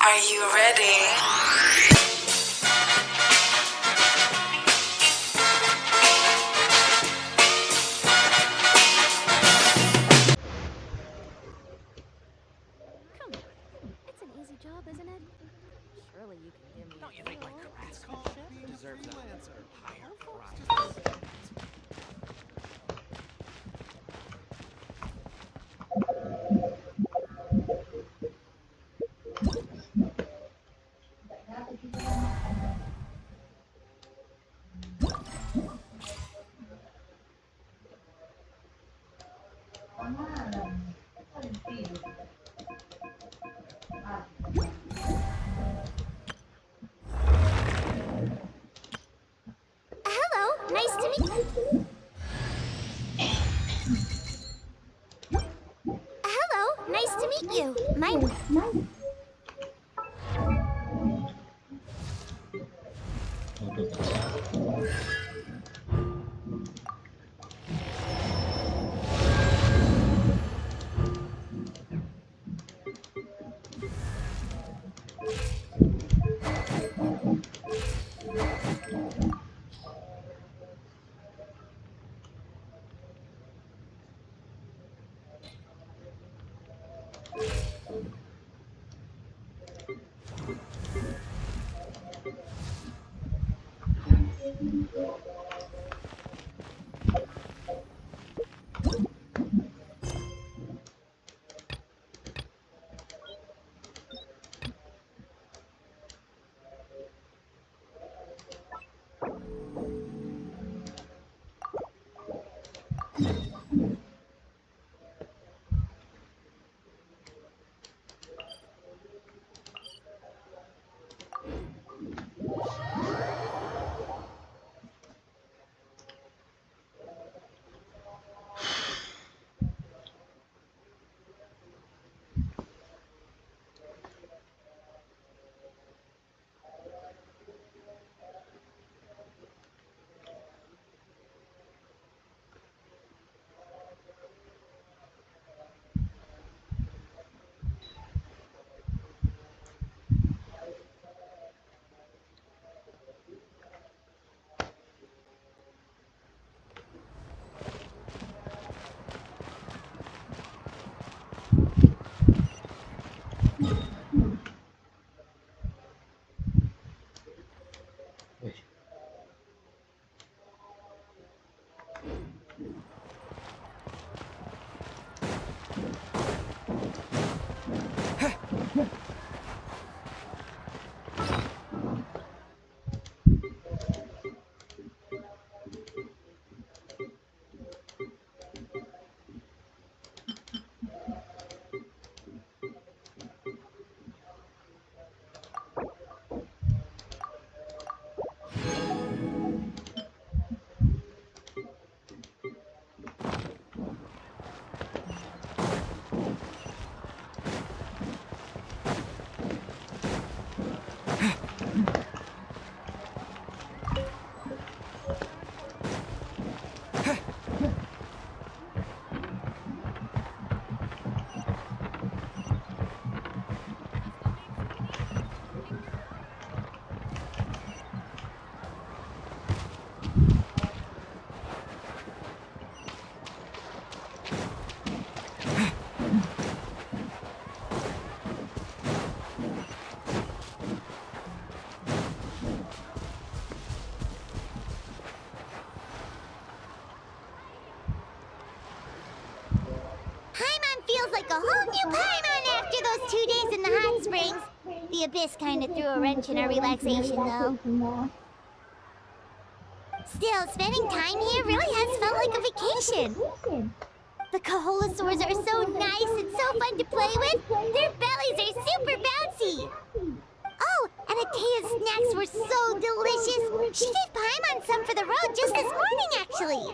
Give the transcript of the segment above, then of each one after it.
Are you ready? Come on. It's an easy job, isn't it? Surely you can give me Don't a you think my deal. craftsmanship deserves a higher price? Hello, nice to meet you. Hello, nice to meet you. Paimon feels like a whole new Paimon after those 2 days in the hot springs. The abyss kind of threw a wrench in our relaxation, though. Still, spending time here really has felt like a vacation. The Kaholasaurs are so nice and so fun to play with. Their bellies are super bouncy. Oh, and Atea's snacks were so delicious. She gave Paimon some for the road just this morning, actually.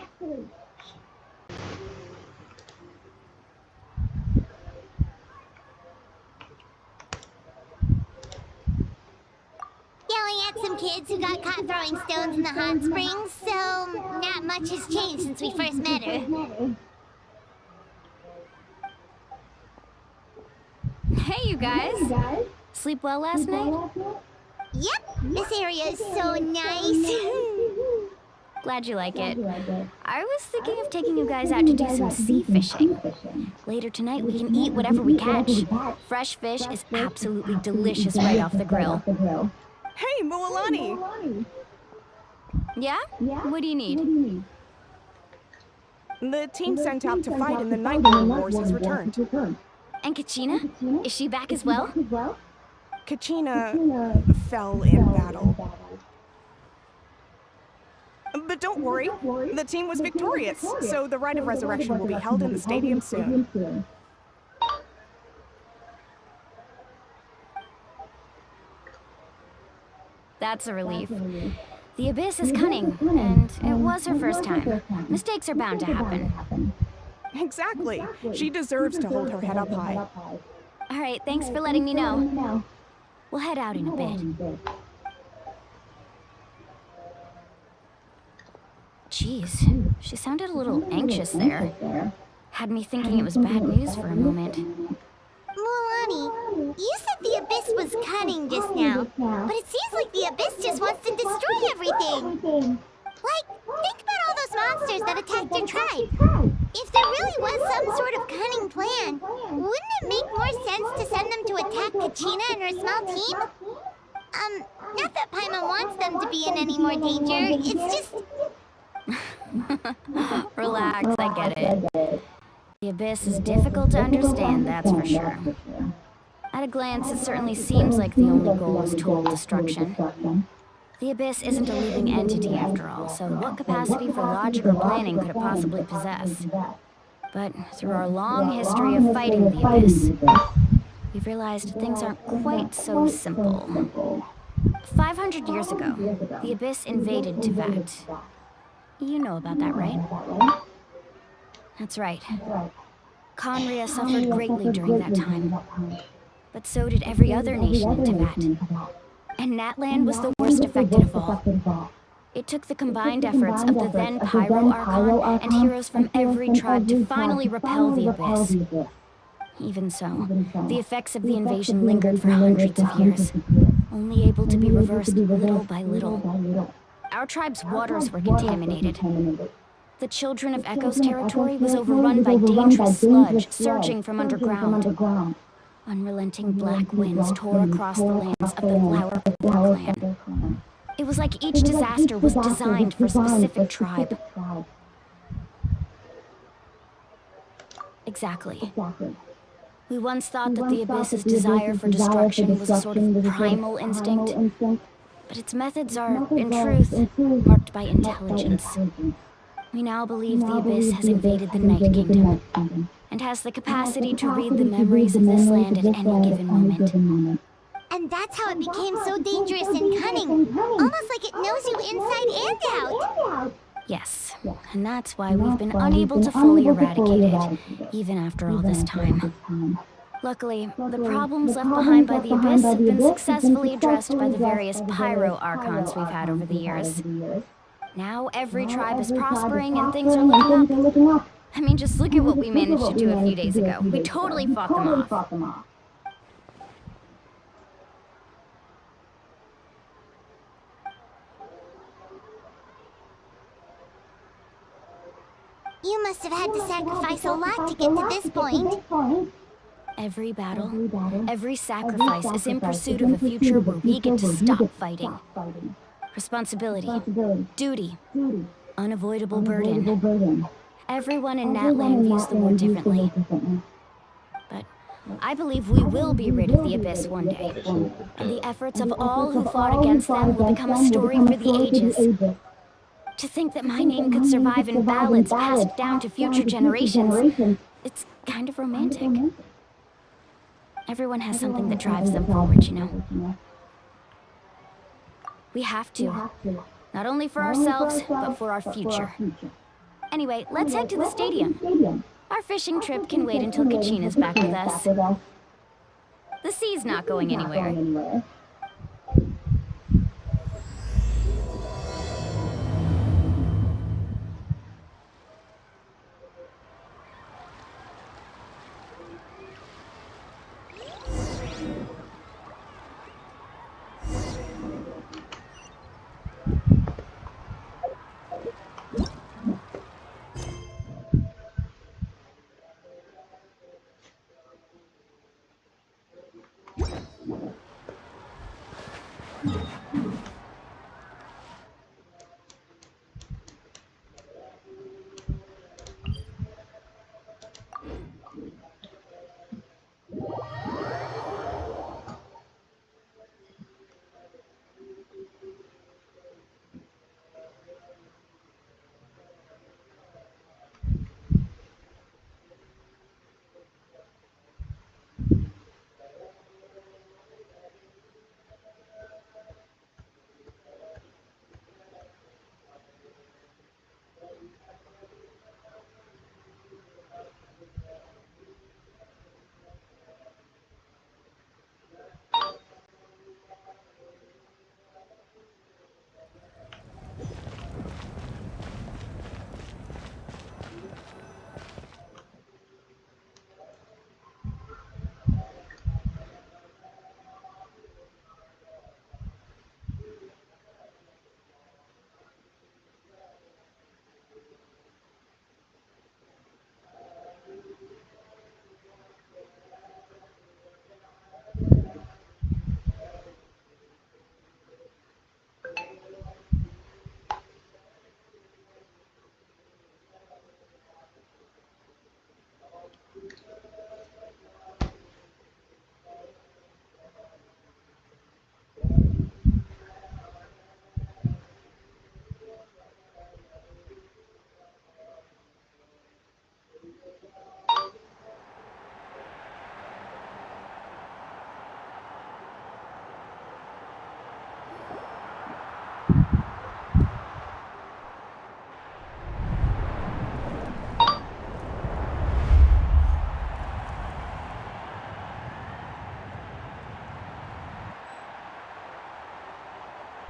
Yelling at some kids who got caught throwing stones in the hot springs, so not much has changed since we first met her. Hey, you guys. Sleep well last night? Yep, this area is so nice. Glad you like it. I was thinking of taking you guys out to do some sea fishing. Later tonight, we can eat whatever we catch. Fresh fish is absolutely delicious right off the grill. Hey, Moalani! Yeah? What do you need? The team sent out to fight in the Night World Wars has returned. And Kachina? Is she back as well? Kachina fell in battle. But don't worry, the team was victorious, so the rite of resurrection will be held in the stadium soon. That's a relief. The Abyss is cunning, and it was her first time. Mistakes are bound to happen. Exactly. She deserves to hold her head up high. All right, thanks for letting me know. We'll head out in a bit. Jeez, she sounded a little anxious there. Had me thinking it was bad news for a moment. Mualani, you said the Abyss was cunning just now, but it seems like the Abyss just wants to destroy everything. Like, think about all those monsters that attacked your tribe. If there really was some sort of cunning plan, wouldn't it make more sense to send them to attack Kachina and her small team? Not that Paimon wants them to be in any more danger, it's just... Relax, I get it. The Abyss is difficult to understand, that's for sure. At a glance, it certainly seems like the only goal is total destruction. The Abyss isn't a living entity after all, so what capacity for logic or planning could it possibly possess? But through our long history of fighting the Abyss, we've realized things aren't quite so simple. 500 years ago, the Abyss invaded Teyvat. You know about that, right? That's right. Conria suffered greatly during that time. But so did every other nation in Teyvat. And Natlan was the worst affected of all. It took the combined efforts of the then Pyro Archon and heroes from every tribe to finally repel the Abyss. Even so, the effects of the invasion lingered for hundreds of years, only able to be reversed little by little. Our tribe's waters were contaminated. The Children of Echo's territory was overrun by dangerous sludge surging from underground. Unrelenting black winds tore across the lands of the Flower clan. It was like each disaster was designed for a specific tribe. Exactly. We once thought that the Abyss's desire for destruction was a sort of primal instinct, but its methods are, in truth, marked by intelligence. We now believe the Abyss has invaded the Night Kingdom, and has the capacity to read the memories of this land at any given moment. And that's how it became so dangerous and cunning, almost like it knows you inside and out. Yes, and that's why we've been unable to fully eradicate it, even after all this time. Luckily, the problems left behind by the Abyss have been successfully addressed by the various Pyro Archons we've had over the years. Now every tribe is prospering and things are looking up. I mean, just look at what we managed to do a few days ago. We totally fought them off. You must have had to sacrifice a lot to get to this point. Every battle, every sacrifice is in pursuit of a future where we get to stop fighting. Responsibility, duty, unavoidable burden. Everyone in Natlan views the war differently. But I believe we will be rid of the Abyss one day, and the efforts of all who fought against them will become a story for the ages. To think that my name could survive in ballads passed down to future generations, it's kind of romantic. Everyone has something that drives them forward, you know? We have to. Not only for ourselves, but for our future. Anyway, let's head to the stadium. Our fishing trip can wait until Kachina's back with us. The sea's not going anywhere.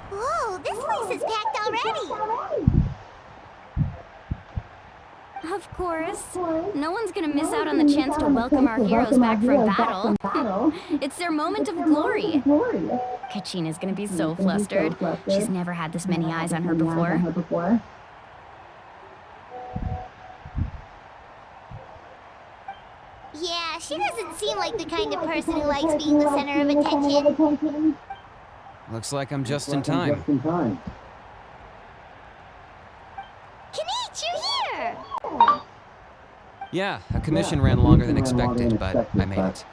Whoa, this place is packed already! Of course. No one's gonna miss out on the chance to welcome our heroes back from battle. It's their moment of glory. Kachina's gonna be so flustered. She's never had this many eyes on her before. Yeah, she doesn't seem like the kind of person who likes being the center of attention. Looks like I'm just in time. Kinich, you're here! Yeah, a commission ran longer than expected, but I made it.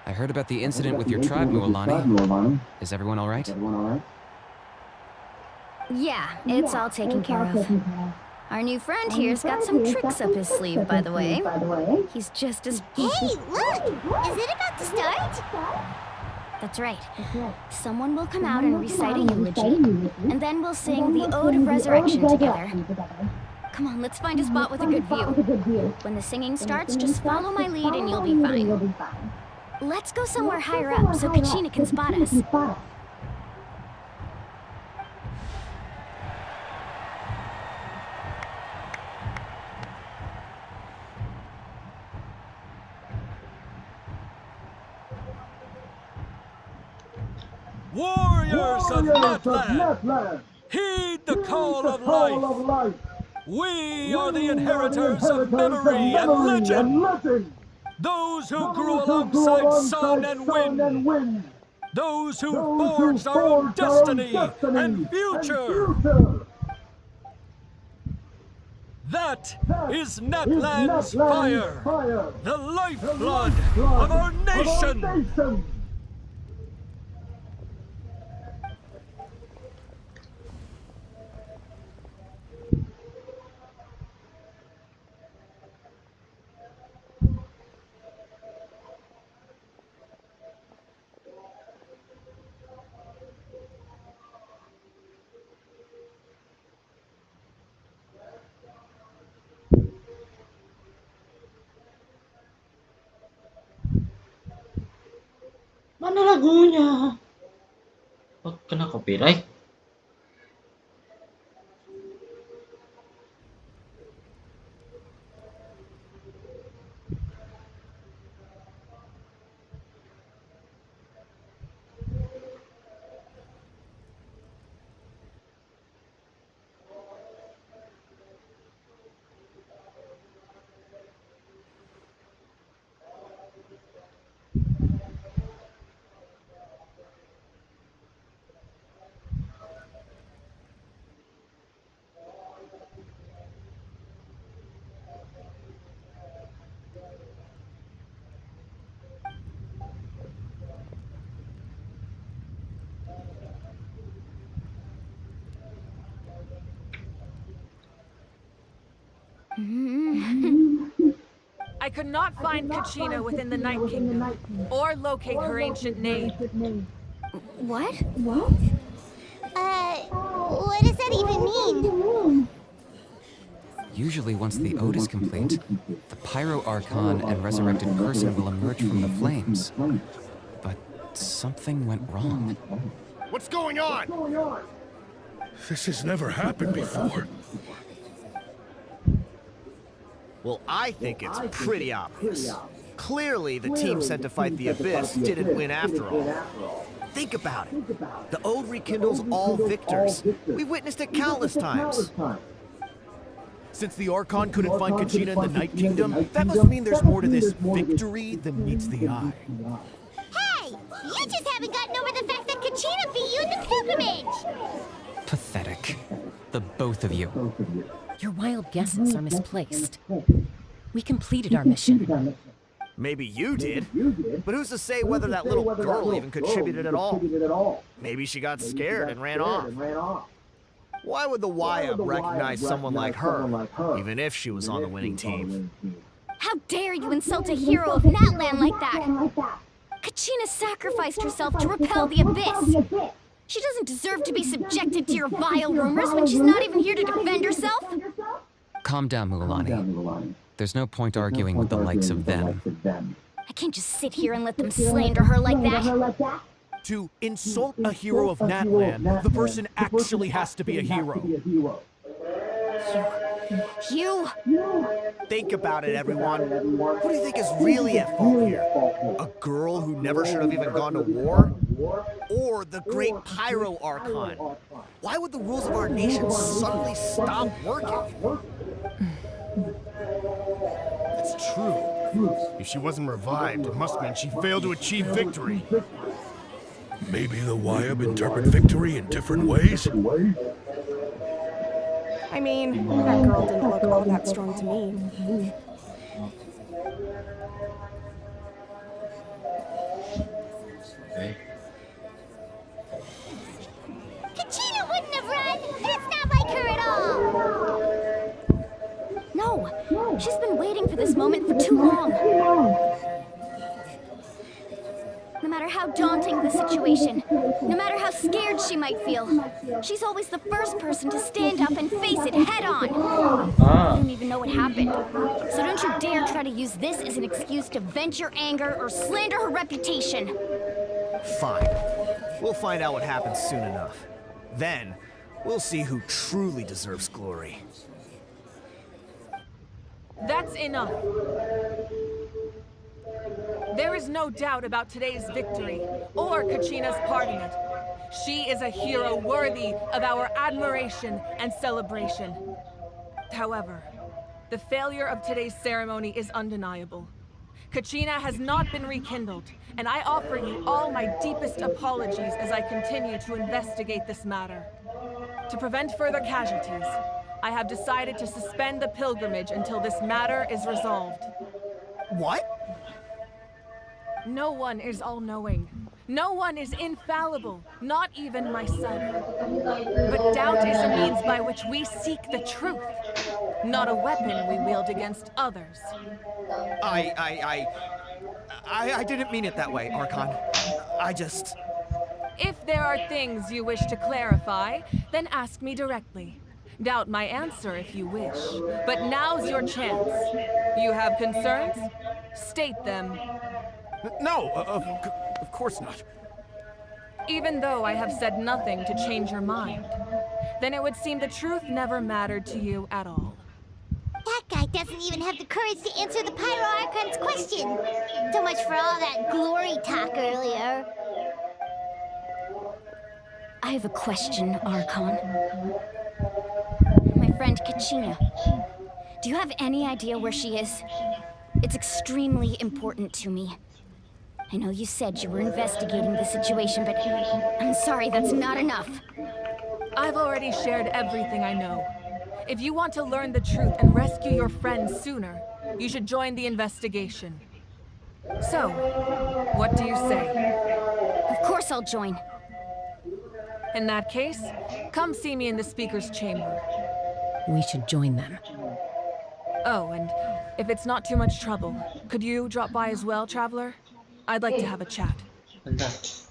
I heard about the incident with your tribe, Mualani. Is everyone all right? Yeah, it's all taken care of. Our new friend here's got some tricks up his sleeve, by the way. He's just as... Hey, look! Is it about to start? That's right. Someone will come out and recite a eulogy, and then we'll sing the Ode of Resurrection together. Come on, let's find a spot with a good view. When the singing starts, just follow my lead and you'll be fine. Let's go somewhere higher up so Kachina can spot us. Warriors of Natland, heed the call of life. We are the inheritors of memory and legend. Those who grew alongside sun and wind. Those who forged our own destiny and future. That is Natland's fire, the lifeblood of our nation. Mana lagunya? Oh, kena copyright. could not find Kachina within the Night Kingdom, or locate her ancient name. What? What does that even mean? Usually once the ode is complete, the Pyro Archon and resurrected person will emerge from the flames. But something went wrong. What's going on? This has never happened before. Well, I think it's pretty obvious. Clearly, the team sent to fight the Abyss didn't win after all. Think about it. The Ode rekindles all victors. We've witnessed it countless times. Since the Archon couldn't find Kachina in the Night Kingdom, that must mean there's more to this victory than meets the eye. Hey! You just haven't gotten over the fact that Kachina beat you in the pilgrimage! Pathetic. The both of you. Your wild guesses are misplaced. We completed our mission. Maybe you did, but who's to say whether that little girl even contributed at all? Maybe she got scared and ran off. Why would the Wyab recognize someone like her, even if she was on the winning team? How dare you insult a hero of Natlan like that? Kachina sacrificed herself to repel the Abyss. She doesn't deserve to be subjected to your vile rumors when she's not even here to defend herself. Calm down, Mualani. There's no point arguing with the likes of them. I can't just sit here and let them slander her like that. To insult a hero of Natlan, the person actually has to be a hero. You! Think about it, everyone. Who do you think is really at fault here? A girl who never should have even gone to war? Or the great Pyro Archon? Why would the rules of our nation suddenly stop working? It's true. If she wasn't revived, it must mean she failed to achieve victory. Maybe the Wyab interpret victory in different ways? I mean, that girl didn't look all that strong to me. Okay. Kachina wouldn't have run! That's not like her at all! No! She's been waiting for this moment for too long. No matter how daunting the situation, no matter how scared she might feel, she's always the first person to stand up and face it head on. I don't even know what happened. So don't you dare try to use this as an excuse to vent your anger or slander her reputation. Fine. We'll find out what happens soon enough. Then, we'll see who truly deserves glory. That's enough. There is no doubt about today's victory, or Kachina's part in it. She is a hero worthy of our admiration and celebration. However, the failure of today's ceremony is undeniable. Kachina has not been rekindled, and I offer you all my deepest apologies as I continue to investigate this matter. To prevent further casualties, I have decided to suspend the pilgrimage until this matter is resolved. What? No one is all-knowing. No one is infallible, not even myself. But doubt is a means by which we seek the truth, not a weapon we wield against others. I didn't mean it that way, Archon. If there are things you wish to clarify, then ask me directly. Doubt my answer if you wish, but now's your chance. You have concerns? State them. No, of course not. Even though I have said nothing to change your mind, then it would seem the truth never mattered to you at all. That guy doesn't even have the courage to answer the Pyro Archon's question. So much for all that glory talk earlier. I have a question, Archon. My friend Kachina. Do you have any idea where she is? It's extremely important to me. I know you said you were investigating the situation, but I'm sorry, that's not enough. I've already shared everything I know. If you want to learn the truth and rescue your friends sooner, you should join the investigation. So, what do you say? Of course I'll join. In that case, come see me in the speaker's chamber. We should join them. Oh, and If it's not too much trouble, could you drop by as well, Traveler? I'd like to have a chat. Bentar.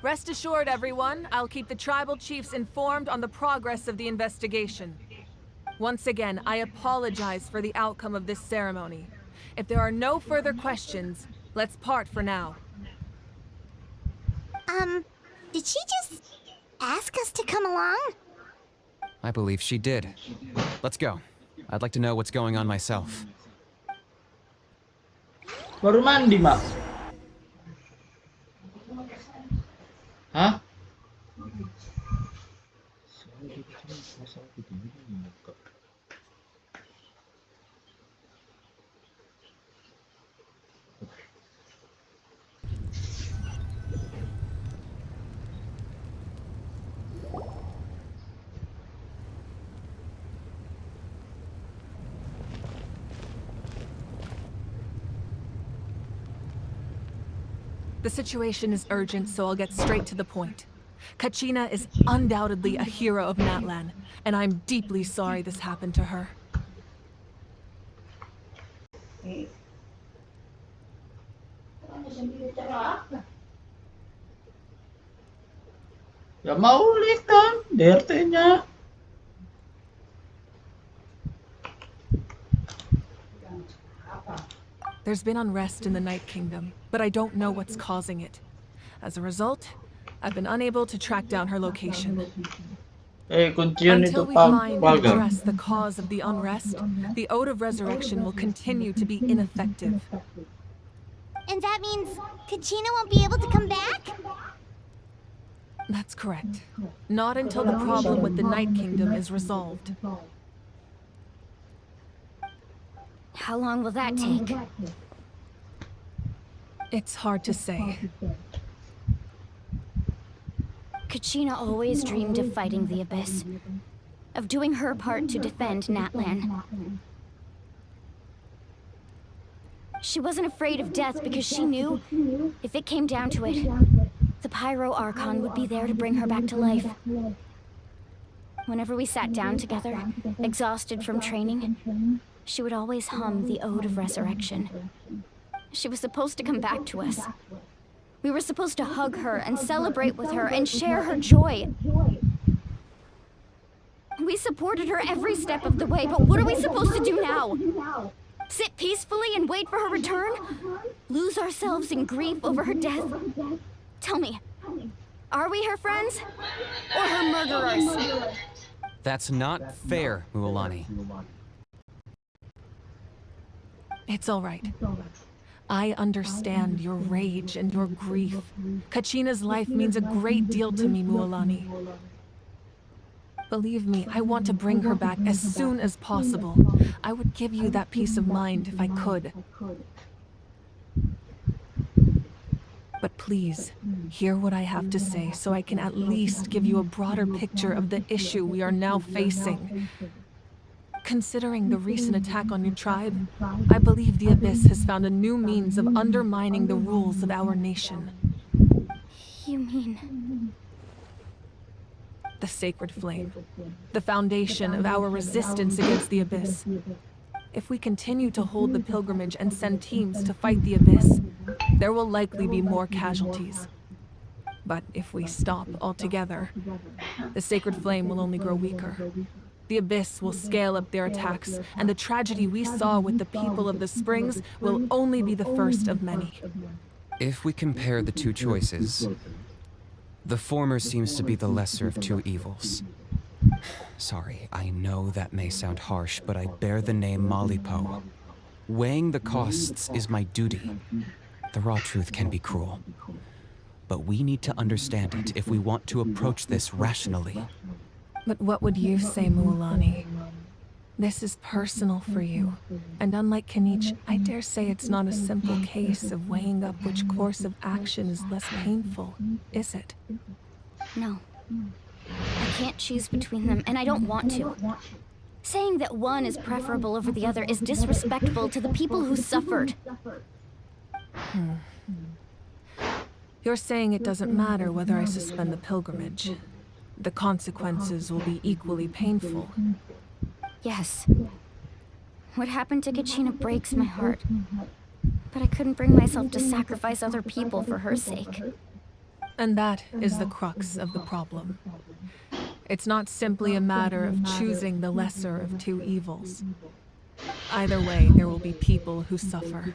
Rest assured, everyone, I'll keep the tribal chiefs informed on the progress of the investigation. Once again, I apologize for the outcome of this ceremony. If there are no further questions, let's part for now. Did she just ask us to come along? I believe she did. Let's go. I'd like to know what's going on myself. Baru mandi, Mak. Hah? The situation is urgent, so I'll get straight to the point. Kachina is undoubtedly a hero of Natlan, and I'm deeply sorry this happened to her. Ya mau lihat kan DRT-nya. There's been unrest in the Night Kingdom, but I don't know what's causing it. As a result, I've been unable to track down her location. Kuncian itu Until we find and pagar. address the cause of the unrest, the Ode of Resurrection will continue to be ineffective. And that means Kachina won't be able to come back? That's correct. Not until the problem with the Night Kingdom is resolved. How long will that take? It's hard to say. Kachina always dreamed of fighting the Abyss, of doing her part to defend Natlan. She wasn't afraid of death because she knew, if it came down to it, the Pyro Archon would be there to bring her back to life. Whenever we sat down together, exhausted from training, she would always hum the Ode of Resurrection. She was supposed to come back to us. We were supposed to hug her and celebrate with her and share her joy. We supported her every step of the way, but what are we supposed to do now? Sit peacefully and wait for her return? Lose ourselves in grief over her death? Tell me, are we her friends or her murderers? That's not fair, Mualani. It's all right. I understand your rage and your grief. Kachina's life means a great deal to me, Mualani. Believe me, I want to bring her back as soon as possible. I would give you that peace of mind if I could. But please, hear what I have to say so I can at least give you a broader picture of the issue we are now facing. Considering the recent attack on your tribe, I believe the Abyss has found a new means of undermining the rules of our nation. You mean... The Sacred Flame. The foundation of our resistance against the Abyss. If we continue to hold the pilgrimage and send teams to fight the Abyss, there will likely be more casualties. But if we stop altogether, the Sacred Flame will only grow weaker. The Abyss will scale up their attacks, and the tragedy we saw with the people of the Springs will only be the first of many. If we compare the two choices, the former seems to be the lesser of two evils. Sorry, I know that may sound harsh, but I bear the name Malipo. Weighing the costs is my duty. The raw truth can be cruel. But we need to understand it if we want to approach this rationally. But what would you say, Mualani? This is personal for you, and unlike Kanich, I dare say it's not a simple case of weighing up which course of action is less painful, is it? No. I can't choose between them, and I don't want to. Saying that one is preferable over the other is disrespectful to the people who suffered. You're saying it doesn't matter whether I suspend the pilgrimage. The consequences will be equally painful. Yes. What happened to Kachina breaks my heart. But I couldn't bring myself to sacrifice other people for her sake. And that is the crux of the problem. It's not simply a matter of choosing the lesser of two evils. Either way, there will be people who suffer.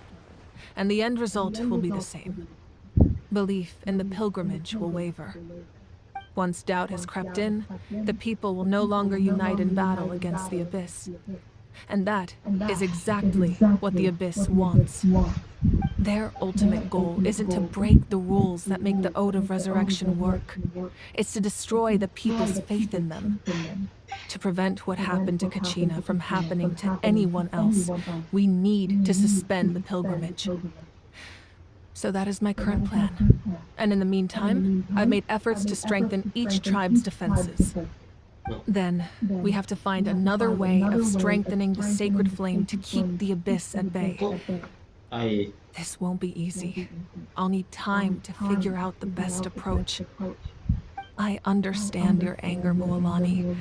And the end result will be the same. Belief in the pilgrimage will waver. Once doubt has crept in, the people will no longer unite in battle against the Abyss. And that is exactly what the Abyss wants. Their ultimate goal isn't to break the rules that make the Ode of Resurrection work. It's to destroy the people's faith in them. To prevent what happened to Kachina from happening to anyone else, we need to suspend the pilgrimage. So that is my current plan. And in the meantime, I've made efforts to strengthen each tribe's defenses. Then, we have to find another way of strengthening the sacred flame to keep the Abyss at bay. This won't be easy. I'll need time to figure out the best approach. I understand your anger, Mualani,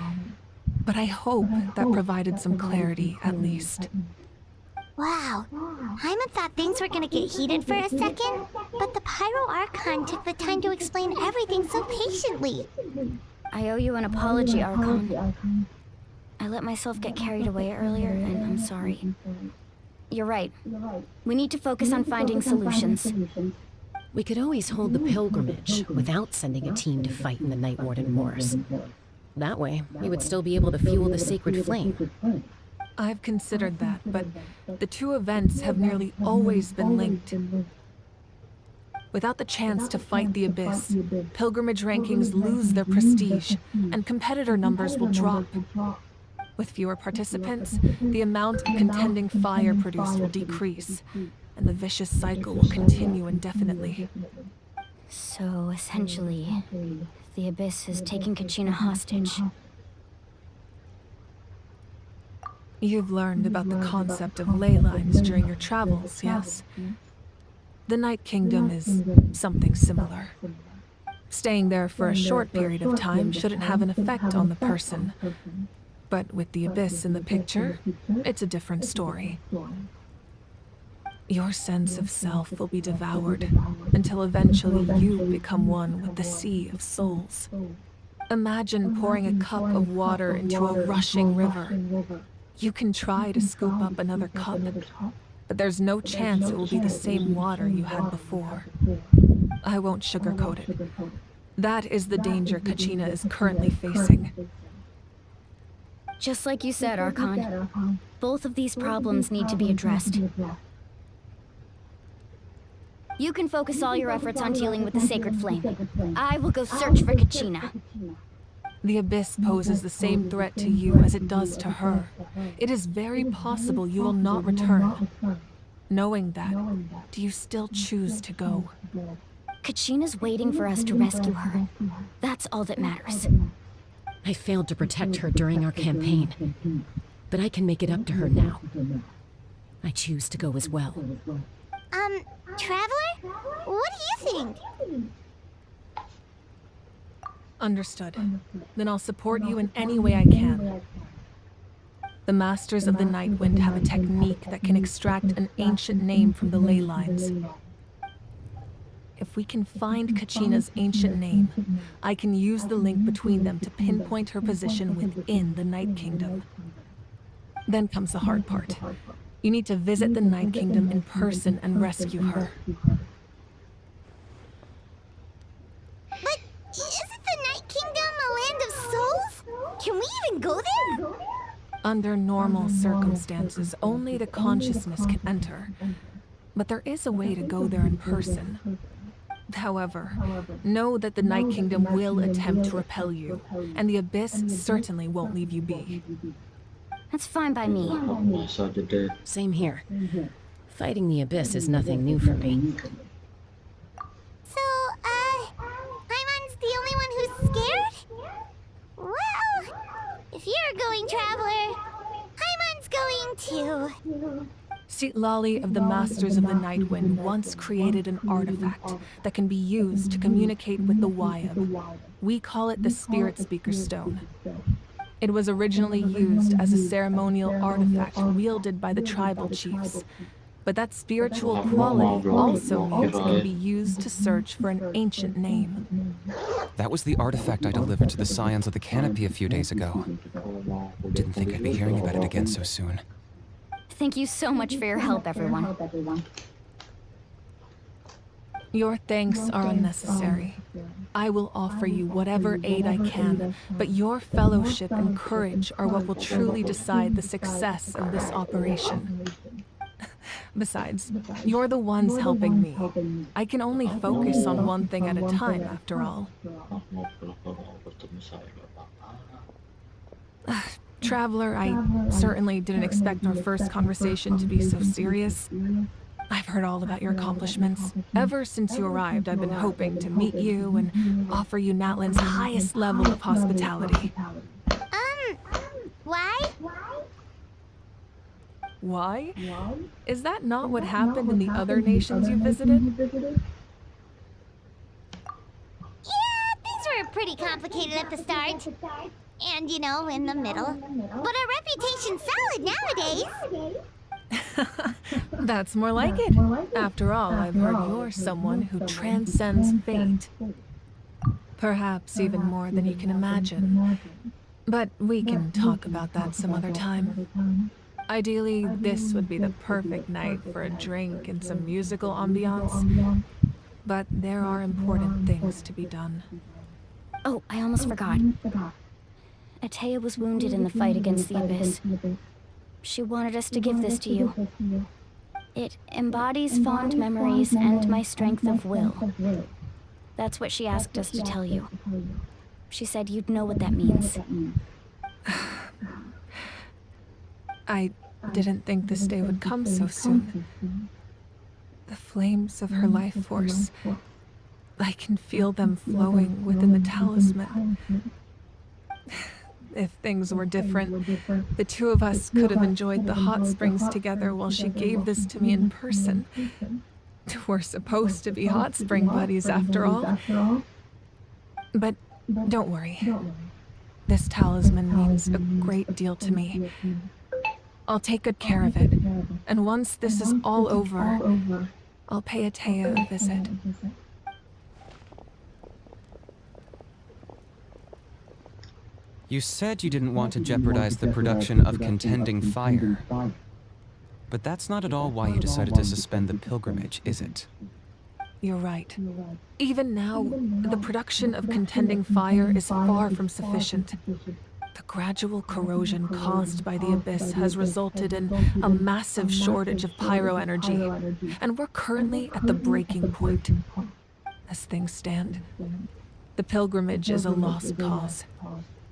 but I hope that provided some clarity, at least. Wow, Hyman thought things were gonna get heated for a second, but the Pyro Archon took the time to explain everything so patiently. I owe you an apology, Archon. I let myself get carried away earlier, and I'm sorry. You're right. We need to focus on finding solutions. We could always hold the pilgrimage without sending a team to fight in the Night Warden Wars. That way, we would still be able to fuel the sacred flame. I've considered that, but the two events have nearly always been linked. Without the chance to fight the Abyss, pilgrimage rankings lose their prestige, and competitor numbers will drop. With fewer participants, the amount of contending fire produced will decrease, and the vicious cycle will continue indefinitely. So, essentially, the Abyss is taking Kachina hostage. You've learned about the concept of ley lines during your travels, yes? The Night Kingdom is something similar. Staying there for a short period of time shouldn't have an effect on the person. But with the Abyss in the picture, it's a different story. Your sense of self will be devoured until eventually you become one with the Sea of Souls. Imagine pouring a cup of water into a rushing river. You can try to scoop up another cup, but there's no chance it will be the same water you had before. I won't sugarcoat it. That is the danger Kachina is currently facing. Just like you said, Archon. Both of these problems need to be addressed. You can focus all your efforts on dealing with the sacred flame. I will go search for Kachina. The Abyss poses the same threat to you as it does to her. It is very possible you will not return. Knowing that, do you still choose to go? Kachina's waiting for us to rescue her. That's all that matters. I failed to protect her during our campaign, but I can make it up to her now. I choose to go as well. Traveler? What do you think? Understood. Then I'll support you in any way I can. The Masters of the Night Wind have a technique that can extract an ancient name from the ley lines. If we can find Kachina's ancient name, I can use the link between them to pinpoint her position within the Night Kingdom. Then comes the hard part. You need to visit the Night Kingdom in person and rescue her. But isn't the Night Kingdom a land of souls? Can we even go there? Under normal circumstances, only the consciousness can enter. But there is a way to go there in person. However, know that the Night Kingdom will attempt to repel you, and the Abyss certainly won't leave you be. That's fine by me. Same here. Fighting the Abyss is nothing new for me. So, Hyman's the only one who's scared? Well, if you're going, Traveler, Hyman's going too. Lali of the Masters of the Night Wind once created an artifact that can be used to communicate with the Wyab. We call it the Spirit Speaker Stone. It was originally used as a ceremonial artifact wielded by the tribal chiefs. But that spiritual quality also means it can be used to search for an ancient name. That was the artifact I delivered to the Scions of the Canopy a few days ago. Didn't think I'd be hearing about it again so soon. Thank you so much for your help, everyone. Your thanks are unnecessary. I will offer you whatever aid I can, but your fellowship and courage are what will truly decide the success of this operation. Besides, you're the ones helping me. I can only focus on one thing at a time, after all. Traveler, I certainly didn't expect our first conversation to be so serious. I've heard all about your accomplishments. Ever since you arrived, I've been hoping to meet you and offer you Natlan's highest level of hospitality. Why? Why? Is that not what happened in the other nations you visited? Yeah, things were pretty complicated at the start. And, you know, in the middle. But our reputation's solid nowadays. That's more like it. After all, I've heard you're someone who transcends fate. Perhaps even more than you can imagine. But we can talk about that some other time. Ideally, this would be the perfect night for a drink and some musical ambiance. But there are important things to be done. Oh, I almost forgot. Atea was wounded in the fight against the Abyss. She wanted us to give this to you. It embodies fond memories and my strength of will. That's what she asked us to tell you. She said you'd know what that means. I didn't think this day would come so soon. The flames of her life force, I can feel them flowing within the talisman. If things were different, the two of us could have enjoyed the hot springs together while she gave this to me in person. We're supposed to be hot spring buddies after all. But don't worry. This talisman means a great deal to me. I'll take good care of it. And once this is all over, I'll pay Atea a visit. You said you didn't want to jeopardize the production of Contending Fire. But that's not at all why you decided to suspend the pilgrimage, is it? You're right. Even now, the production of Contending Fire is far from sufficient. The gradual corrosion caused by the Abyss has resulted in a massive shortage of pyro energy, and we're currently at the breaking point. As things stand, the pilgrimage is a lost cause.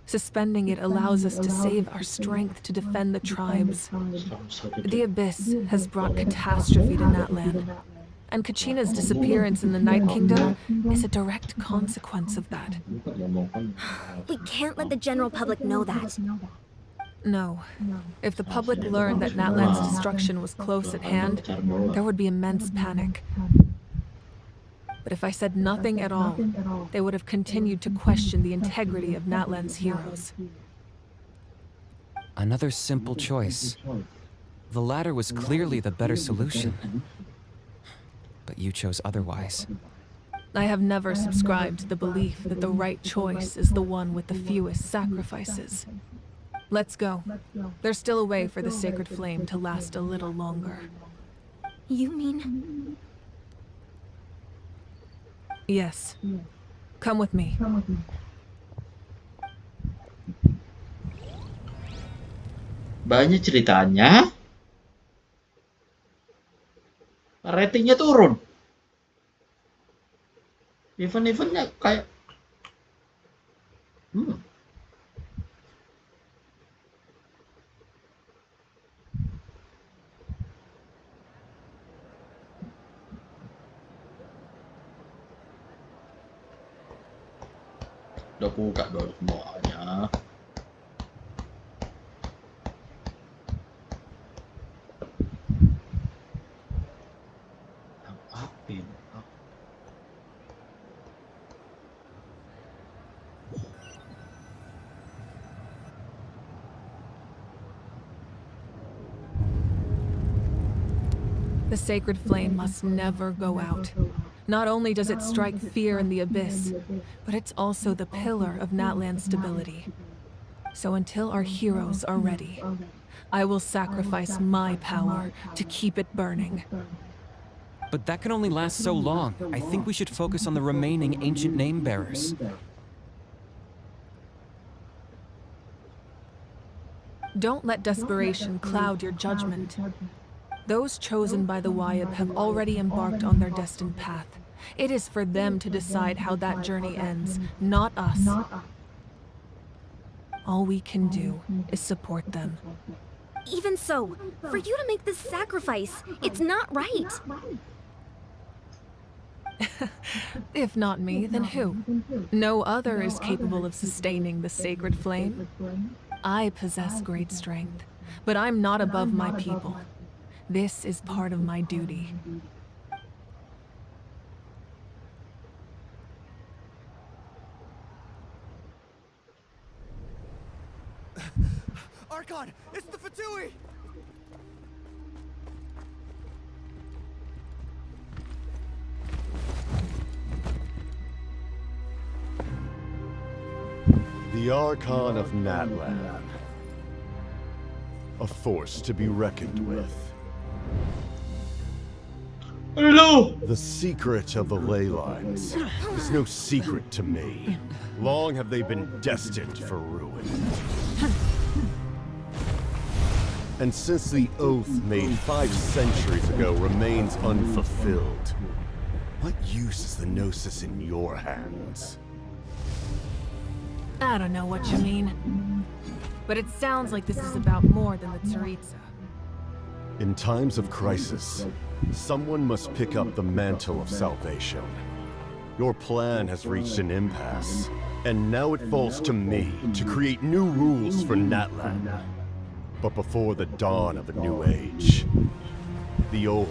Suspending it allows us to save our strength to defend the tribes. The Abyss has brought catastrophe to Natlan, and Kachina's disappearance in the Night Kingdom is a direct consequence of that. We can't let the general public know that. No. If the public learned that Natlan's destruction was close at hand, there would be immense panic. But if I said nothing at all, they would have continued to question the integrity of Natlan's heroes. Another simple choice. The latter was clearly the better solution. But you chose otherwise. I have never subscribed to the belief that the right choice is the one with the fewest sacrifices. Let's go. There's still a way for the sacred flame to last a little longer. You mean? Yes. Come with me. Banyak ceritanya. Ratingnya turun. Event-eventnya kayak udah buka dong semuanya. Apin. The sacred flame must never go out. Not only does it strike fear in the abyss, but it's also the pillar of Natlan's stability. So until our heroes are ready, I will sacrifice my power to keep it burning. But that can only last so long. I think we should focus on the remaining ancient name bearers. Don't let desperation cloud your judgment. Those chosen by the Wayab have already embarked on their destined path. It is for them to decide how that journey ends, not us. All we can do is support them. Even so, for you to make this sacrifice, it's not right. If not me, then who? No other is capable of sustaining the sacred flame. I possess great strength, but I'm not above my people. This is part of my duty. Archon, it's the Fatui! The Archon of Natlan. A force to be reckoned with. Hello! The secret of the ley lines is no secret to me. Long have they been destined for ruin. And since the oath made 5 centuries ago remains unfulfilled, what use is the Gnosis in your hands? I don't know what you mean. But it sounds like this is about more than the Tsaritsa. In times of crisis, someone must pick up the mantle of salvation. Your plan has reached an impasse, and now it falls to me to create new rules for Natlan. But before the dawn of a new age, the old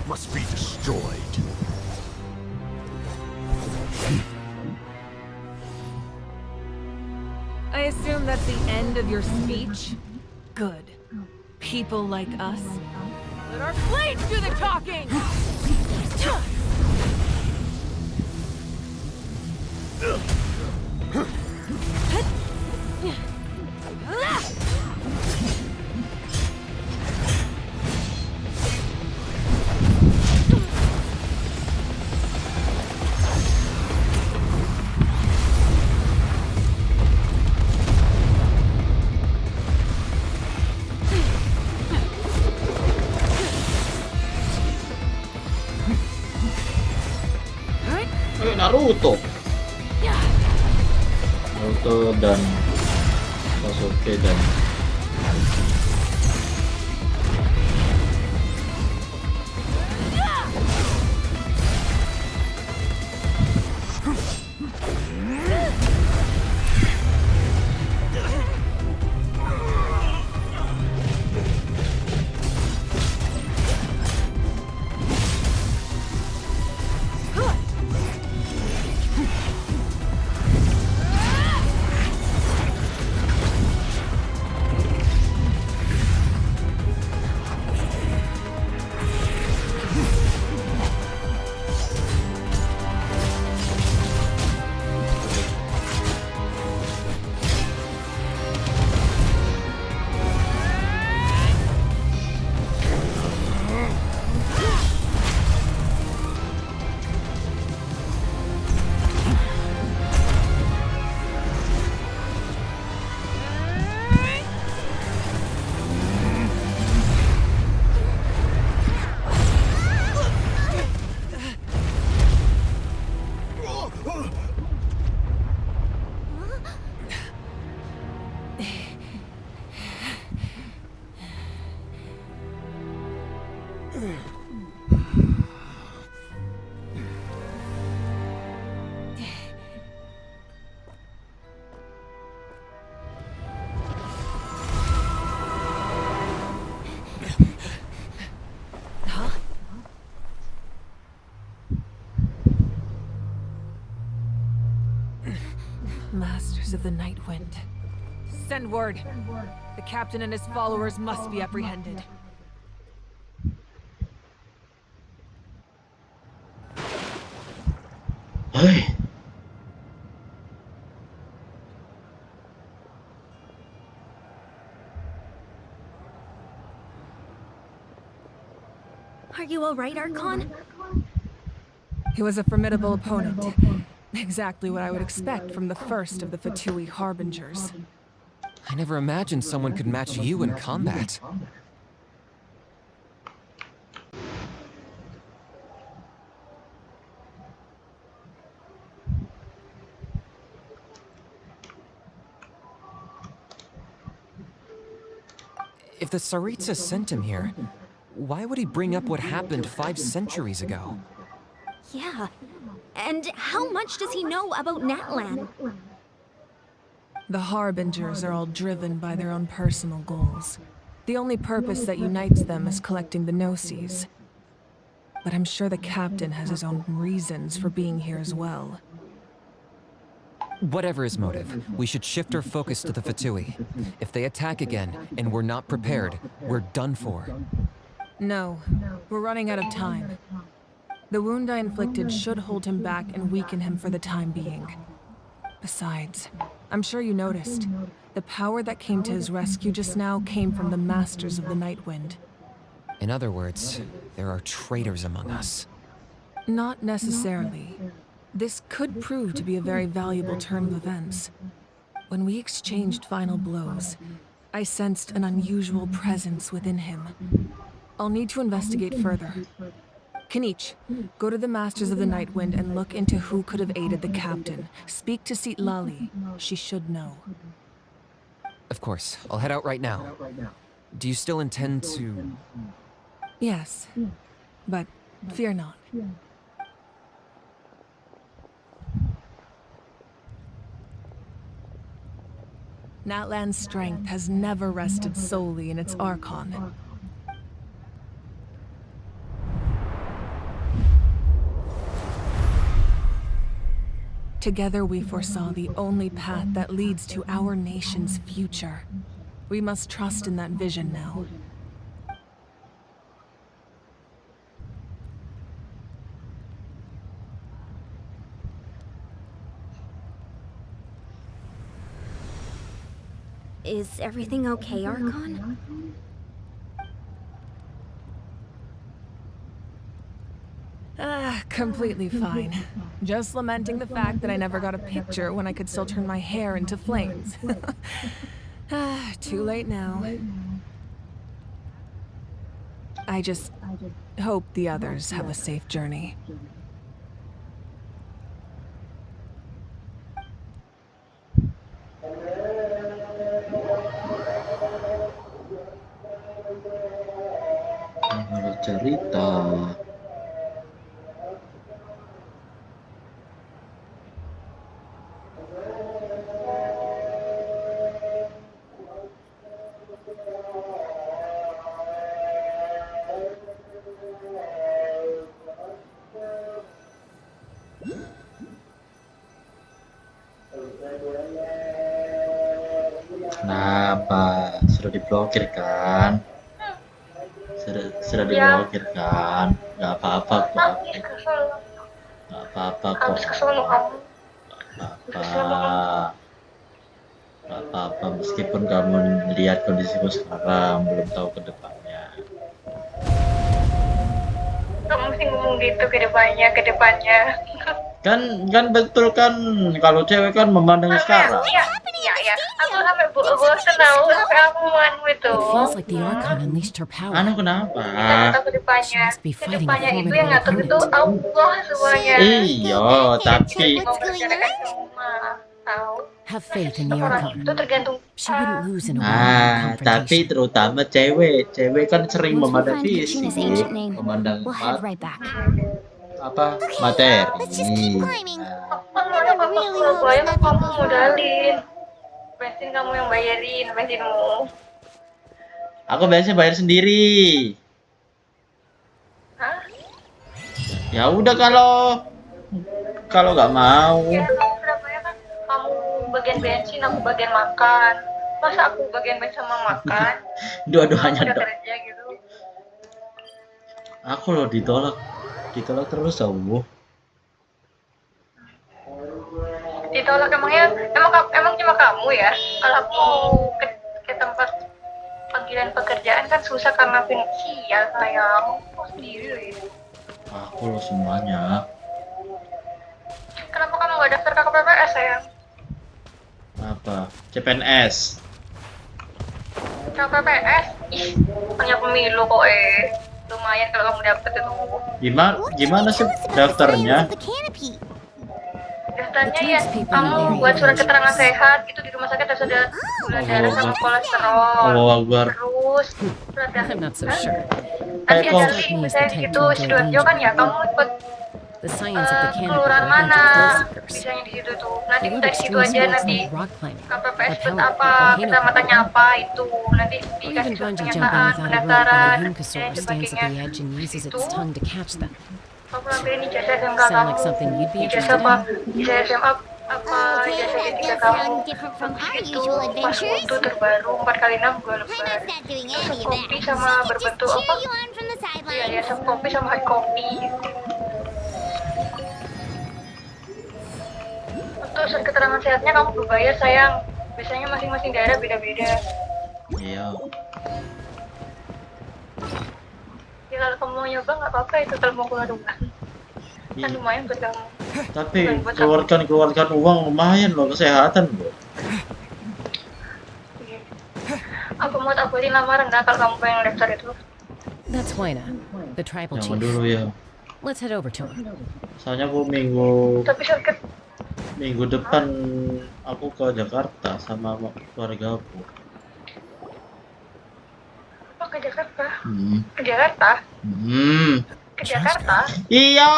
must be destroyed. I assume that's the end of your speech? Good. People like us. Let our blades do the talking! Naruto. Naruto dan Sasuke dan Masters of the Night Wind. Send word. The captain and his followers must be apprehended. you all right, Archon? He was a formidable opponent. Exactly what I would expect from the first of the Fatui Harbingers. I never imagined someone could match you in combat. If the Tsaritsa sent him here, why would he bring up what happened 5 centuries ago? Yeah. And how much does he know about Natlan? The Harbingers are all driven by their own personal goals. The only purpose that unites them is collecting the Gnosis. But I'm sure the captain has his own reasons for being here as well. Whatever his motive, we should shift our focus to the Fatui. If they attack again, and we're not prepared, we're done for. No, we're running out of time. The wound I inflicted should hold him back and weaken him for the time being. Besides, I'm sure you noticed, the power that came to his rescue just now came from the Masters of the Nightwind. In other words, there are traitors among us. Not necessarily. This could prove to be a very valuable turn of events. When we exchanged final blows, I sensed an unusual presence within him. I'll need to investigate further. Kanich, go to the Masters of the Nightwind and look into who could have aided the captain. Speak to Lali. She should know. Of course, I'll head out right now. Do you still intend to... Yes, but fear not. Natlan's strength has never rested solely in its Archon. Together we foresaw the only path that leads to our nation's future. We must trust in that vision now. Is everything okay, Archon? Completely fine. Just lamenting the fact that I never got a picture when I could still turn my hair into flames. Too late now. I just hope the others have a safe journey. Ada cerita. Kenapa? Sudah diblokir kan? Sudah diblokir kan? Gak apa-apa kok. Gak apa-apa kok. Gak apa-apa. Gak apa-apa meskipun kamu melihat kondisiku sekarang, belum tahu ke depannya. Kamu mesti ngomong gitu ke depannya. Kan betul kan, kalau cewek kan memandang sekarang. Iya. Aku sampai bosen tahu sampai aku manu itu. It feels like the Archon unleashed her power. Anu kenapa? Tahu ke depannya itu yang ngatur itu Allah semuanya. Iya, tapi Have faith in the Archon. Itu tergantung. She wouldn't lose in a one-on-one tapi confrontation. terutama cewek kan sering Once we memandang find fisik, Kachina's ancient name, memandang we'll head right back. apa Let's just keep materi. climbing. Kalau kakak Surabaya kan kamu modalin. Bensin kamu yang bayarin bensinmu. Aku biasanya bayar sendiri. Hah? Ya udah kalau nggak mau. Ya kamu Surabaya kan kamu bagian bensin, aku bagian makan. Masa aku bagian bensin sama makan? Dua-duanya Udah dong. kerja gitu. Aku loh ditolak terus jauh. Ditolak emang cuma kamu ya? Kalau aku mau ke tempat panggilan pekerjaan kan susah karena finansial sayang. sendiri. Aku loh semuanya. Kenapa kamu nggak daftar KPPS sayang? Apa? CPNS. KPPS? Ih, hanya pemilu kok lumayan kalau kamu dapet itu. Gimana sih daftarnya? Daftarnya ya, kamu buat surat keterangan sehat itu di rumah sakit harus ada gula darah sama kolesterol. Terus surat I'm not so sure. nanti ada link misalnya gitu Sidoarjo kan ya, kamu ikut The science of the canopy kelurahan are a bunch mana of thrill seekers. bisanya di situ tuh. Nanti They love kita di situ extreme aja sports nanti like rock climbing, KPPS buat rappelling, apa, kecamatannya apa itu nanti or even dikasih surat bungee jumping pernyataan, without a rope pendaftaran while a dan Yunkasaur stands at sebagainya. the edge and uses its tongue to catch them. Kamu ambilin ijazah SMK Sound kamu, like something you'd be ijazah interested apa, in? ijazah SMA apa, Okay, ijazah that D3 does kamu. sound different from our Itu usual pas adventures. foto terbaru 4x6 gue lebar. Hannah's not doing Terus any of soft that. copy She sama can just berbentuk cheer apa? you on from the Iya ya, sidelines. soft copy sama hard copy. Untuk surat keterangan sehatnya kamu berbayar sayang. Biasanya masing-masing daerah beda-beda. Iya. Ya kalau kamu mau nyoba nggak apa-apa itu kalau mau keluar rumah. Kan lumayan buat kamu. Tapi keluarkan uang lumayan loh, kesehatan loh. Aku mau taburin lamaran dah kalau kamu pengen daftar itu. That's Waina, the tribal Jangan chief. dulu ya. Let's head over to him. Soalnya aku Tapi sakit. minggu depan aku ke Jakarta sama keluarga aku. Oh, ke Jakarta? Ke Jakarta? Ke Jakarta? Iya.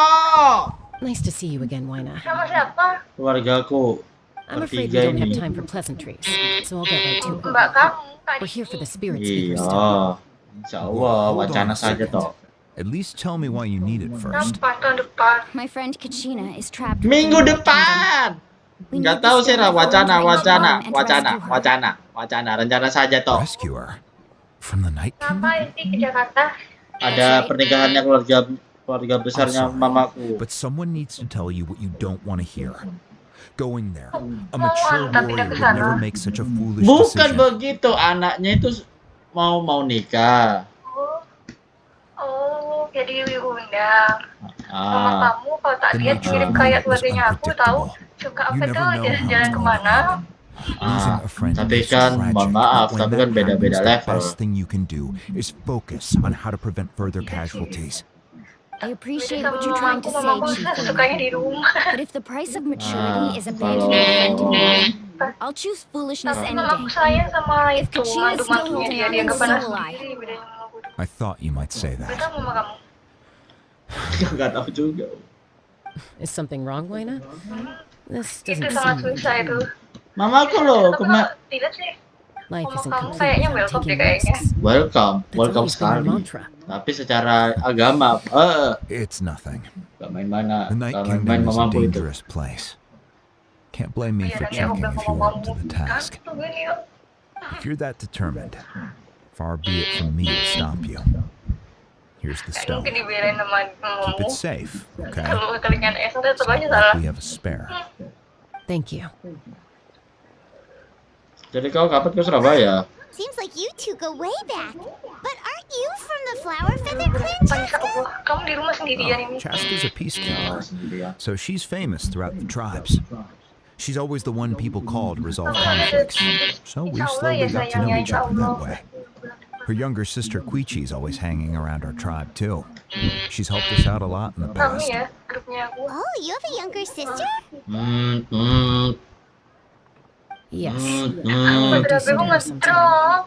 Nice to see you again, Waina. Sama siapa? Keluarga aku. I'm afraid we Bertiga don't have ini. time for pleasantries, so I'll get right to it. Mbak kamu tadi. We're here for the spirit speakers. Iya. Insya Allah, wacana saja toh. At least tell me why you need it first. Nampak tahun depan. My friend Kachina is trapped Minggu within the kingdom. depan. We Nggak need tahu the sih spirit lah, to fall wacana, into wacana, Ancient Rome and wacana, rescue her. wacana, rencana saja toh. Rescue her from the Night Kingdom? Ngapain sih ke Jakarta? Ada pernikahannya keluarga besarnya sorry, mamaku. But someone needs to tell you what you don't want to hear. Going there, a mature warrior would never make such a foolish Bukan decision. begitu, anaknya itu mau nikah. Oh, jadi undang. Sama Ah, kamu kalau tak The lihat nature mirip of kayak life is keluarganya aku tahu. unpredictable. Suka You apa never tuh know how jalan-jalan it's kemana? Losing a friend tapi is kan, tragic, mohon maaf, but when tapi that kan beda-beda happens, the level. best thing you can do is focus on how to prevent further casualties. I appreciate Sama what you're trying to say, mamaku Chief. sukanya di rumah. But if the price of maturity is abandoning a friend in need, I'll choose foolishness Tapi any mamaku day. sayang sama If itu Kachina's still mantu-mantunya holding dia, on, dia then nggak pernah so will I. sendiri bedanya sama aku. I thought you might say Betul that. mama kamu? nggak tahu juga. Is something wrong, Waina? This Itu doesn't sangat seem susah itu. Mamaku loh, Tapi kalau tidak sih. life Mama isn't kamu complete kayaknya without welcome deh taking kayaknya. risks. welcome That's always been our sekali. mantra. Tapi secara agama, It's nothing. gak main-mana, The Night gak main-main Kingdom is a mamaku itu. dangerous place. Can't blame me Iya, for tadi aku checking bilang if you sama were up to kamu. the task. Kan, tungguin yuk. If you're that determined, far be it from me to stop you. Here's the Kayak stone. mungkin dibiarin sama Keep mamamu. it safe, okay? Kalau kelingan es tetap It's aja not salah. like we have a spare. Thank you. Jadi kau kapan ke Surabaya? Seems like you two go way back. But aren't you from the Flower Feather Clan, Panisa Chaska? Allah, kamu di rumah sendirian ini. Chaska's a peacekeeper, so she's famous throughout the tribes. She's always the one people call to resolve conflicts, so we've slowly got to know each other that way. Her younger sister Quichi's always hanging around our tribe too. She's helped us out a lot in the Kamu past. ya, grupnya aku. Oh, you have a younger sister? Yes. Baterai do aku see her sometime. ngedrop.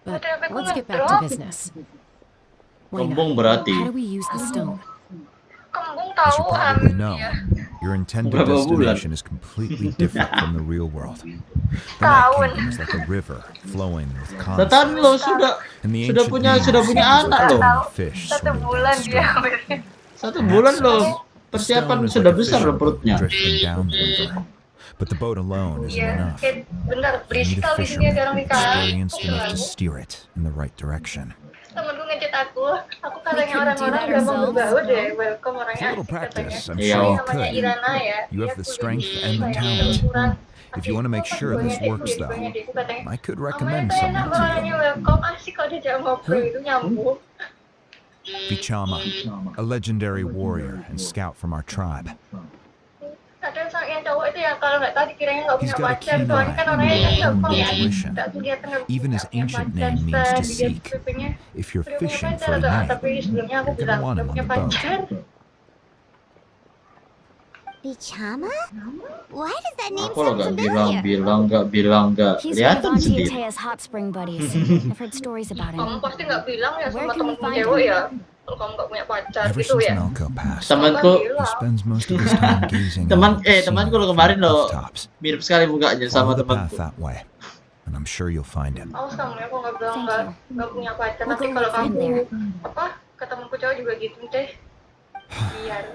But Baterai aku let's get back to ngedrop. business. Waina, Kembung berarti. how do we use the stone? Kembung As you tahu probably hamil know, ya. your intended Berapa bulan? destination is completely different from the real world. The Night Tahun. Kingdom is like a river flowing with Setan constant. lo sudah And the sudah ancient punya Needles anak is lo. like tiny fish 1 swimming bulan dia downstream. hamilnya. 1 bulan lo. The Persiapan stone is sudah like a besar fishing lo boat perutnya. drifting down the river. But the boat alone isn't Iya, enough. kayak bentar You berisik need a kali di sini fisherman ada orang nikah. experienced enough to steer it in the right direction. Temenku ngechat aku katanya couldn't do orang-orang that udah mau ourselves. berbau deh, welcome orangnya With a little asik katanya. practice, I'm Iya. sure you Namanya could. Irana ya. You have Dia the kuliah strength di and the kayak talent. ukuran. If you want to make sure this works, though, I could recommend someone to you. Orangnya welcome, asik kok dia jangan ngobrol itu nyambung. Vichama, a legendary warrior and scout from our tribe. Ada yang cowok itu yang kalau nggak tahu dikiranya nggak He's punya got a pacar, keen soalnya eye kan and orangnya kan a keen gampang ya. intuition. Nggak kelihatan nggak Even his punya ancient pacar, name means to dilihat seek. deskripsinya. If you're Udah punya fishing pacar, for a name, tapi sebelumnya aku you're bilang gonna want udah him on punya the boat. pacar. Bichama? Why does that name Aku lo sound nggak familiar? bilang nggak He's one of kelihatan Auntie sendiri. Atea's hot spring buddies. I've heard stories about Kamu him. pasti nggak bilang ya Where sama can we temen find cewek him? ya, kalau kamu nggak punya pacar Ever gitu since ya. Melko passed, Temanku, he spends most of his time gazing temanku lo kemarin lo rooftops. mirip sekali mukanya sama Follow the path temanku. that way, and I'm sure you'll find him. Awas kamu ya, aku nggak bilang Thank nggak punya pacar. We'll Nanti go kalau look for him kamu there. apa ke temenku cowok juga gitu deh. Biar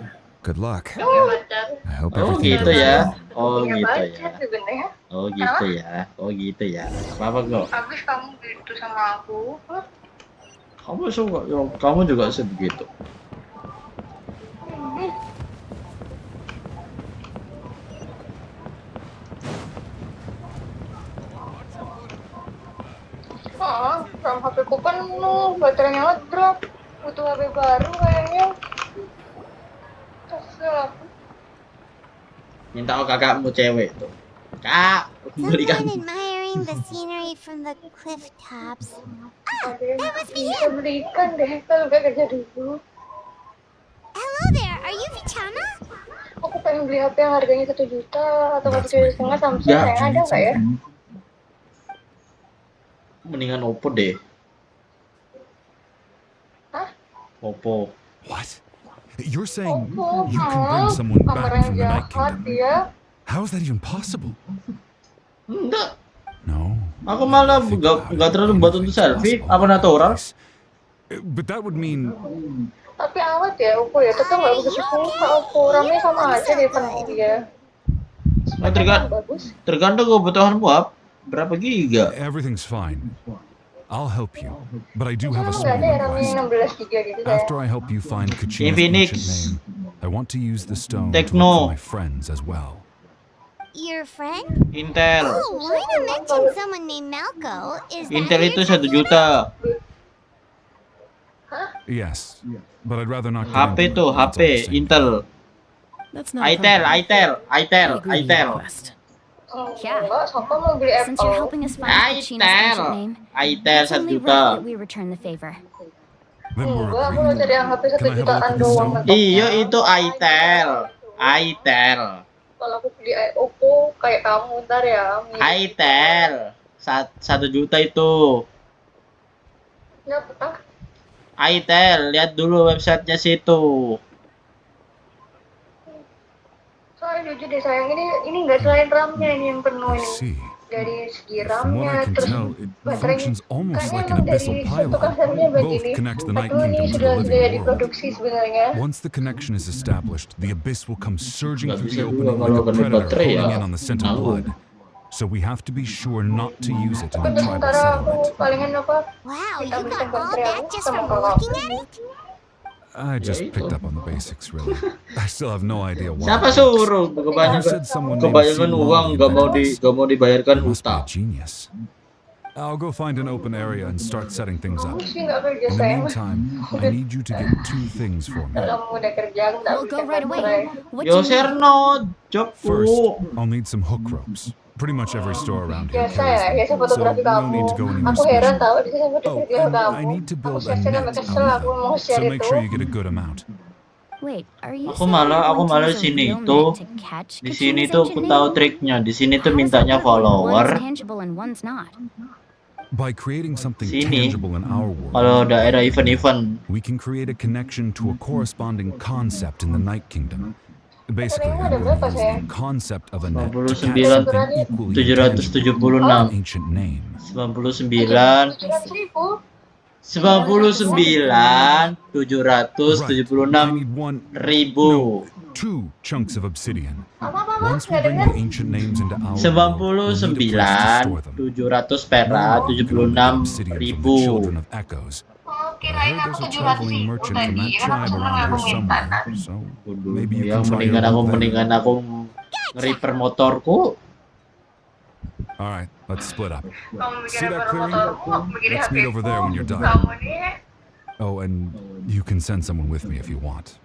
Good luck. nggak punya pacar. I hope Oh everything gitu goes ya. well. Oh Punya gitu pacar ya. sebenarnya. Oh gitu ya. Oh gitu ya. Apa kok? Habis kamu gitu sama aku. Hah? Kamu suka, kamu juga sebegitu. RAM HP ku penuh, baterainya ngedrop. Butuh HP baru kayaknya. Kesel. Minta kakakmu cewek tuh. Kak, belikan. Someone admiring the scenery from the cliff tops. Ah, that must be Bisa him! belikan deh kalau udah kerja dulu. Hello there, are you Vichama? Aku pengen beli HP yang harganya 1 juta atau 1,5 juta Samsung Ya, yang ada nggak ya? Mendingan Oppo deh. Hah? Oppo. What? You're saying Oppo, you can bring someone back kameranya from the Night jahat Kingdom? dia. How is that even possible? Enggak. No. Aku malah nggak terlalu buat untuk selfie. Apa natural? But that would mean Tapi awet ya Oppo ya, tetep nggak begitu suka Oppo. Ramenya sama aja deh penuh dia. Bagus. Tergantung kebutuhanmu apa. Berapa giga? everything's fine. I'll help you, but I do have a Emang small nggak ada ya ramenya request. 16 giga gitu saya. After I help you find Kachina's Infinix. ancient name, I want to use the stone to Techno. look for my friends as well. Your friend? Intel. Oh, Lina mentioned someone named Malco. Is that Intel who itu you're 1 talking juta. Yes, but I'd rather not. HP get into tuh, it. It's all HP the same. Intel. That's not a Itel, problem. Itel, Itel, I agree with your Itel. request. Yeah. Enggak, Sapa mau beli Since you're Apple. helping us find Kachina's ancient name, Itel it's 1 only juta. right that we return the favor. Then we're Enggak, aku mau agreed. cari yang HP 1 Can I have a jutaan look at this doang. stone? mentok. Iya itu Itel. Itel. Kalau aku beli Oppo kayak kamu ntar ya. Itel. 1 juta itu. Ya, betah. Itel, lihat dulu websitenya situ. Soalnya jujur deh sayang, ini nggak selain RAM-nya ini yang penuh I ini. see. Dari segi From what I RAM-nya, can terus tell, it baterainya. functions almost Kayaknya like an emang dari abyssal satu pylon. kasarnya Both begini. connect the Night Aduh, ini Kingdom to sudah the living world. diproduksi sebenarnya. Once the connection is established, the abyss will come surging Nggak through bisa the juga opening kalau like a ganti predator baterai ya. holding in on the scent of Nanggung. blood. So we have to be sure not to use it in a Untuk tribal sementara aku settlement. palingan apa? Wow, Kita you beli got all baterai that aku just sama from kakak. looking at it? I just picked up on the basics, really. I still have no idea why. Siapa it works. suruh? You said someone named Kebanyakan Simon uang invented this. nggak mau dibayarkan He must be a utang. genius. I'll go find an open area and start setting things up. Kamu sih nggak kerja In the sayang. meantime, I need you to get 2 things for me. Kalau kamu udah kerja, aku nggak We'll bisa go right away. baterai. What Yo do you need? Serno, First, jokku. I'll need some hook ropes. Pretty much every store around here Biasa carries ya, biasa them, so fotografi we don't kamu. need to go anywhere Aku heran special. tahu di sini Oh, fotografi and kamu. I need to Aku build a share-share net sampai out kesel, of aku mau them, so share make itu. sure you get a good amount. Wait, are you Aku saying malah you're going to use a sini real tuh. net to catch Di sini Kachina's tuh ancient aku tahu name? triknya. Di sini tuh How does mintanya that work when follower. one's tangible and one's not? By creating something Sini. tangible in our Kalau world, daerah event-event. we can create a connection to a corresponding concept in the Night Kingdom. Basically, I'm going to use the concept of a net to catch 99, something equally intangible, 776. an ancient name. 99, 700.000. 99, 776 need one, ribu. 2 chunks of obsidian. Apa-apa, Once we nggak bring dengar? the ancient names into our world, we'll need a place to 99, store them. 700 No perak, one can only get 76 obsidian from the ribu. children of echoes. Oh, But I kirain heard aku there's a 700.000 traveling merchant from tadi. that Emang tribe seneng around aku here minta. somewhere. So maybe you Ya can try your mendingan luck there. aku nge-repair motorku. All right, let's split up. Kamu See bikin that repair clearing? motorku, aku bikin Let's meet HP over there when you're done. Kamu nih. Oh, and you can send someone with me if you want.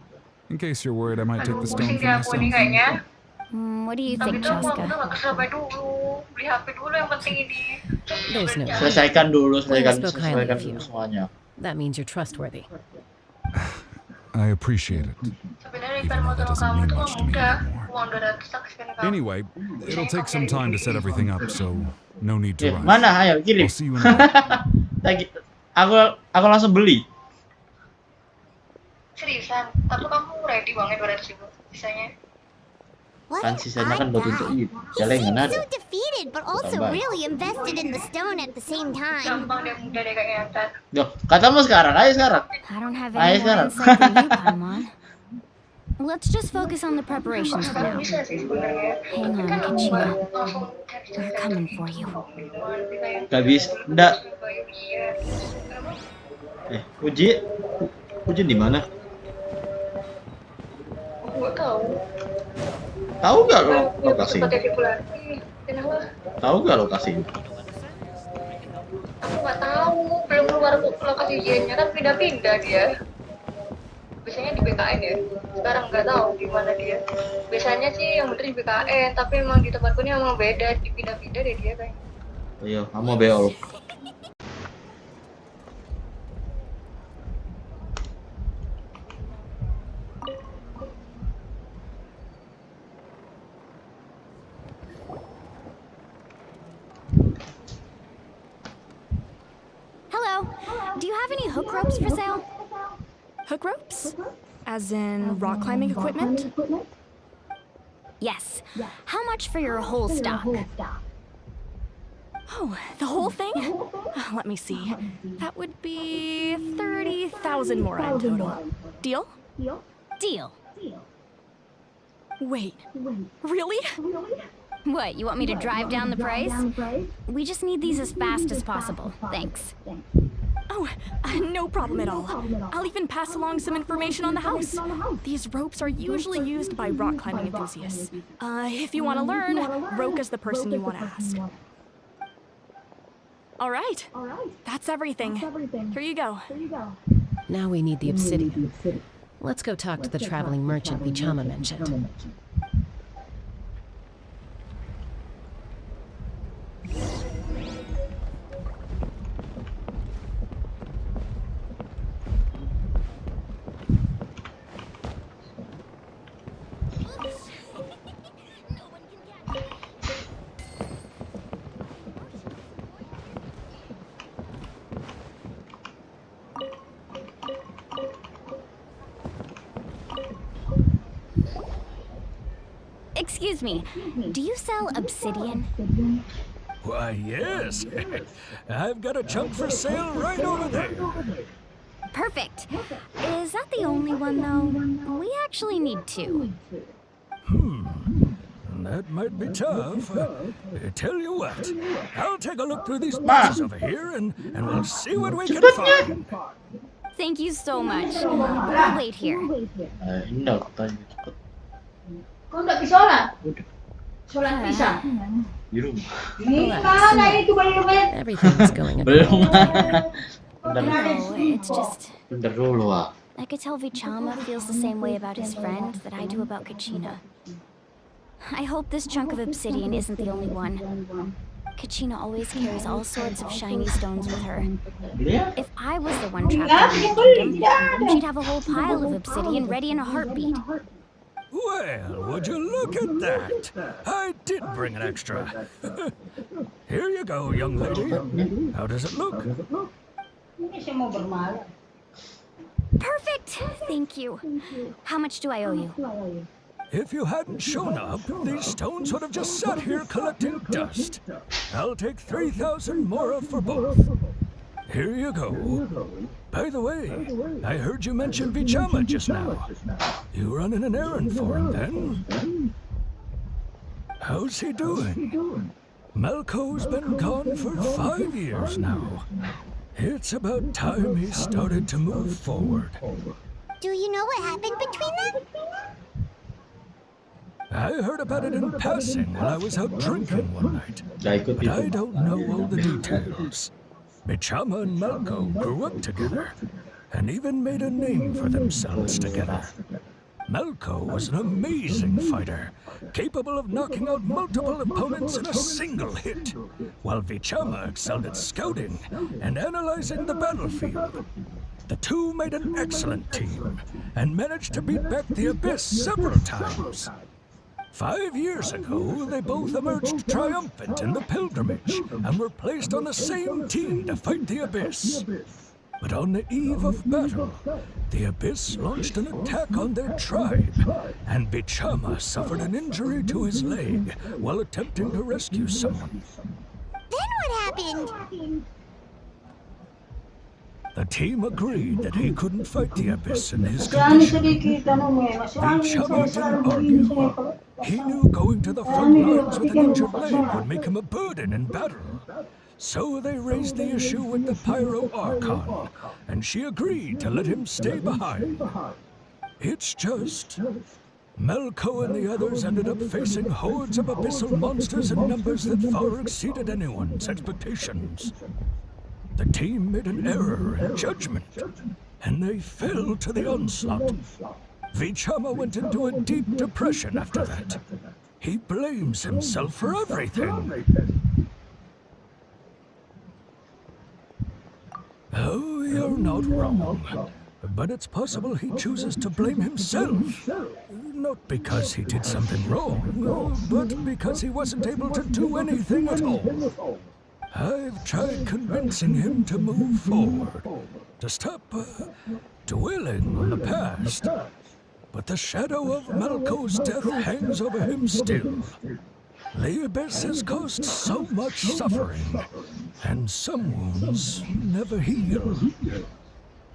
In case you're worried I might take the stone Pusing for deh aku nih myself. kayaknya. What do you Tapi think, tuh aku Chaska? nggak kesampai dulu. Beli HP dulu yang penting ini. There's no. Selesaikan dulu, selesaikan spoke highly selesaikan of you. dulu semuanya. That means you're trustworthy. I appreciate it. Sebenarnya Even ikan though motor that doesn't kamu mean tuh much to me mudah. anymore. Uang 200 tak sekian kamu. Anyway, it'll take some time to set everything up, so no need to rush. Mana? Ayo kirim. I'll see you in a bit. aku langsung beli. Seriusan, tapi kamu ready uangnya 200.000 sisanya? What? Kan sisanya kan I buat untuk got? itu. He Jalan seemed ada. so defeated, but also Tambah. really invested in the stone at the same time. Gampang deh, mudah deh kayaknya Tan. Loh, katamu sekarang, ayo sekarang. I don't have Ayo any more sekarang. insight than you, Paimon. Let's just focus on the preparations for now. Bisa sih sebenarnya. Hang on, Kan Kachina. langsung We're coming for you. Gak bisa, enggak. Uji di mana? Aku nggak tahu. Tahu nggak lokasi? Tempat evakuasi. Kenapa? Tahu nggak lokasi? Aku nggak tahu. Belum keluar lokasi ujiannya kan pindah-pindah dia. Biasanya di BKN ya. Sekarang nggak tahu di mana dia. Biasanya sih yang bener di BKN, tapi emang di tempatku ini emang beda, dipindah-pindah deh dia kayaknya. Iya, kamu beol. Hello. Do you have any hook ropes for sale? Hook ropes? As in rock climbing equipment? Yes. How much for your whole stock? Oh, the whole thing? Let me see. That would be 30,000 more in total. Deal? Deal. Wait. Really? What, you want me to drive down the price? We just need these as fast as possible. Thanks. Oh, no problem at all. I'll even pass along some information on the house. These ropes are usually used by rock climbing enthusiasts. If you want to learn, Roka's the person you want to ask. All right. That's everything. Here you go. Now we need the obsidian. Let's go talk to the traveling merchant Bichama mentioned. Excuse me, do you sell obsidian? Why, yes. I've got a chunk for sale right over there. Perfect. Is that the only one, though? We actually need two. That might be tough. Tell you what, I'll take a look through these boxes over here and we'll see what we can find. Thank you so much. I'll wait here. Ini aku tanya cepet. Kau nggak bisa sholat? Sholat bisa? Di rumah. Ini mana itu banyak-banyak? Everything's going Belum. No, it's just... Bentar dulu, ah. I could tell Vichama feels the same way about his friend that I do about Kachina. I hope this chunk of obsidian isn't the only one. Kachina always carries all sorts of shiny stones with her. If I was the one trapped in the kingdom, she'd have a whole pile of obsidian ready in a heartbeat. Well, would you look at that? I did bring an extra. Here you go, young lady. How does it look? Perfect! Thank you. How much do I owe you? If you hadn't shown up, these stones would have just sat here collecting dust. I'll take 3,000 mora for both. Here you go. By the way, I heard you mention Vichama just now. You running an errand for him, then? How's he doing? Malco's been gone for 5 years now. It's about time he started to move forward. Do you know what happened between them? I heard about it in passing while I was out drinking one night. But I don't know all the details. Vichama and Malco grew up together. and even made a name for themselves together. Melko was an amazing fighter, capable of knocking out multiple opponents in a single hit, while Vichama excelled at scouting and analyzing the battlefield. The two made an excellent team, and managed to beat back the Abyss several times. 5 years ago, they both emerged triumphant in the pilgrimage, and were placed on the same team to fight the Abyss. But on the eve of battle, the Abyss launched an attack on their tribe, and Vichama suffered an injury to his leg while attempting to rescue someone. Then what happened? The team agreed that he couldn't fight the Abyss in his condition. Vichama didn't argue. He knew going to the front lines with an injured leg would make him a burden in battle. So they raised the issue with the Pyro Archon, and she agreed to let him stay behind. It's just, Melko and the others ended up facing hordes of abyssal monsters in numbers that far exceeded anyone's expectations. The team made an error in judgment, and they fell to the onslaught. Vichama went into a deep depression after that. He blames himself for everything. Oh, you're not wrong. But it's possible he chooses to blame himself. Not because he did something wrong, but because he wasn't able to do anything at all. I've tried convincing him to move forward, to stop dwelling on the past. But the shadow of Melko's death hangs over him still. The Abyss has caused so much suffering, and some wounds never heal.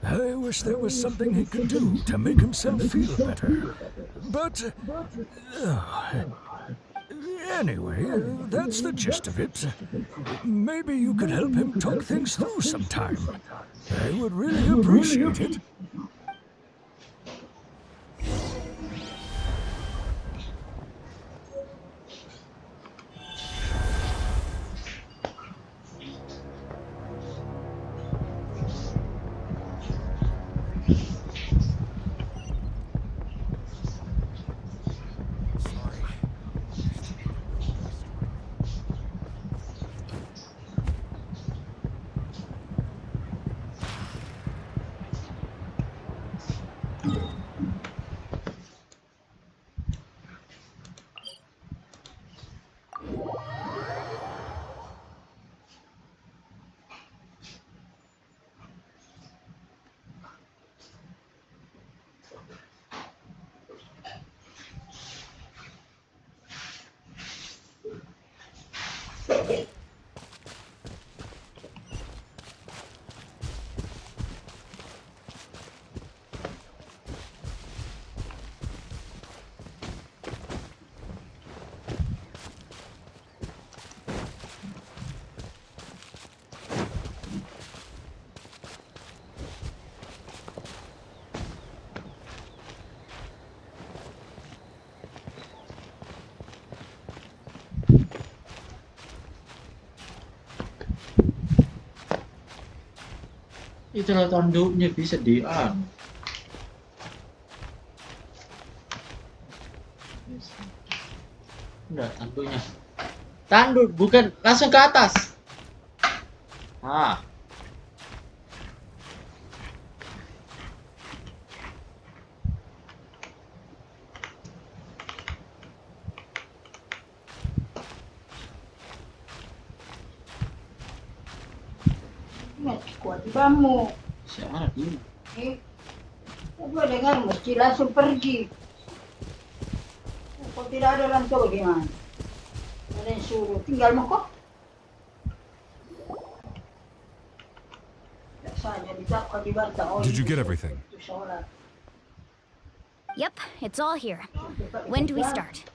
I wish there was something he could do to make himself feel better. But, anyway, that's the gist of it. Maybe you could help him talk things through sometime. I would really appreciate it. Itulah tanduknya bisa dian. Udah tanduknya. Tanduk bukan langsung ke atas. Ah. Kamu Siapa dia? Gue dengar mesti langsung pergi. Kalau tidak ada orang tua bagaimana? Ada yang suruh tinggal mau kok? Did you get everything? Yep, it's all here. When do we start?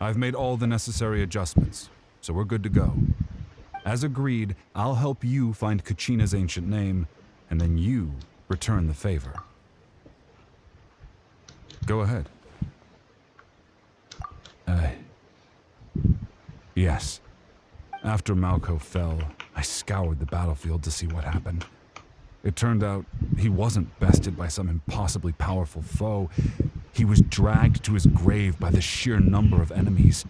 I've made all the necessary adjustments, so we're good to go. As agreed, I'll help you find Kachina's ancient name, and then you return the favor. Go ahead. Yes. After Malko fell, I scoured the battlefield to see what happened. It turned out he wasn't bested by some impossibly powerful foe. He was dragged to his grave by the sheer number of enemies.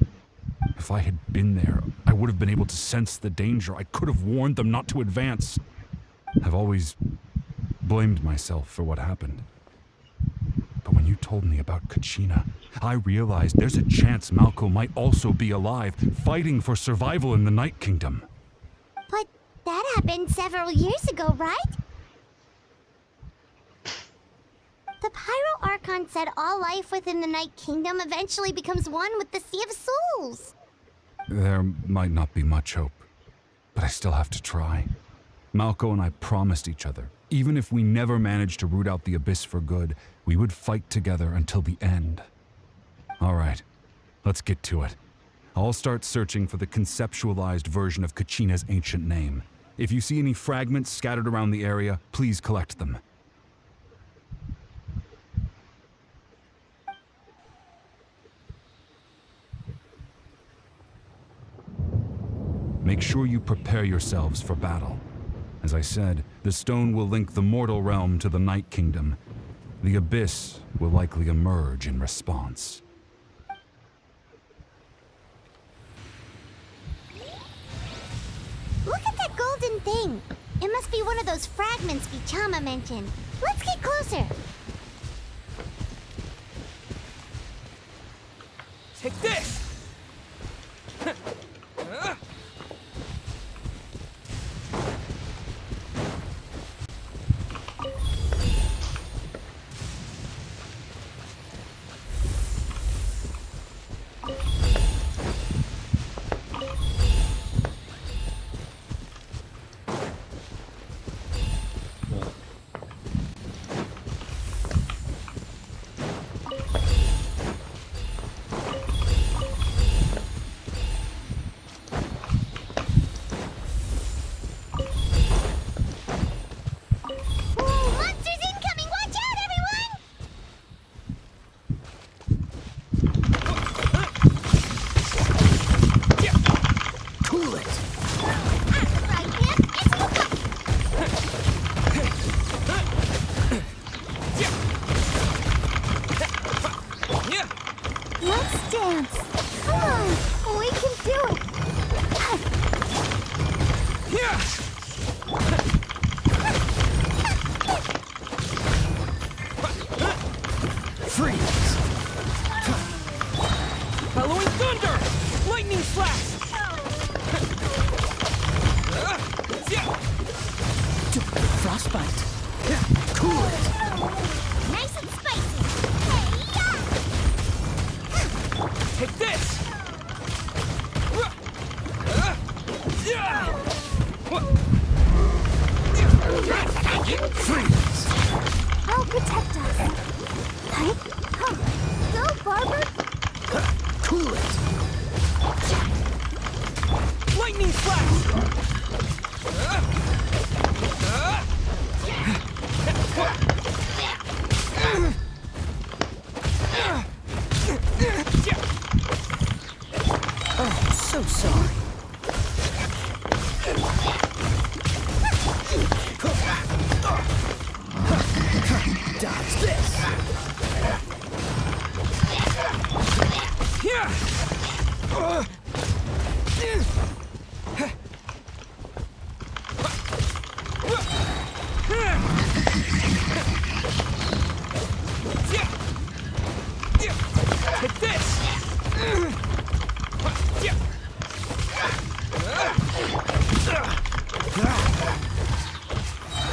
If I had been there, I would have been able to sense the danger. I could have warned them not to advance. I've always blamed myself for what happened. But when you told me about Kachina, I realized there's a chance Malko might also be alive, fighting for survival in the Night Kingdom. But that happened several years ago, right? The Pyro Archon said all life within the Night Kingdom eventually becomes one with the Sea of Souls. There might not be much hope, but I still have to try. Malko and I promised each other, even if we never managed to root out the Abyss for good, we would fight together until the end. All right, let's get to it. I'll start searching for the conceptualized version of Kachina's ancient name. If you see any fragments scattered around the area, please collect them. Make sure you prepare yourselves for battle. As I said, the stone will link the mortal realm to the Night Kingdom. The Abyss will likely emerge in response. Look at that golden thing. It must be one of those fragments Vichama mentioned. Let's get closer. Take this!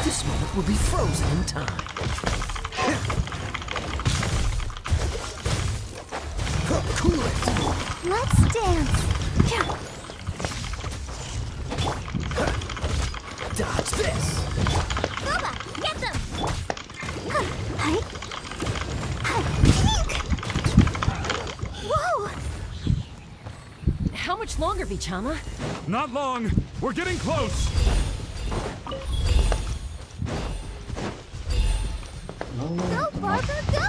This moment will be frozen in time. Cool it. Let's dance. Dodge this. Boba, get them. Whoa! How much longer, Vichama? Not long. We're getting close. Go, Barbara, go!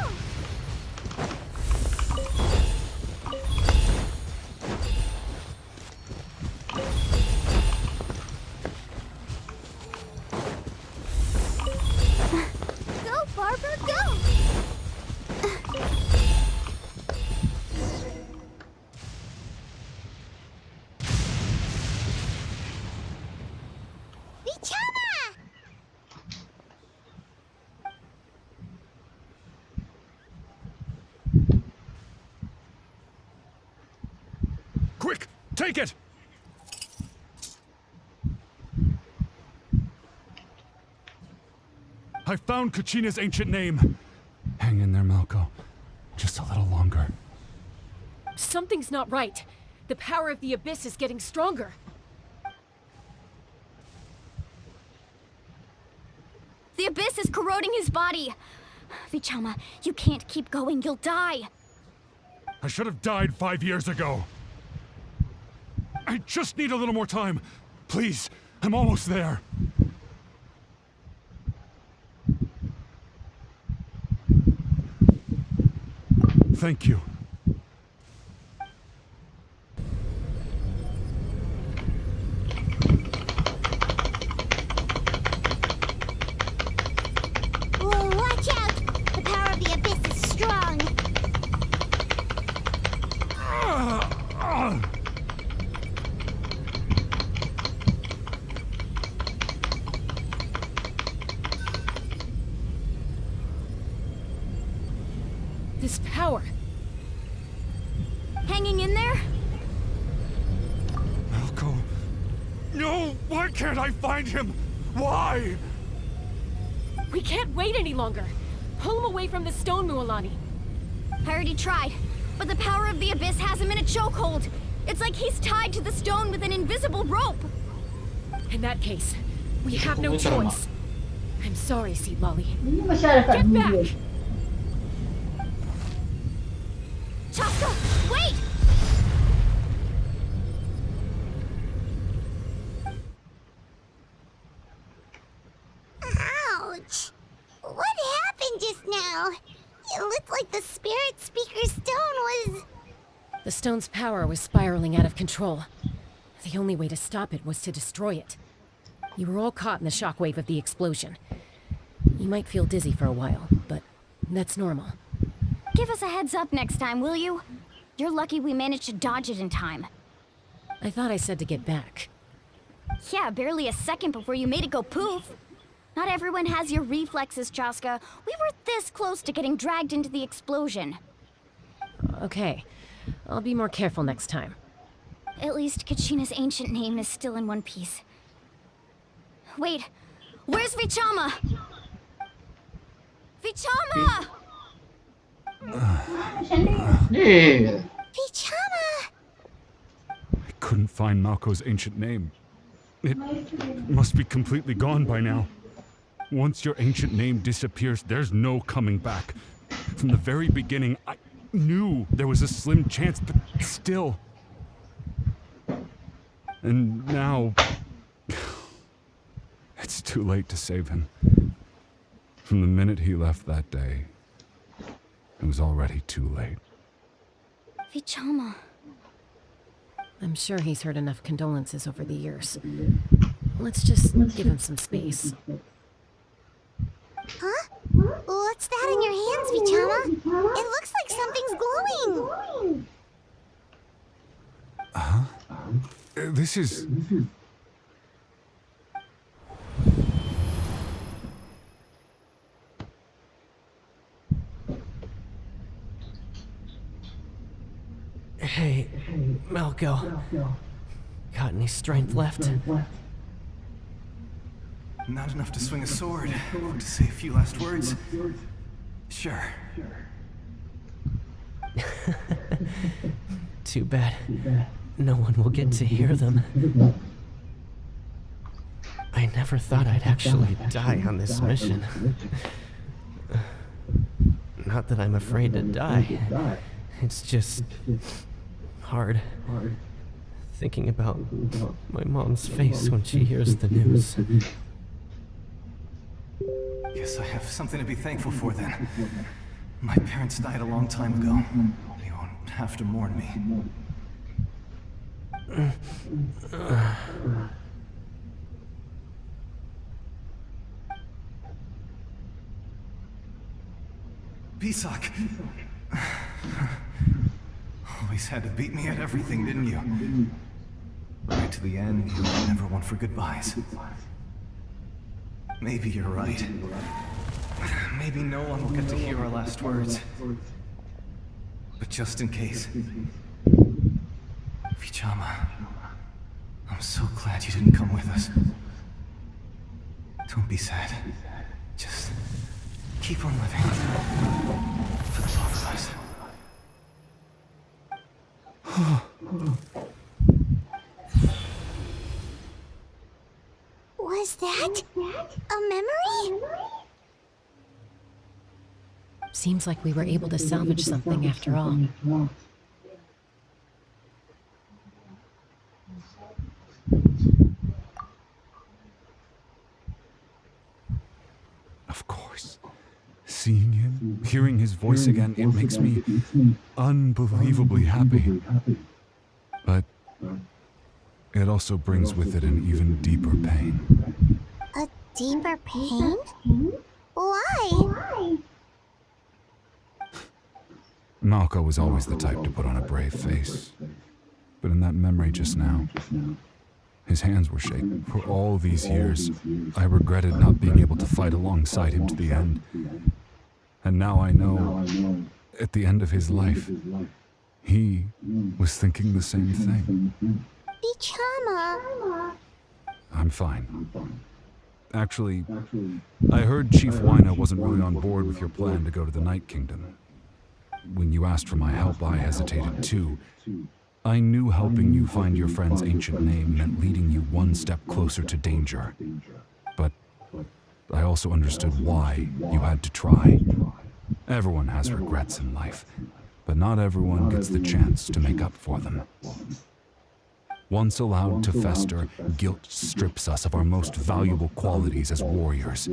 Quick, take it! I found Kachina's ancient name. Hang in there, Malko. Just a little longer. Something's not right. The power of the Abyss is getting stronger. The Abyss is corroding his body. Vichama, you can't keep going. You'll die. I should have died 5 years ago. I just need a little more time. Please, I'm almost there. Thank you. Whoa, watch out! The power of the Abyss is strong. This power. Hanging in there? Malko. No! Why can't I find him? Why? We can't wait any longer. Pull him away from the stone, Mualani. I already tried, but the power of the Abyss has him in a chokehold. It's like he's tied to the stone with an invisible rope. In that case, we have no choice. I'm sorry, Seed Lolly. Ini masyarakat Get back! dulu. Chaska, wait! Ouch! What happened just now? It looked like the Spirit Speaker's stone was... The stone's power was spiraling out of control. The only way to stop it was to destroy it. You were all caught in the shockwave of the explosion. You might feel dizzy for a while, but that's normal. Give us a heads up next time, will you? You're lucky we managed to dodge it in time. I thought I said to get back. Yeah, barely a second before you made it go poof. Not everyone has your reflexes, Chaska. We were this close to getting dragged into the explosion. Okay, I'll be more careful next time. At least Kachina's ancient name is still in one piece. Wait, where's Vichama? Vichama! Vichama! I couldn't find Malko's ancient name. It must be completely gone by now. Once your ancient name disappears, there's no coming back. From the very beginning, I knew there was a slim chance, but still. And now... it's too late to save him. From the minute he left that day, it was already too late. Vichama. I'm sure he's heard enough condolences over the years. Let's just give him some space. Huh? What's that in your hands, Vichama? It looks like something's glowing. Huh? This is... Hey, Malko. Got any strength left? Not enough to swing a sword, or to say a few last words. Sure. Too bad. No one will get to hear them. I never thought I'd actually die on this mission. Not that I'm afraid to die. It's just hard thinking about my mom's face when she hears the news. Guess I have something to be thankful for then. My parents died a long time ago. You won't have to mourn me. Pisak! Always had to beat me at everything, didn't you? Right to the end, you were never one for goodbyes. Maybe you're right. Maybe no one will get to hear our last words. But just in case... Vichama, I'm so glad you didn't come with us. Don't be sad. Just keep on living. For the both of us. Was that a memory? Seems like we were able to salvage something after all. Of course. Seeing him, hearing his voice again, it makes me unbelievably happy. But it also brings with it an even deeper pain. A deeper pain? Why? Malco was always the type to put on a brave face. But in that memory just now, his hands were shaking. For all these years, I regretted not being able to fight alongside him to the end. And now I know, at the end of his life, he was thinking the same thing. Vichama. I'm fine. Actually, I heard Chief Wina wasn't really on board with your plan to go to the Night Kingdom. When you asked for my help, I hesitated too. I knew helping you find your friend's ancient name meant leading you one step closer to danger. But I also understood why you had to try. Everyone has regrets in life, but not everyone gets the chance to make up for them. Once allowed to fester, guilt strips us of our most valuable qualities as warriors.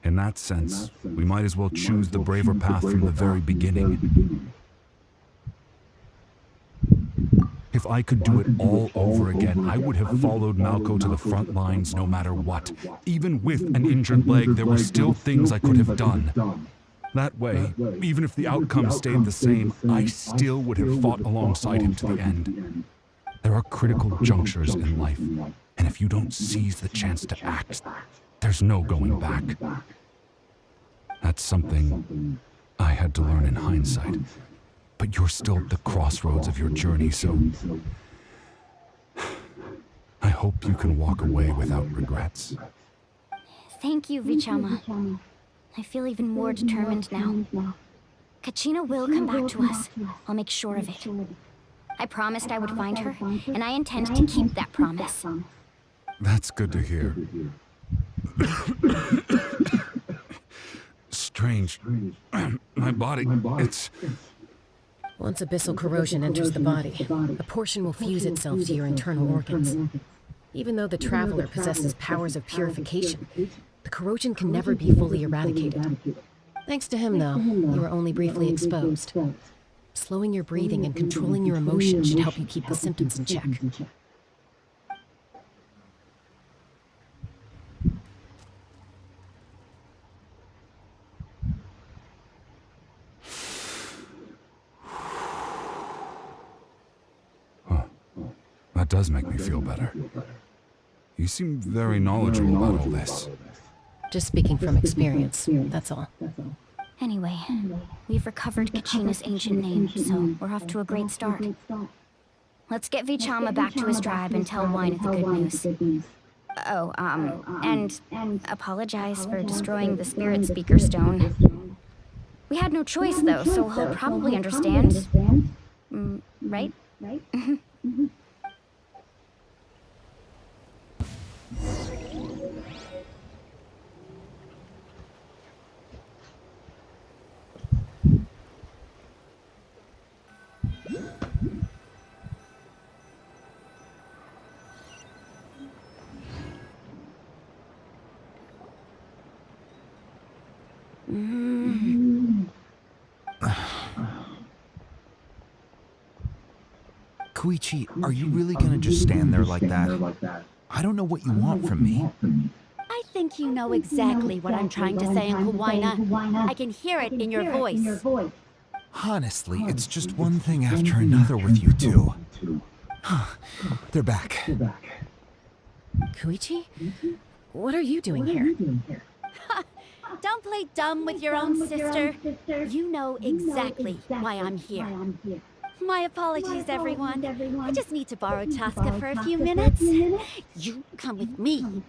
In that sense, we might as well choose the braver path from the very beginning. If I could do it all over again, I would have followed Malco to the front lines no matter what. Even with an injured leg, there were still things I could have done. That way, even if the outcome stayed the same, I still would have fought alongside him to the end. There are critical junctures in life, and if you don't seize the chance to act, there's no going back. That's something I had to learn in hindsight. But you're still at the crossroads of your journey, so I hope you can walk away without regrets. Thank you, Vichama. I feel even more determined now. Kachina will come back to us. I'll make sure of it. I promised I would find her, and I intend to keep that promise. That's good to hear. Strange. My body, it's... Once abyssal corrosion enters the body, a portion will fuse itself to your internal organs. Even though the Traveler possesses powers of purification, the corrosion can never be fully eradicated. Thanks to him, though, you were only briefly exposed. Slowing your breathing and controlling your emotions should help you keep the symptoms in check. That does make me feel better. You seem very knowledgeable about all this. Just speaking from experience, that's all. Anyway, we've recovered Kachina's ancient name, so we're off to a great start. Let's get Vichama back to his tribe and tell Wina the good news. Oh, and apologize for destroying the Spirit Speaker Stone. We had no choice, though, so he'll probably understand. Right? Koichi, are you really gonna just stand there like that? I don't know what you want from me. I think you know exactly what I'm trying to say, Uncle Wina. I can hear it in your voice. Honestly, it's just one thing after another with you two. They're back. Koichi? What are you doing here? Don't play dumb with your own sister. You know exactly why I'm here. My apologies, everyone. I just need to borrow Chaska for a few minutes. You come with me.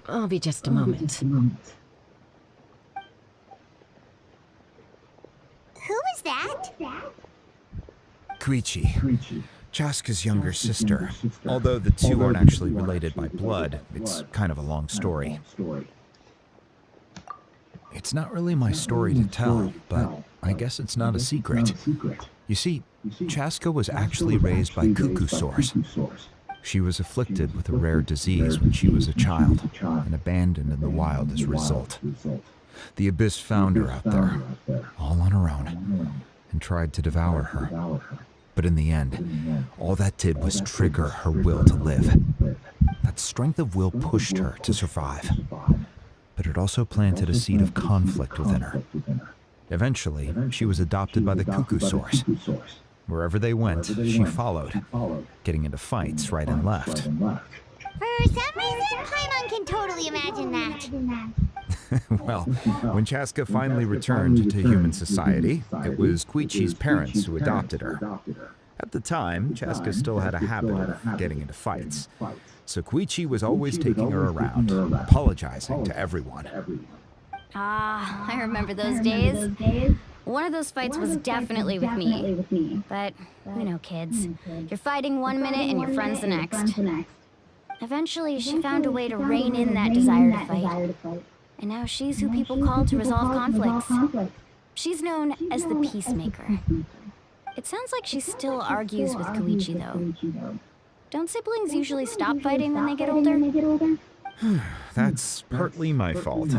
I'll be just a moment. Who is that? Koichi, Chaska's younger sister. Although the two aren't actually related by blood, it's kind of a long story. It's not really my story to tell, but I guess it's not a secret. You see, Chaska was actually raised by cuckoo sores. She was afflicted with a rare disease when she was a child, and abandoned in the wild as a result. The Abyss found her out there, all on her own, and tried to devour her. But in the end, all that did was trigger her will to live. That strength of will pushed her to survive. But it also planted a seed of conflict within her. Eventually, she was adopted by the cuckoo sores. Wherever they went, she followed, getting into fights right and left. For some reason, Paimon can totally imagine that. Well, when Chaska finally returned to human society, it was Koichi's parents who adopted her. At the time, Chaska still had a habit of getting into fights, so Koichi was always taking her around, apologizing to everyone. I remember those days. One of those fights was definitely with me. But, you know, kids. You're fighting one minute and your friend's the next. Eventually, she found a way to rein in that desire to fight. And now she's who people call to resolve conflicts. She's known as the Peacemaker. It sounds like she still argues with Koichi, though. Don't siblings usually stop fighting when they get older? That's partly my fault.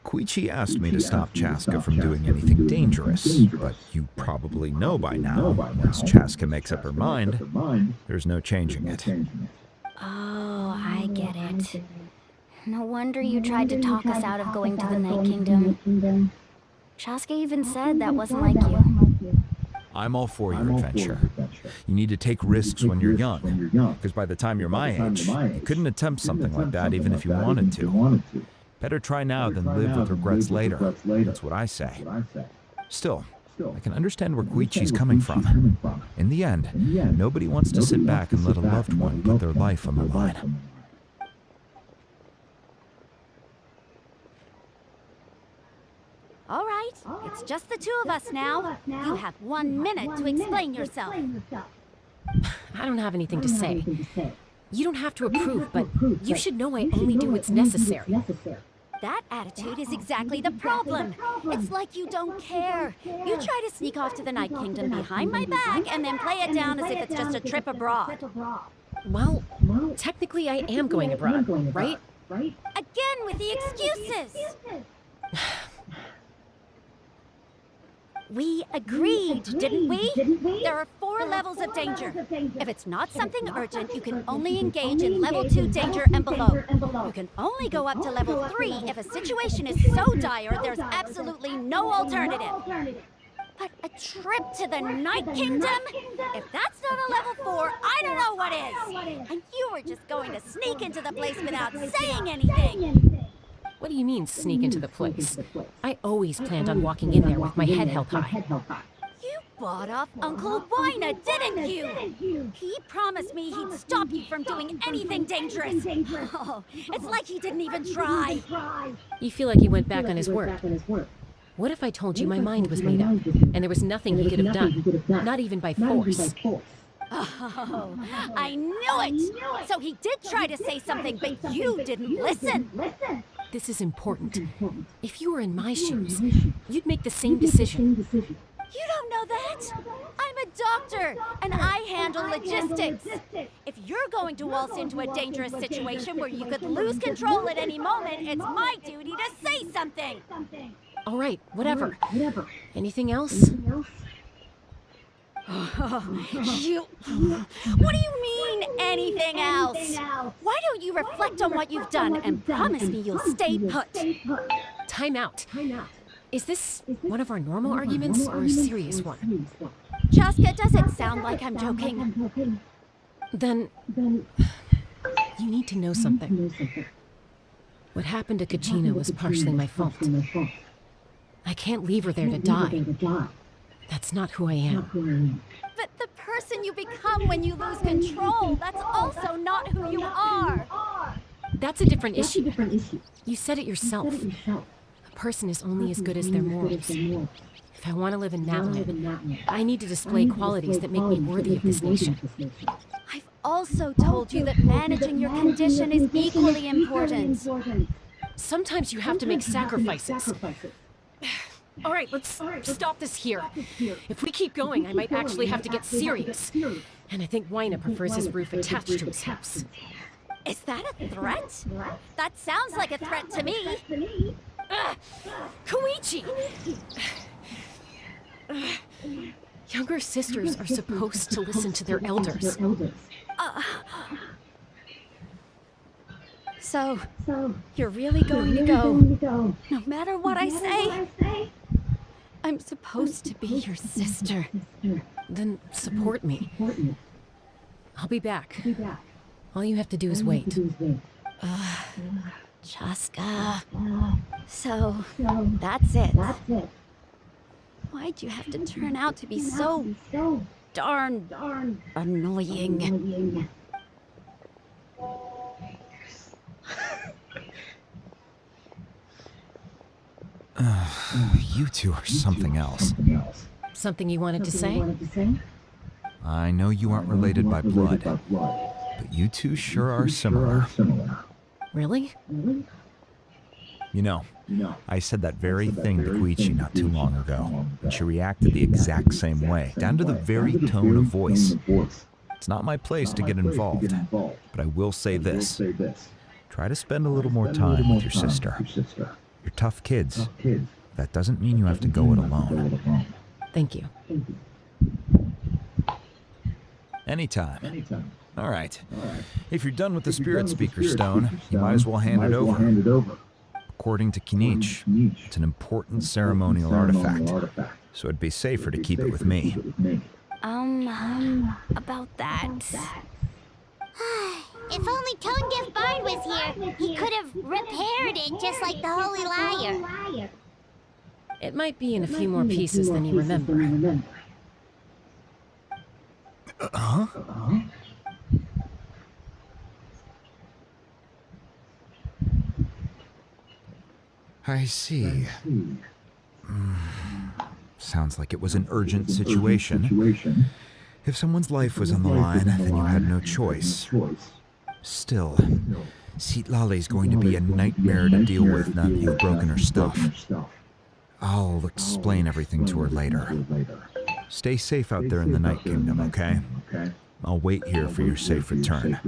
Koichi asked me to stop Chaska from doing anything dangerous, but you probably know by now, once Chaska makes up her mind, there's no changing it. Oh, I get it. No wonder you tried to talk us out of going to the Night Kingdom. Chaska even said that wasn't like you. I'm all for your adventure. You need to take risks when you're young, because by the time you're my age, you couldn't attempt something like that even if you wanted to. Better try now than live with regrets later. That's what I say. Still, I can understand where Koichi's coming from. In the end, nobody wants to sit back and let a loved one put their life on the line. All right, it's just the two of us now. You have 1 minute to explain yourself. I don't have anything to say. You don't have to approve, but you should know I only do what's necessary. That attitude is exactly the problem. It's like you don't care. You try to sneak off to the Night Kingdom behind my back and then play it down as if it's just a trip abroad. Well, technically I am going abroad, right? Again with the excuses! We agreed, didn't we? There are 4 levels of danger. If it's not something urgent, you can only engage in level 2 danger and below. You can only go up to level 3 if a situation is so dire there's absolutely no alternative. But a trip to the Night Kingdom? If that's not a level 4, I don't know what is. And you were just going to sneak into the place without saying anything. What do you mean, sneak into the place? I always planned on walking in there with my head held high. You bought off Uncle Wina, didn't you? He promised me he'd stop you from doing anything dangerous. Oh, it's like he didn't even try. You feel like he went back on his word. What if I told you my mind was made up, and there was nothing he could have done, not even by force? Oh, I knew it! So he did try to say something, but you didn't listen. This is important. If you were in my shoes, you'd make the same decision. You don't know that? I'm a doctor, and I handle logistics. If you're going to waltz into a dangerous situation where you could lose control at any moment, it's my duty to say something. All right, whatever. Anything else? What do you mean, anything else? Why don't you reflect on what you've done and promise me you'll stay put? Time out. Is this one of our normal arguments or a serious one? Chaska, does it sound like I'm joking? Then you need to know something. What happened to Kachina was partially my fault. I can't leave her there to die. That's not who I am. But the person you become when you lose control, that's also not who you are. That's a different issue. You said it yourself. A person is only as good as their morals. If I want to live in Natlan, I need to display qualities that make me worthy of this nation. I've also told you that managing your condition is equally important. Sometimes you have to make sacrifices. All right, let's stop this here. If we keep going, I might actually have to get serious. And I think Wyna prefers his roof attached to his house. Is that a threat? That sounds like a threat to me. Koichi! Younger sisters are supposed to listen to their elders. So, you're really going to go, no matter what I say? I'm supposed to be your sister. Then support me. I'll be back. All you have to do is wait. Chaska. So, that's it. Why'd you have to turn out to be so darn annoying? You two are something else. Something you wanted to say? I know you aren't related by blood, but you two sure are similar. Really? You know, I said that very thing to Koichi not too long ago, and she reacted the exact same way, down to the very tone of voice. It's not my place to get involved, but I will say this. Try to spend a little more time with your sister. You're tough kids. That doesn't mean you have to go it alone. Thank you. Anytime. All right. If you're done with the Spirit Speaker Stone, you might as well hand it over. According to Kinich, it's an important ceremonial artifact, so it'd be safer to keep it with me. About that. If only Tone-Deaf Bard was here, he could have repaired it just like the Holy Liar. It might be in a few more pieces than you remember. Huh? I see. Sounds like it was an urgent situation. If someone's life was on the line, then you had no choice. Still, Citlali's going to be a nightmare to deal with now that you've broken her stuff. I'll explain everything to her later. Stay safe out there in the Night Kingdom, okay? I'll wait here for your safe return.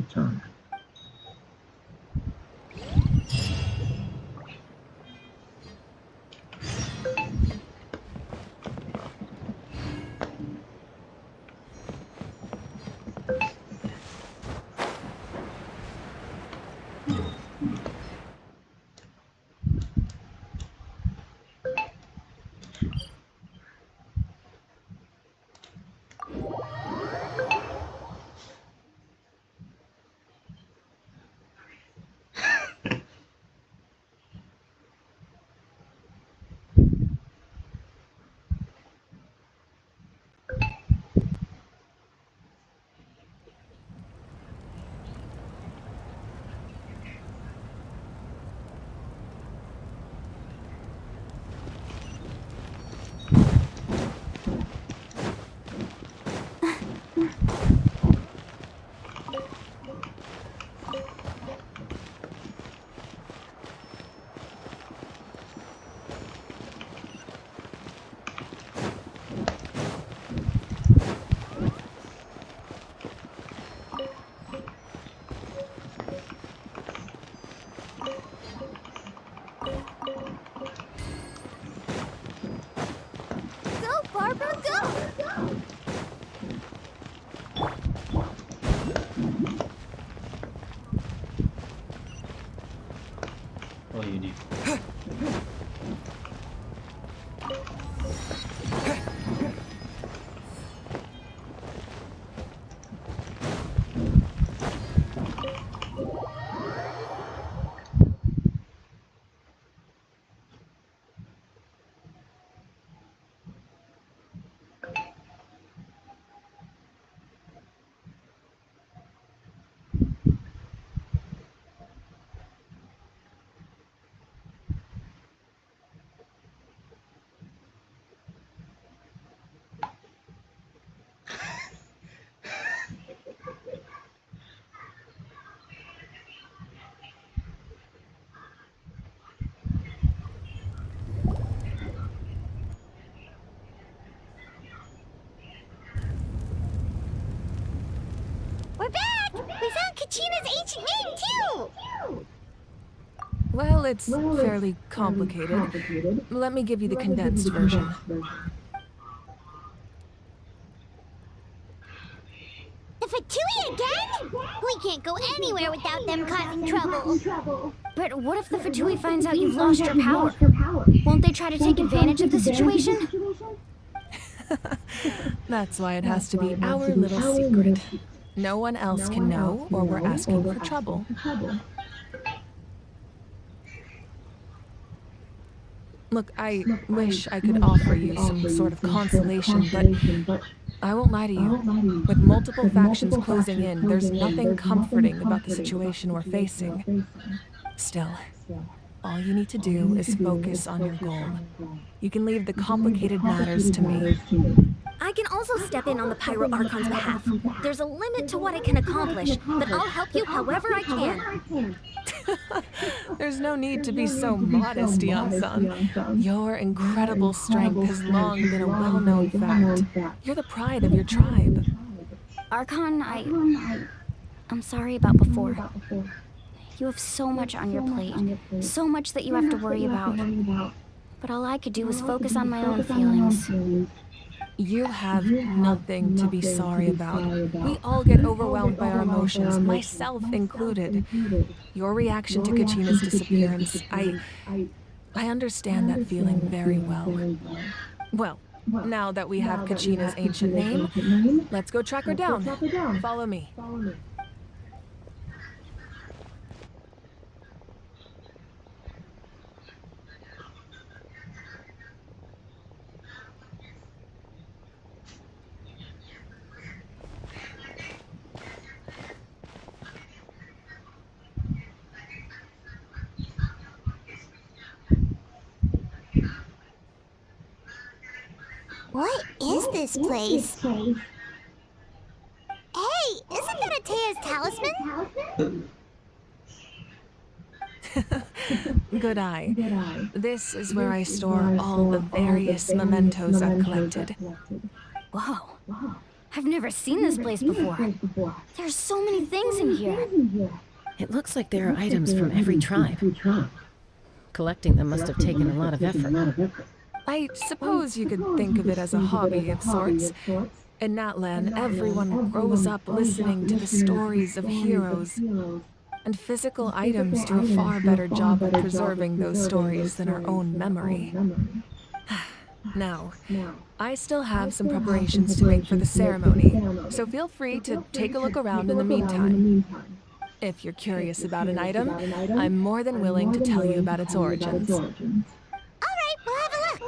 We found Kachina's ancient name, too! Well, it's fairly complicated. Let me give you the condensed version. The Fatui again? We can't go anywhere without them causing trouble. But what if the Fatui finds out you've lost your power? Won't they try to take advantage of the situation? That's why it has to be our little secret. No one else can know, or we're asking for trouble. Look, I wish I could offer you some sort of consolation, but I won't lie to you. With multiple factions closing in, there's nothing comforting about the situation we're facing. Still, all you need to do is focus on your goal. You can leave the complicated matters to me. I can also step in on the Pyro Archon's behalf. There's a limit to what I can accomplish, but I'll help you however I can. There's no need to be so modest, Yan-san. Your incredible strength has long been a well-known fact. You're the pride of your tribe. Archon, I'm sorry about before. You have so much on your plate, so much that you have to worry about. But all I could do was focus on my own feelings. You have nothing to be sorry about. We all get overwhelmed by our emotions, myself included. Your reaction to Kachina's disappearance, I understand that feeling very well. Well, now that we have Kachina's ancient name, let's go track her down. Follow me. What is this place? Hey, isn't that Atea's talisman? Good eye. This is where I store all the various mementos I've collected. Whoa. I've never seen this place before. There's so many things in here. It looks like there are items from every tribe. Collecting them must have taken a lot of effort. I suppose you could think of it as a hobby of sorts. In Natlan, everyone grows up listening to the stories of heroes, and physical items do a far better job of preserving those stories than our own memory. Now, I still have some preparations to make for the ceremony, so feel free to take a look around in the meantime. If you're curious about an item, I'm more than willing to tell you about its origins. Alright, we'll have a look.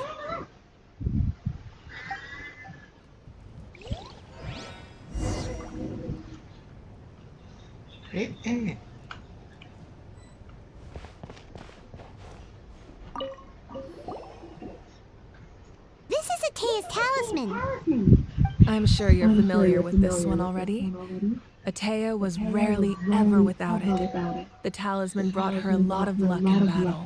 This is Atea's talisman. I'm sure you're familiar with this one already. Atea was rarely ever without it. The talisman brought her a lot of luck in battle.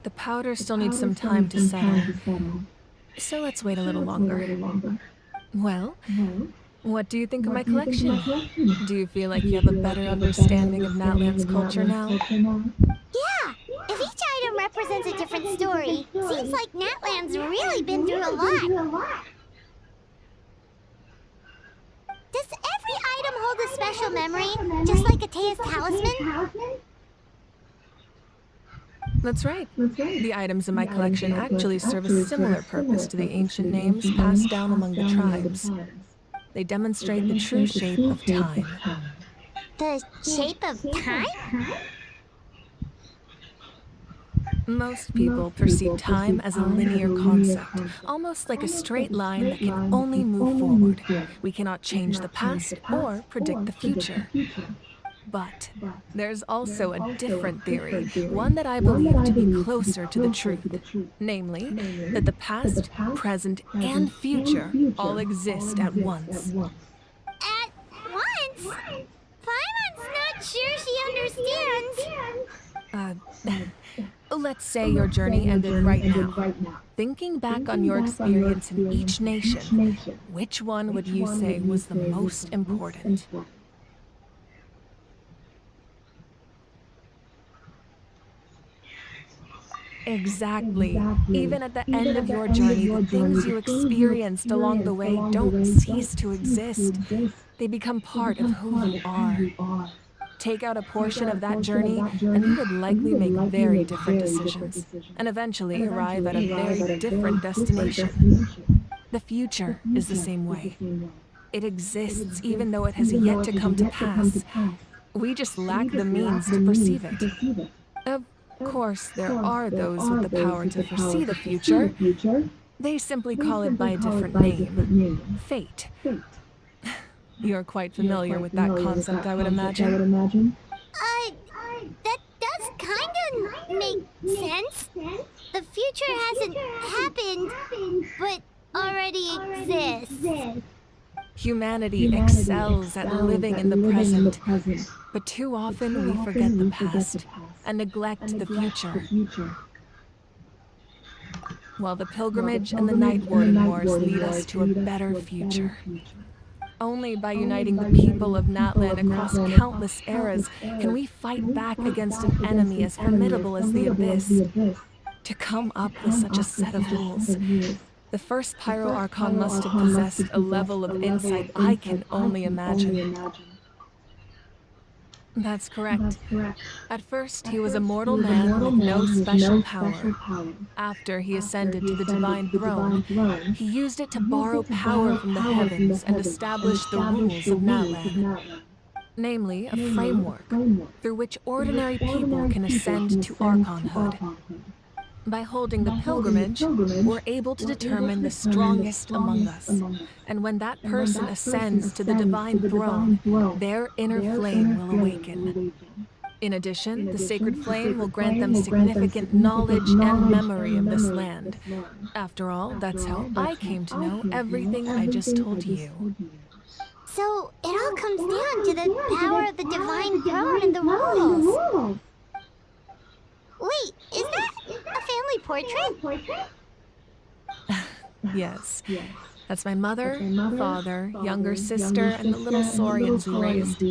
The powder still needs some time to settle, so let's wait a little longer. Well, what do you think of my collection? Do you feel like you have a better understanding of Natlan's culture now? Yeah, if each item represents a different story, seems like Natlan's really been through a lot. Does every item hold a special memory, just like Atea's talisman? That's right. The items in my collection actually serve a similar purpose to the ancient names passed down among the tribes. They demonstrate the true shape of time. The shape of time? Most people perceive time as a linear concept, almost like a straight line that can only move forward. We cannot change the past or predict the future. But there's also a different theory, one that I believe to be closer to the truth. Namely, that the past, present, and future all exist at once. At once? Paimon sure she understands. Let's say your journey ended right now. Thinking back on your experience in each nation, which one would you say was the most important? Exactly. Even at the end of your journey, the things you experienced along the way don't cease to exist. They become part of who you are. Take out a portion of that journey, and you would likely make very different decisions, and eventually arrive at a very different destination. The future is the same way. It exists even though it has yet to come to pass. We just lack the means to perceive it. Of course, there are those with the power to foresee the future. They simply call it by a different name. Fate. You're quite familiar with that concept, I would imagine. That does kinda make sense. The future hasn't happened, but already exists. Humanity excels at living in the present, but too often we forget the past and neglect the future. While the pilgrimage and the Night Warden Wars lead us to a better future. Only by uniting the people of Natlan across countless eras can we fight back against an enemy as formidable as the Abyss. To come up with such a set of rules, the first Pyro Archon must have possessed a level of insight I can only imagine. That's correct. At first, he was a mortal man with no special power. After he ascended to the Divine Throne, he used it to borrow power from the heavens and establish the rules of Natlan. Namely, a framework through which ordinary people can ascend to Archonhood. By holding the pilgrimage, we're able to determine the strongest among us. And when that person ascends to the Divine Throne, their inner flame will awaken. In addition, the sacred flame will grant them significant knowledge and memory of this land. After all, that's how I came to know everything I just told you. So, it all comes down to the power of the Divine Throne and the rules. Wait, is that a family portrait? Yes. That's my mother, father, younger sister, and the little saurians we raised.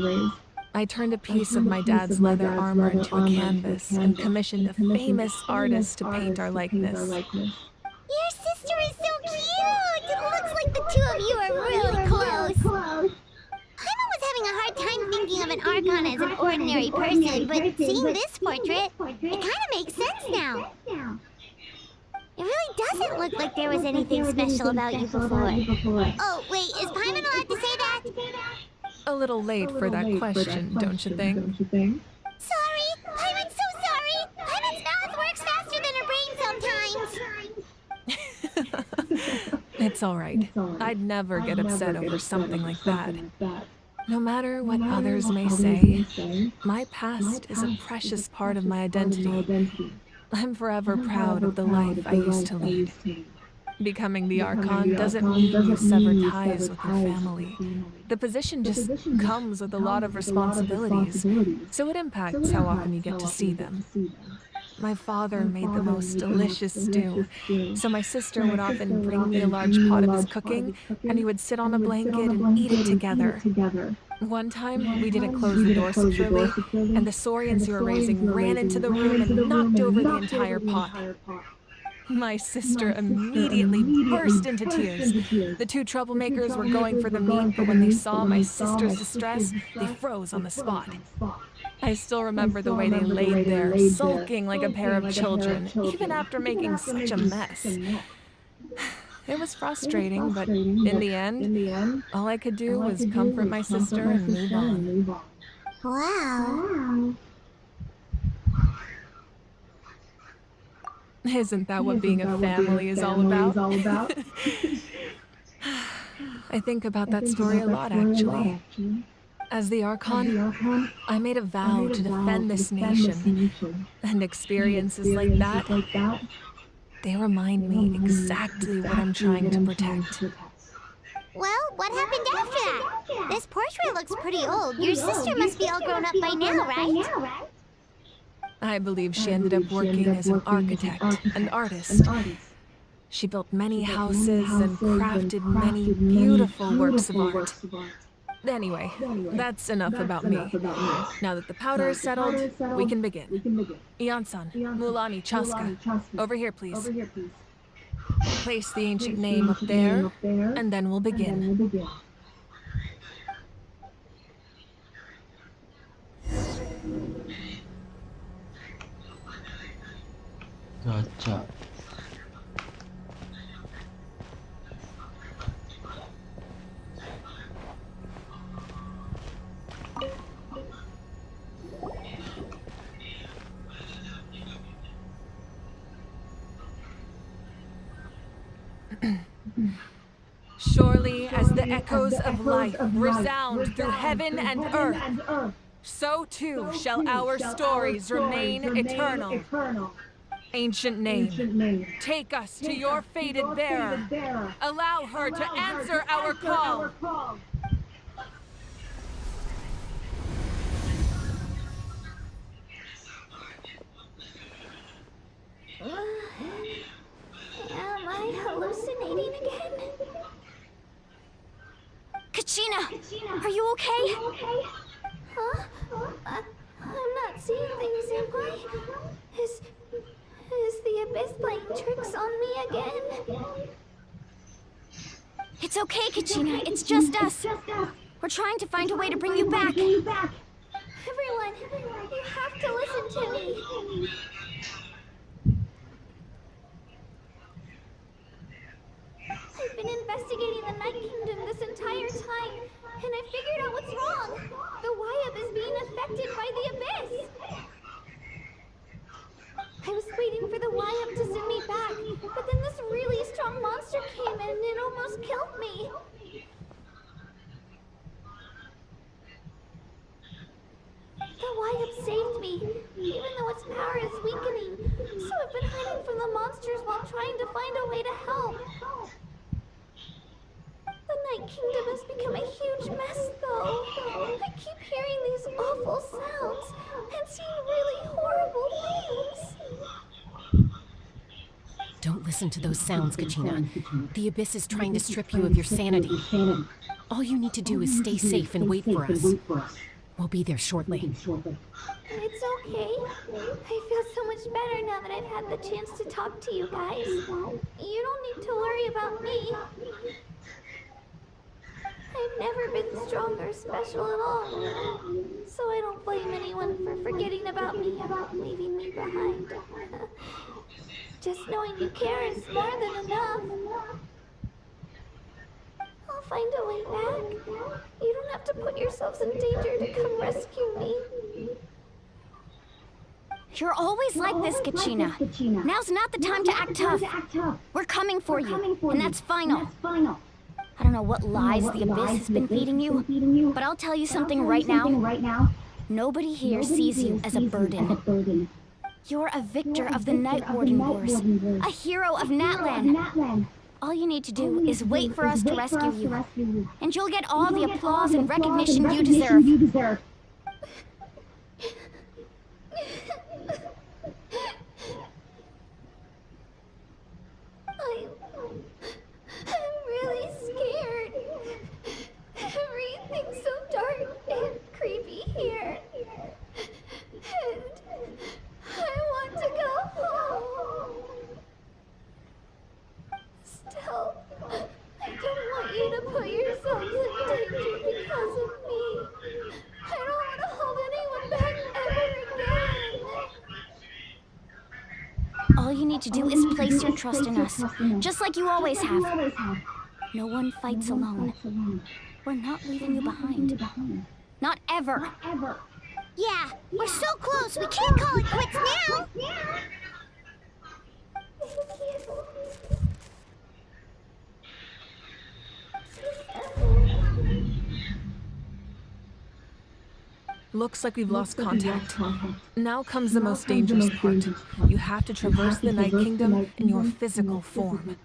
I turned a piece of my dad's leather armor into a canvas and commissioned a famous artist to paint our likeness. Your sister is so cute! It looks like the two of you are really close. Paimon was having a hard time thinking of an Archon as an ordinary person, but seeing this portrait, it kinda makes sense now. It really doesn't look like there was anything special about you before. Oh, wait, is Paimon allowed to say that? A little late for that question, don't you think? Sorry! Paimon's so sorry! Paimon's mouth works faster than her brain sometimes! It's alright. I'd never get upset over something like that. No matter what others may say, my past is a precious part of my identity. I'm forever proud of the life I used to lead. Becoming the Archon doesn't mean you sever ties with your family. The position just comes with a lot of responsibilities, so it impacts how often you get to see them. My father made the most delicious stew, so my sister would often bring me a large pot of his cooking, and we would sit on a blanket and eat it together. One time, we didn't close the door securely, and the saurians we were raising ran into the room and knocked over the entire pot. My sister immediately burst into tears. The two troublemakers were going for the meat, but when they saw my sister's distress, they froze on the spot. I still remember the way they laid there, sulking like a pair of children, even after making such a mess. It was frustrating, but in the end, all I could do was comfort my sister and move on. Wow. Isn't that what being a family is all about? I think about that story a lot, actually. As the Archon, I made a vow to defend this nation, and experiences like that, they remind me exactly what I'm trying to protect. Well, what happened after that? This portrait looks pretty old. Your sister must be all grown up by now, right? I believe she ended up working as an architect and artist. She built many houses and crafted many beautiful works of art. Anyway, that's enough about me. Now that the powder is settled, we can begin. Ian-san, Mulani, Chaska, over here, please. Place the ancient name up there, and then we'll begin. Gotcha. Surely as the echoes of life resound through heaven and earth, so too shall our stories remain eternal. Ancient name, take us to your fated bearer. Allow her to answer our call. Am I hallucinating again? Kachina, are you okay? Huh? I'm not seeing things, Senpai. Is the Abyss playing tricks on me again? It's okay, Kachina. It's just us. We're trying to find a way to bring you back. Everyone, you have to listen to me. I've been investigating the Night Kingdom this entire time, and I figured out what's wrong. The Wayab is being affected by the Abyss. I was waiting for the Wayab to send me back, but then this really strong monster came in and it almost killed me. The Wayab saved me, even though its power is weakening. So I've been hiding from the monsters while trying to find a way to help. The Night Kingdom has become a huge mess, though. I keep hearing these awful sounds and seeing really horrible things. Don't listen to those sounds, Kachina. The Abyss is trying to strip you of your sanity. All you need to do is stay safe and wait for us. We'll be there shortly. It's okay. I feel so much better now that I've had the chance to talk to you guys. You don't need to worry about me. I've never been strong or special at all, so I don't blame anyone for forgetting about me or leaving me behind. Just knowing you care is more than enough. I'll find a way back. You don't have to put yourselves in danger to come rescue me. You're always like this, Kachina. Now's not the time to act tough. We're coming for you, and that's final. I don't know what lies the Abyss has been feeding you, but I'll tell you something right now. Nobody here sees you as a burden. You're a victor of the Night Warden Wars, a hero of Natlan. All you need to do is wait for us to rescue you, and you'll get all the applause and recognition you deserve. I'm really scared. Everything's so dark and creepy here. And I want to go home. Still, I don't want you to put yourselves in danger because of me. I don't want to hold anyone back ever again. All you need to do is place your trust in us, just like you always have. No one fights alone. We're not leaving you behind. Not ever. Yeah, we're so close. We can't call it quits now. Looks like we've lost contact. Now comes the most dangerous part. You have to traverse the Night Kingdom in your physical form.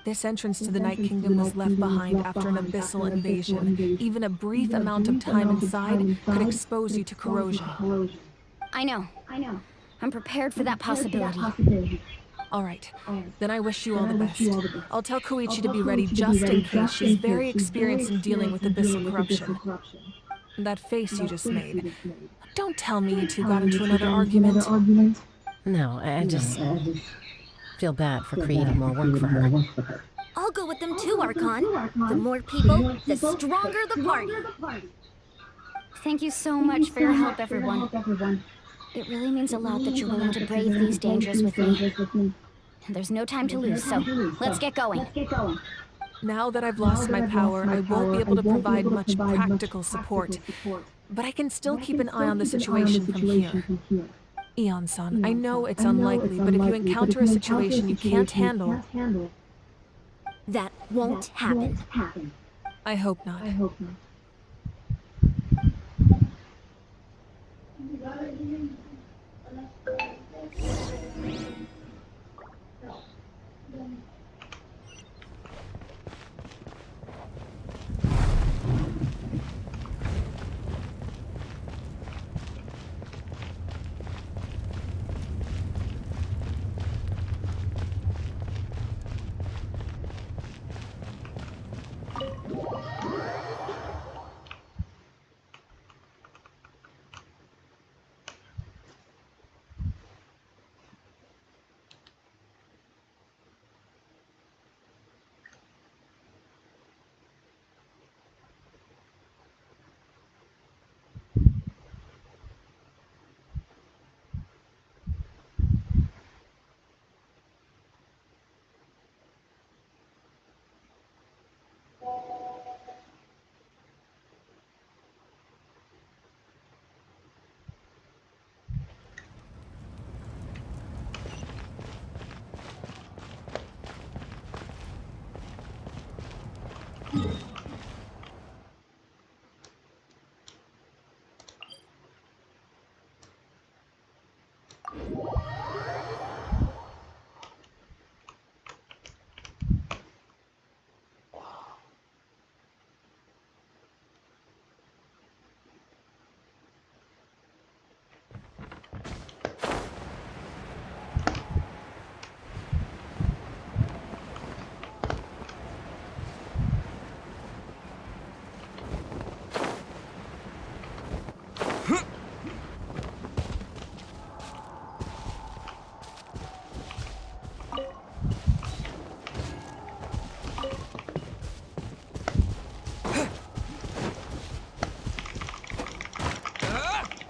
This entrance to the Night Kingdom was left behind after an abyssal invasion. Even a brief amount of time inside could expose you to corrosion. I know. I'm prepared for that possibility. All right, then I wish you all the best. I'll tell Koichi to be ready just in case. She's very experienced in dealing with abyssal corruption. That face you just made. Don't tell me you two got into another argument. No, I just feel bad for creating more work for her. I'll go with them too, Archon. The more people, the stronger the party. Thank you so much for your help, everyone. It really means a lot that you're willing to brave these dangers with me. And there's no time to lose, so let's get going. Now that I've lost my power, I won't be able to provide much practical support. But I can still keep an eye on the situation from here. Eon-san, I know it's unlikely, but if you encounter a situation you can't handle... That won't happen. I hope not.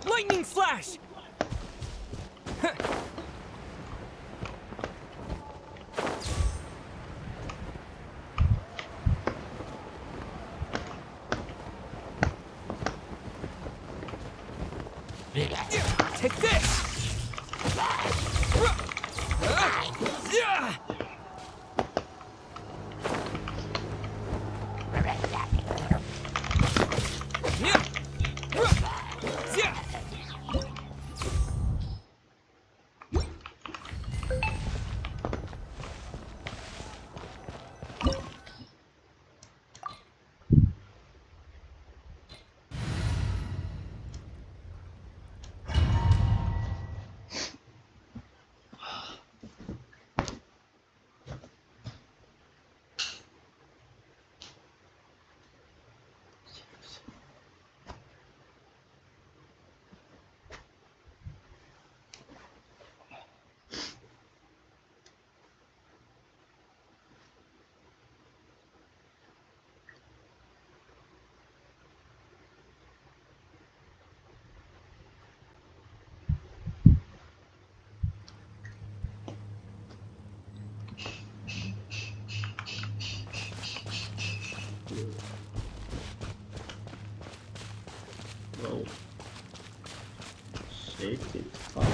Lightning flash! Take this! Wow. Shake it up.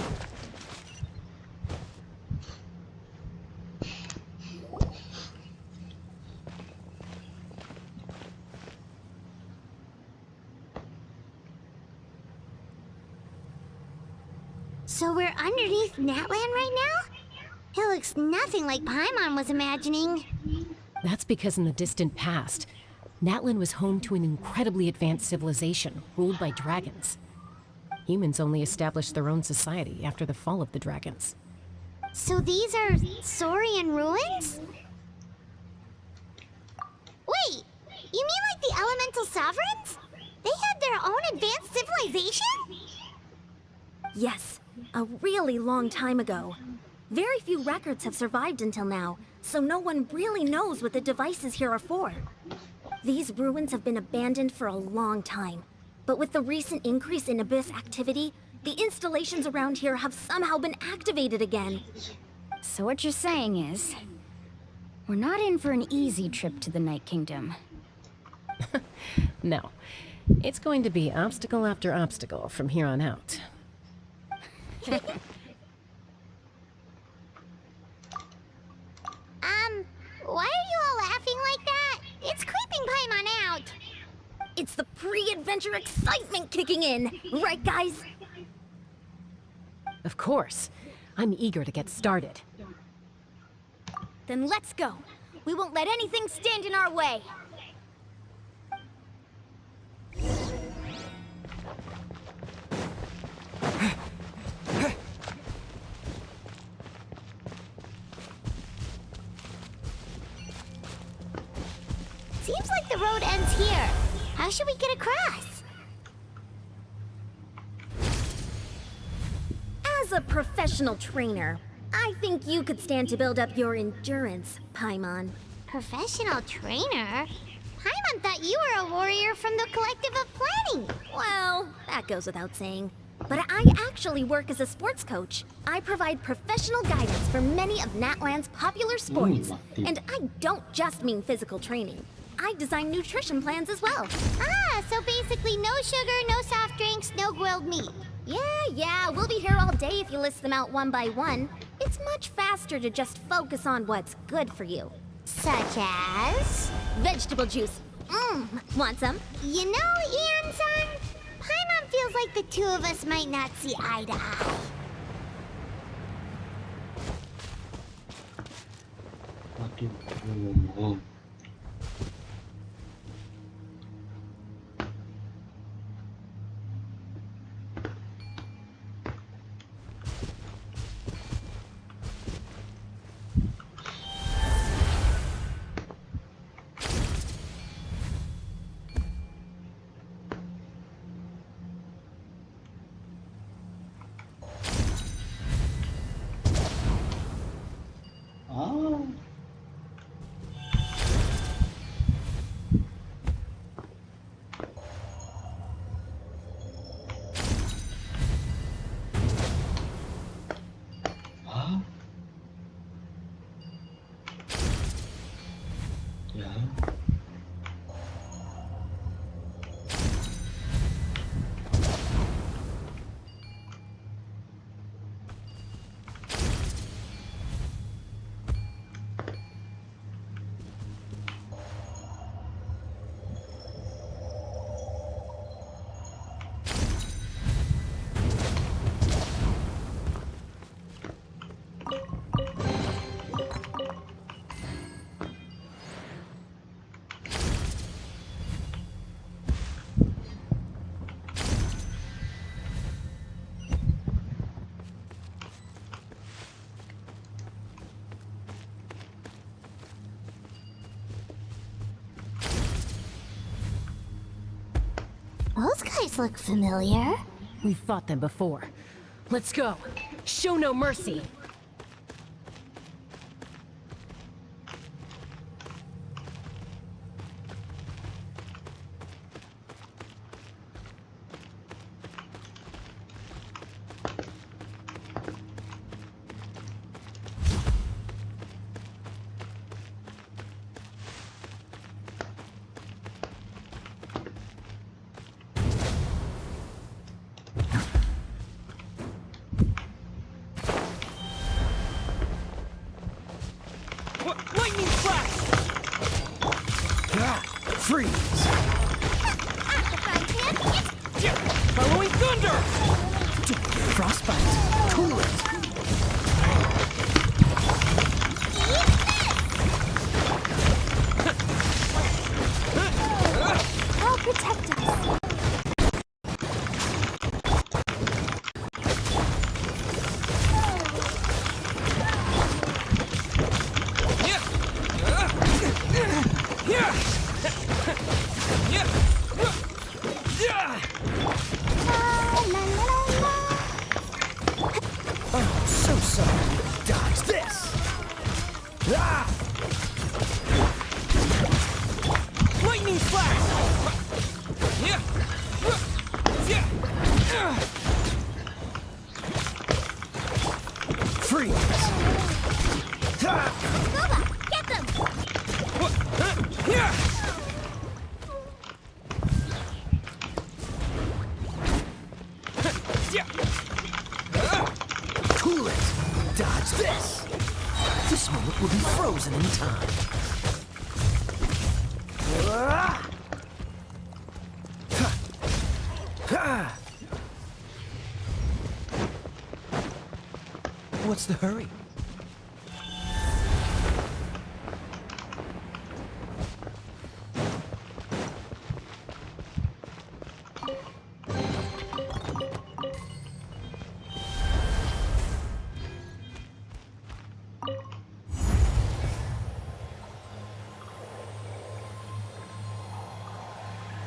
So we're underneath Natland right now? It looks nothing like Paimon was imagining. That's because in the distant past, Natlan was home to an incredibly advanced civilization ruled by dragons. Humans only established their own society after the fall of the dragons. So these are Saurian ruins? Wait, you mean like the elemental sovereigns? They had their own advanced civilization? Yes, a really long time ago. Very few records have survived until now, so no one really knows what the devices here are for. These ruins have been abandoned for a long time, but with the recent increase in Abyss activity, the installations around here have somehow been activated again. So what you're saying is, we're not in for an easy trip to the Night Kingdom. No. It's going to be obstacle after obstacle from here on out. Why are you all laughing like that? It's creeping Paimon out. It's the pre-adventure excitement kicking in, right guys? Of course. I'm eager to get started. Then let's go. We won't let anything stand in our way. Seems like the road ends here. How should we get across? As a professional trainer, I think you could stand to build up your endurance, Paimon. Professional trainer? Paimon thought you were a warrior from the Collective of Planning. Well, that goes without saying. But I actually work as a sports coach. I provide professional guidance for many of Natlan's popular sports. And I don't just mean physical training. I design nutrition plans as well. Ah, so basically no sugar, no soft drinks, no grilled meat. Yeah, we'll be here all day if you list them out one by one. It's much faster to just focus on what's good for you. Such as? Vegetable juice. Want some? You know, Ian-san, Paimon feels like the two of us might not see eye to eye. Those guys look familiar. We've fought them before. Let's go. Show no mercy. Freeze! Following thunder! Frostbite! Cool it! protect us. Oh, so sorry. Dodge this. Ah! Lightning flash! Freeze! Boba, get them! Cool it! Dodge this! This moment will be frozen in time. What's the hurry?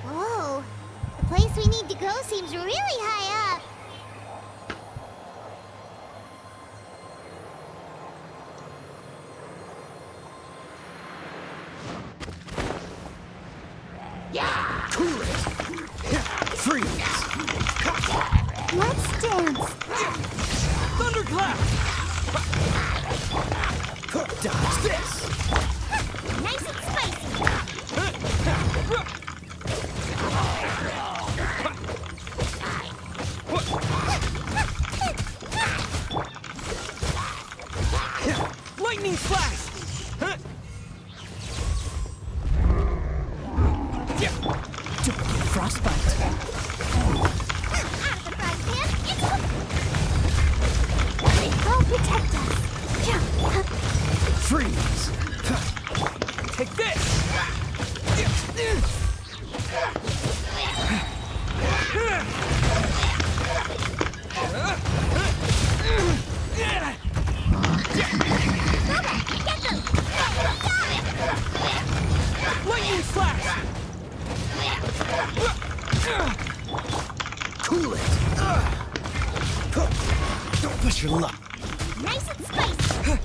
Whoa, the place we need to go seems really high up. Cool it! Freeze! Let's dance. Thunderclap! Dodge this! Nice and spicy. Lightning flash! Don't get frostbite. Out of the frying pan, I'll protect us. Freeze! Take this! Get them! Lightning flash! Cool it! Don't push your luck. Nice and spicy.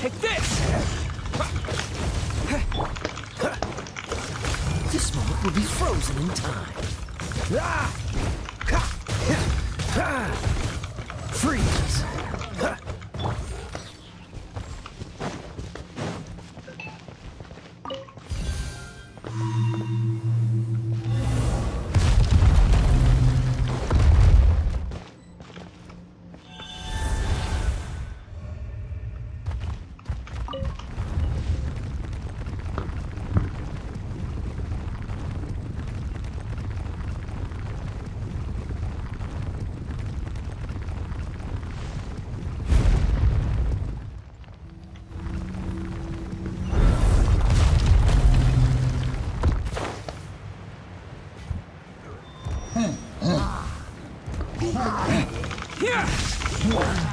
Take this! This moment will be frozen in time. Freeze!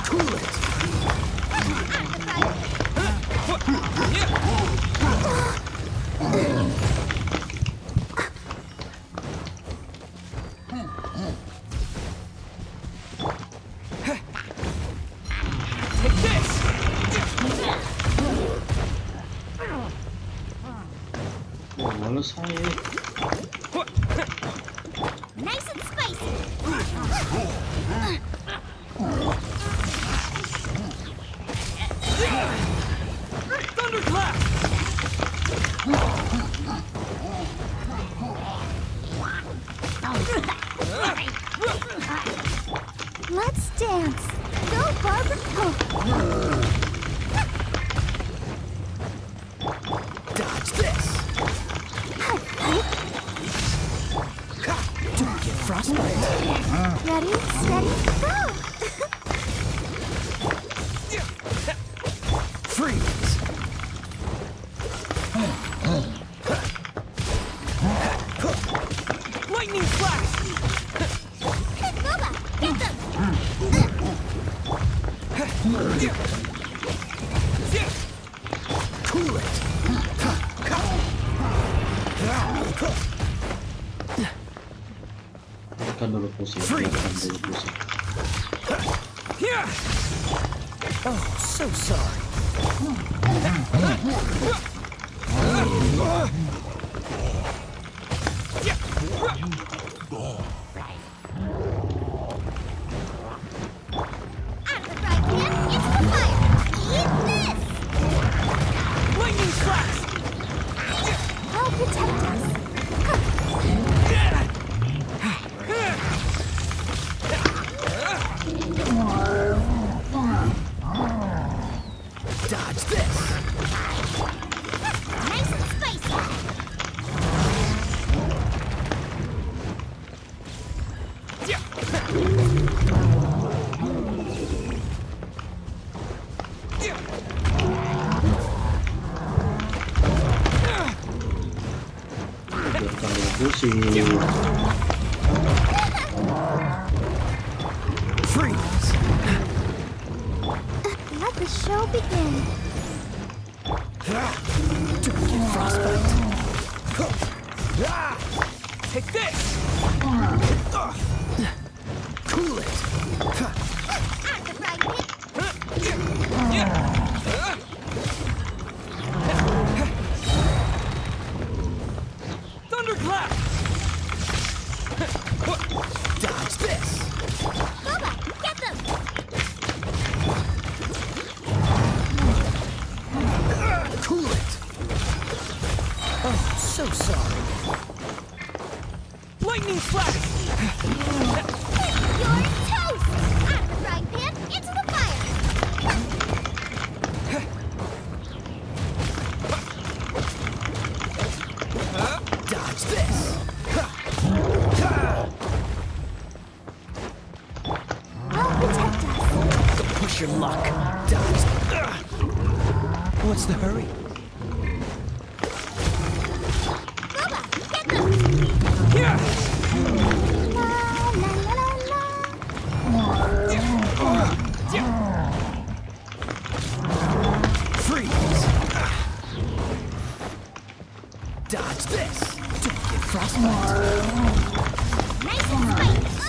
Cool it! Take this! Lalu saya Nice and spicy. Thunderclap! Let's dance. Go, Barbara. Dodge this! Don't get frostbite. Ready, steady, go! Freeze! Kan dulu pusing. Dulu pusing. Oh, so sorry. Lightning flash! I'll protect us. Dodge this. Nice and spicy. Biarkan dulu pusing. Freeze. Let the show begin. Frostbite. Take this! Cool it. Thunderclap! Dodge this. Boba, get them! Cool it. Oh, so sorry. Lightning flash! You're toast! Out of the frying pan, into the fire! Dodge this. I'll protect us. Don't push your luck. Dodge. What's the hurry? Boba, get them! Yeah! La, la, la, la. Freeze. Dodge this. Don't get frostbite. Nice and spicy.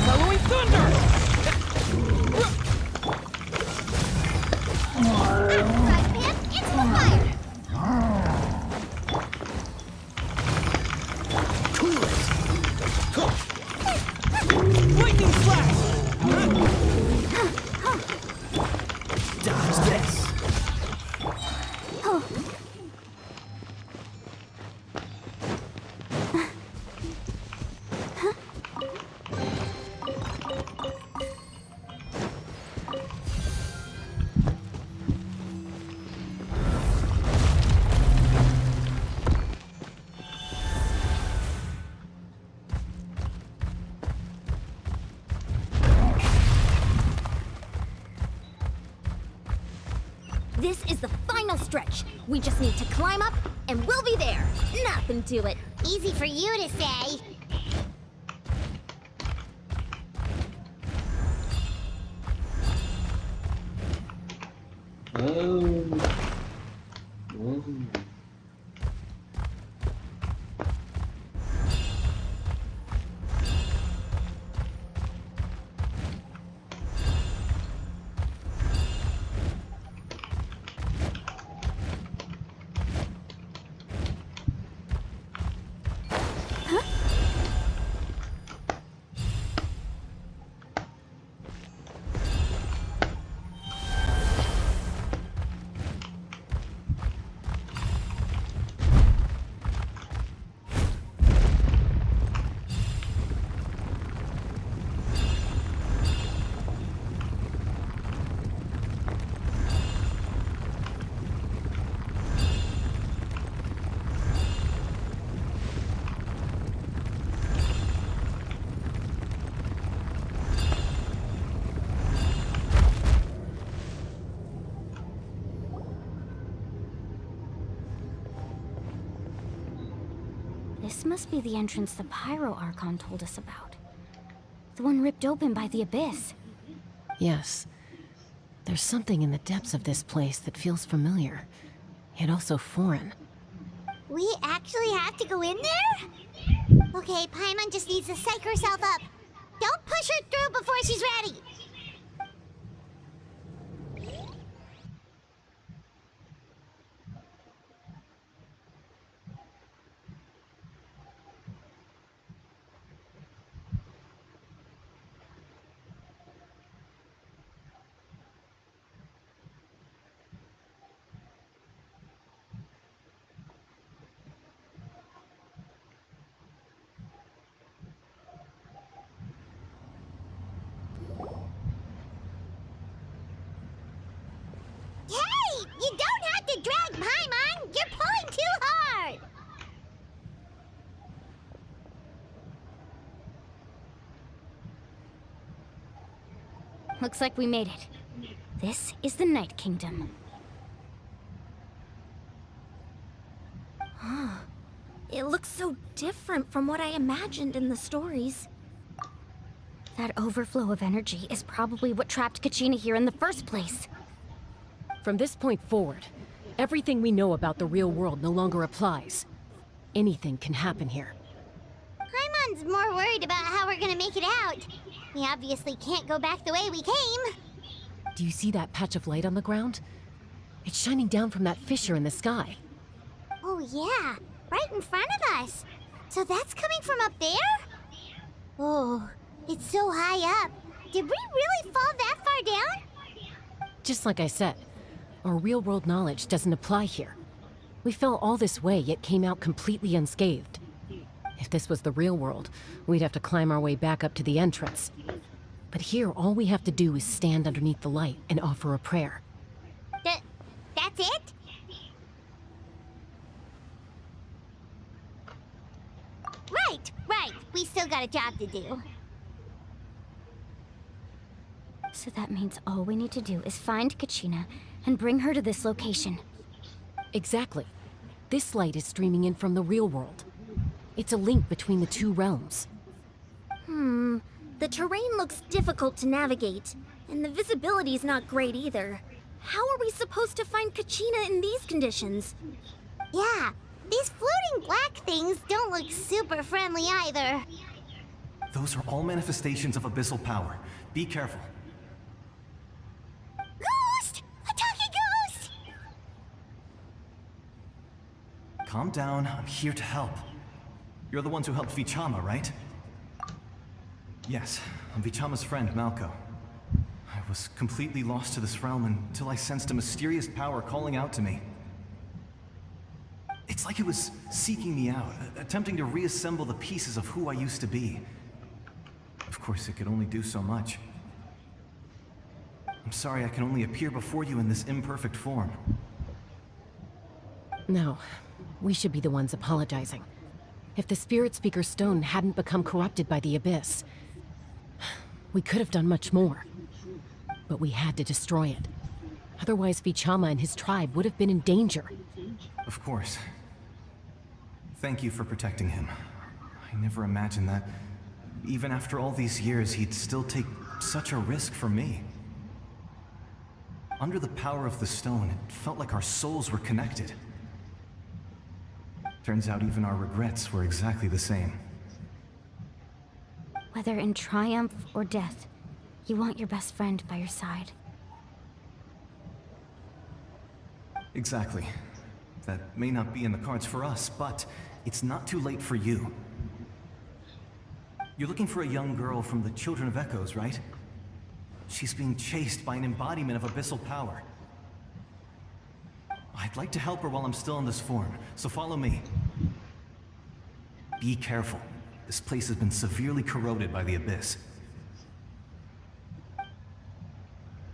Following thunder! Frying pan, into the fire! Cool it. Lightning flash! Dodge this. Oh. This is the final stretch. We just need to climb up, and we'll be there. Nothing to it. Easy for you to say. This must be the entrance the Pyro Archon told us about. The one ripped open by the Abyss. Yes. There's something in the depths of this place that feels familiar, yet also foreign. We actually have to go in there? Okay, Paimon just needs to psych herself up. Don't push her through before she's ready. Hey! You don't have to drag Paimon! You're pulling too hard! Looks like we made it. This is the Night Kingdom. It looks so different from what I imagined in the stories. That overflow of energy is probably what trapped Kachina here in the first place. From this point forward, everything we know about the real world no longer applies. Anything can happen here. Paimon's more worried about how we're gonna make it out. We obviously can't go back the way we came. Do you see that patch of light on the ground? It's shining down from that fissure in the sky. Oh yeah, right in front of us. So that's coming from up there? Oh, it's so high up. Did we really fall that far down? Just like I said, our real-world knowledge doesn't apply here. We fell all this way, yet came out completely unscathed. If this was the real world, we'd have to climb our way back up to the entrance. But here, all we have to do is stand underneath the light and offer a prayer. That's it? Right. We still got a job to do. So that means all we need to do is find Kachina and bring her to this location. Exactly. This light is streaming in from the real world. It's a link between the two realms. The terrain looks difficult to navigate, and the visibility's not great either. How are we supposed to find Kachina in these conditions? Yeah, these floating black things don't look super friendly either. Those are all manifestations of abyssal power. Be careful. Ghost! A talking ghost! Calm down, I'm here to help. You're the ones who helped Vichama, right? Yes, I'm Vichama's friend, Malko. I was completely lost to this realm until I sensed a mysterious power calling out to me. It's like it was seeking me out, attempting to reassemble the pieces of who I used to be. Of course, it could only do so much. I'm sorry I can only appear before you in this imperfect form. No, we should be the ones apologizing. If the Spirit Speaker's stone hadn't become corrupted by the Abyss, we could have done much more. But we had to destroy it. Otherwise, Vichama and his tribe would have been in danger. Of course. Thank you for protecting him. I never imagined that, even after all these years, he'd still take such a risk for me. Under the power of the stone, it felt like our souls were connected. Turns out even our regrets were exactly the same. Whether in triumph or death, you want your best friend by your side. Exactly. That may not be in the cards for us, but it's not too late for you. You're looking for a young girl from the Children of Echoes, right? She's being chased by an embodiment of abyssal power. I'd like to help her while I'm still in this form, so follow me. Be careful. This place has been severely corroded by the Abyss.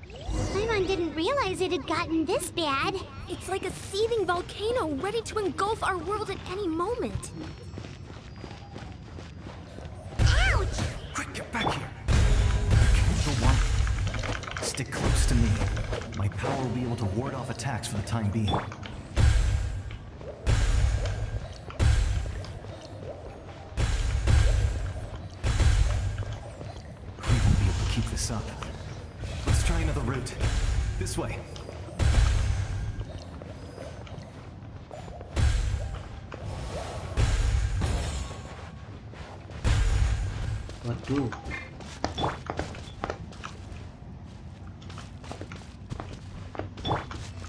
Paimon didn't realize it had gotten this bad. It's like a seething volcano ready to engulf our world at any moment. Ouch! Quick, get back here! Go on. Stick close to me. My power will be able to ward off attacks for the time being. We won't be able to keep this up. Let's try another route. This way. Waduh.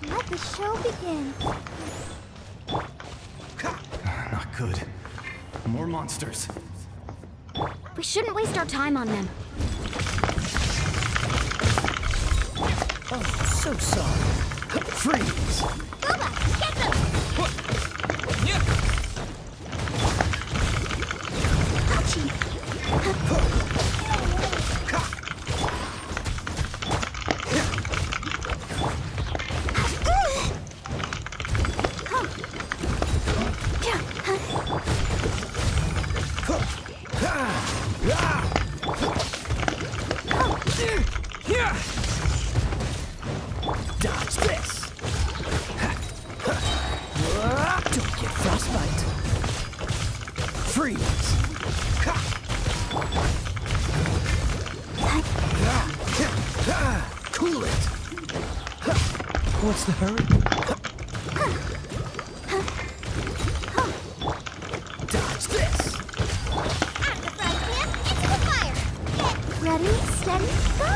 Let the show begin. Not good. More monsters. We shouldn't waste our time on them. Oh, so sorry. Freeze! Boba, get them! Dodge this! Don't get frostbite. Freeze! Cool it! What's the hurry? Dodge this! Out of the front camp, into the fire! Get ready, steady, go!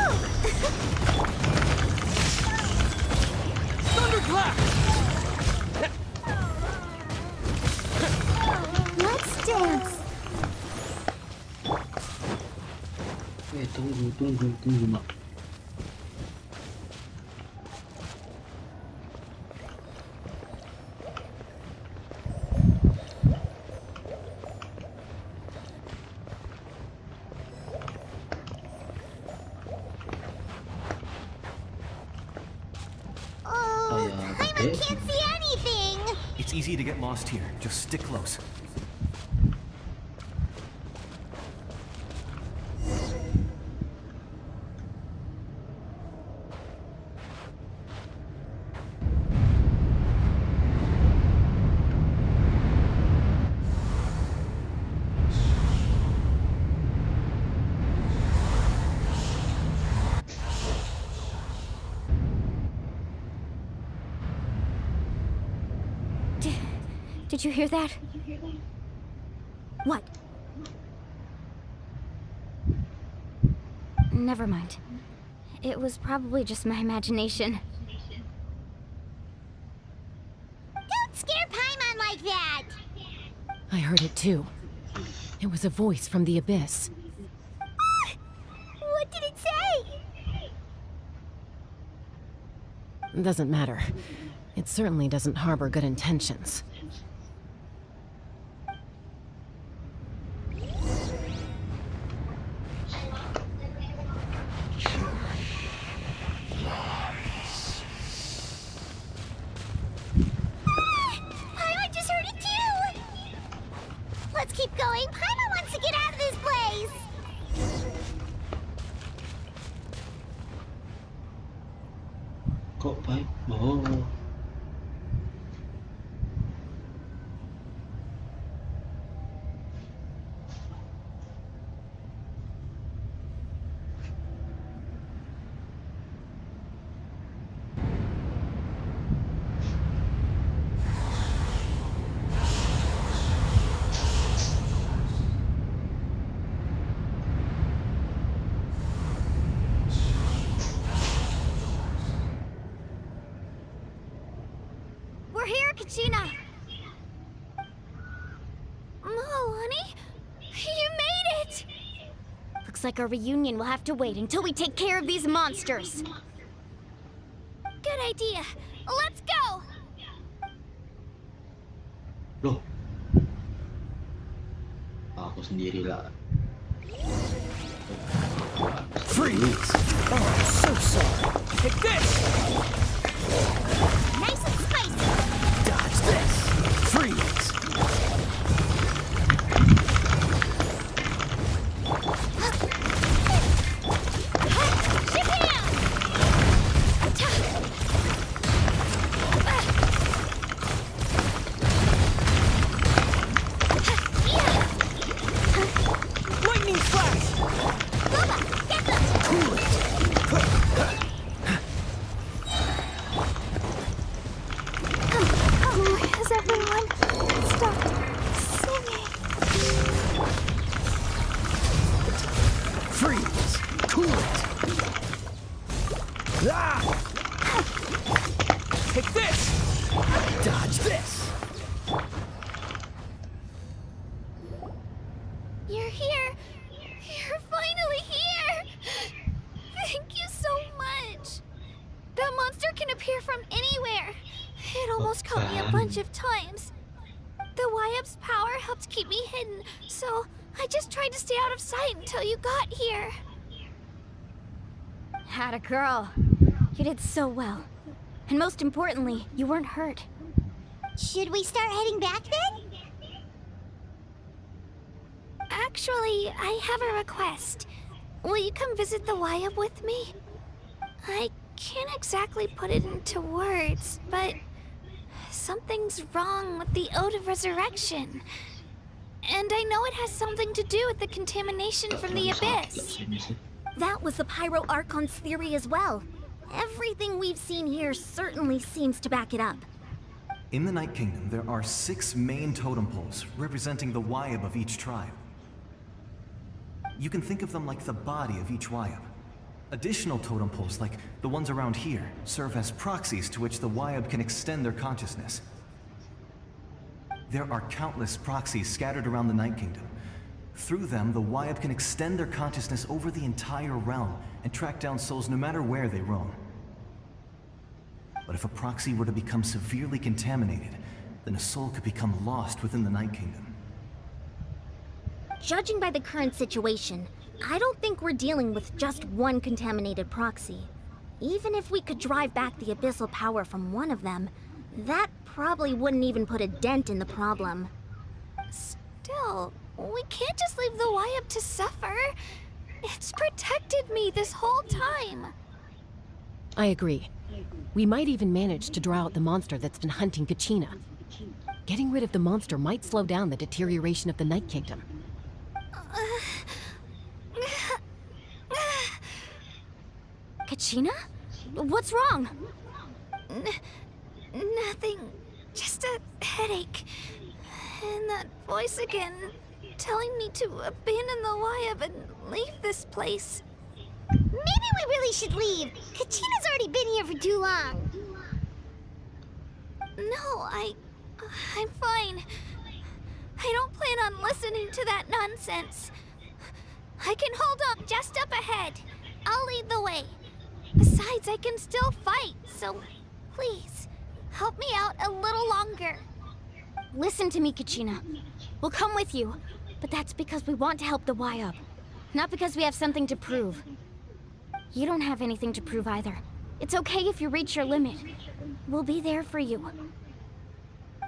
Thunderclap! Let's dance! Tunggu, Mak. Oh, Paimon can't see anything! It's easy to get lost here. Just stick close. Did you hear that? What? Never mind. It was probably just my imagination. Don't scare Paimon like that! I heard it too. It was a voice from the abyss. What did it say? Doesn't matter. It certainly doesn't harbor good intentions. Paimon just heard it too! Let's keep going. Paimon wants to get out of this place! Kok baik? Oh. We're here, Kachina! Oh, honey? You made it! Looks like our reunion will have to wait until we take care of these monsters. Good idea. Let's go! Loh. Aku sendirilah. Freeze! Oh, so sorry. Take this! Nice and spicy! Dodge this! Freeze! Lightning flash! Boba, get them! Cool it! Take this! Dodge this! You're here! You're finally here! Thank you so much! That monster can appear from anywhere! It almost caught me a bunch of times. The Wyap's power helped keep me hidden, so I just tried to stay out of sight until you got here. Atta girl. You did so well. And most importantly, you weren't hurt. Should we start heading back then? Actually, I have a request. Will you come visit the Wyap with me? I can't exactly put it into words, but something's wrong with the Ode of Resurrection. And I know it has something to do with the contamination from the Abyss. That was the Pyro Archon's theory as well. Everything we've seen here certainly seems to back it up. In the Night Kingdom, there are 6 main totem poles representing the Wyap of each tribe. You can think of them like the body of each Wyap. Additional totem poles, like the ones around here, serve as proxies to which the Wyap can extend their consciousness. There are countless proxies scattered around the Night Kingdom. Through them, the Wyap can extend their consciousness over the entire realm and track down souls no matter where they roam. But if a proxy were to become severely contaminated, then a soul could become lost within the Night Kingdom. Judging by the current situation, I don't think we're dealing with just one contaminated proxy. Even if we could drive back the abyssal power from one of them, that probably wouldn't even put a dent in the problem. Still, we can't just leave the Wyap to suffer. It's protected me this whole time. I agree. We might even manage to draw out the monster that's been hunting Kachina. Getting rid of the monster might slow down the deterioration of the Night Kingdom. Kachina? What's wrong? Nothing. Just a headache. And that voice again, telling me to abandon the Wyap and leave this place. Maybe we really should leave. Kachina's already been here for too long. No, I'm fine. I don't plan on listening to that nonsense. I can hold on just up ahead. I'll lead the way. Besides, I can still fight, so please, help me out a little longer. Listen to me, Kachina. We'll come with you, but that's because we want to help the Wyap, not because we have something to prove. You don't have anything to prove either. It's okay if you reach your limit. We'll be there for you.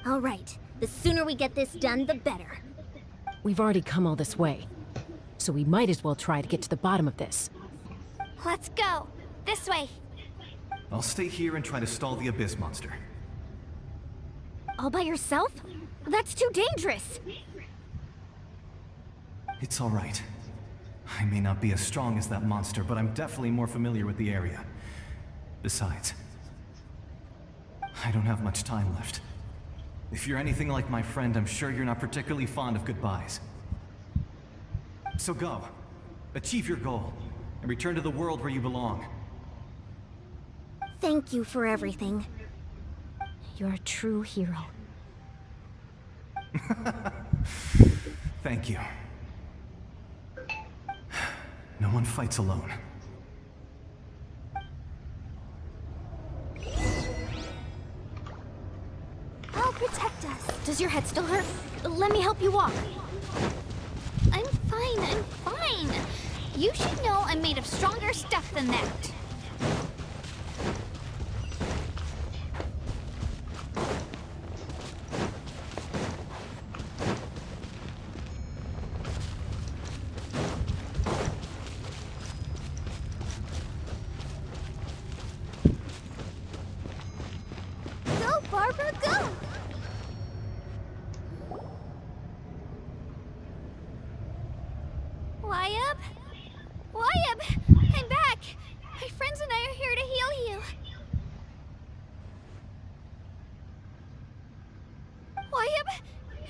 All right. The sooner we get this done, the better. We've already come all this way, so we might as well try to get to the bottom of this. Let's go. This way. I'll stay here and try to stall the Abyss monster. All by yourself? That's too dangerous. It's all right. I may not be as strong as that monster, but I'm definitely more familiar with the area. Besides, I don't have much time left. If you're anything like my friend, I'm sure you're not particularly fond of goodbyes. So go. Achieve your goal, and return to the world where you belong. Thank you for everything. You're a true hero. Thank you. No one fights alone. I'll protect us. Does your head still hurt? Let me help you walk. I'm fine. You should know I'm made of stronger stuff than that. Go, Barbara, go! Wyap! I'm back! My friends and I are here to heal you. Wyap,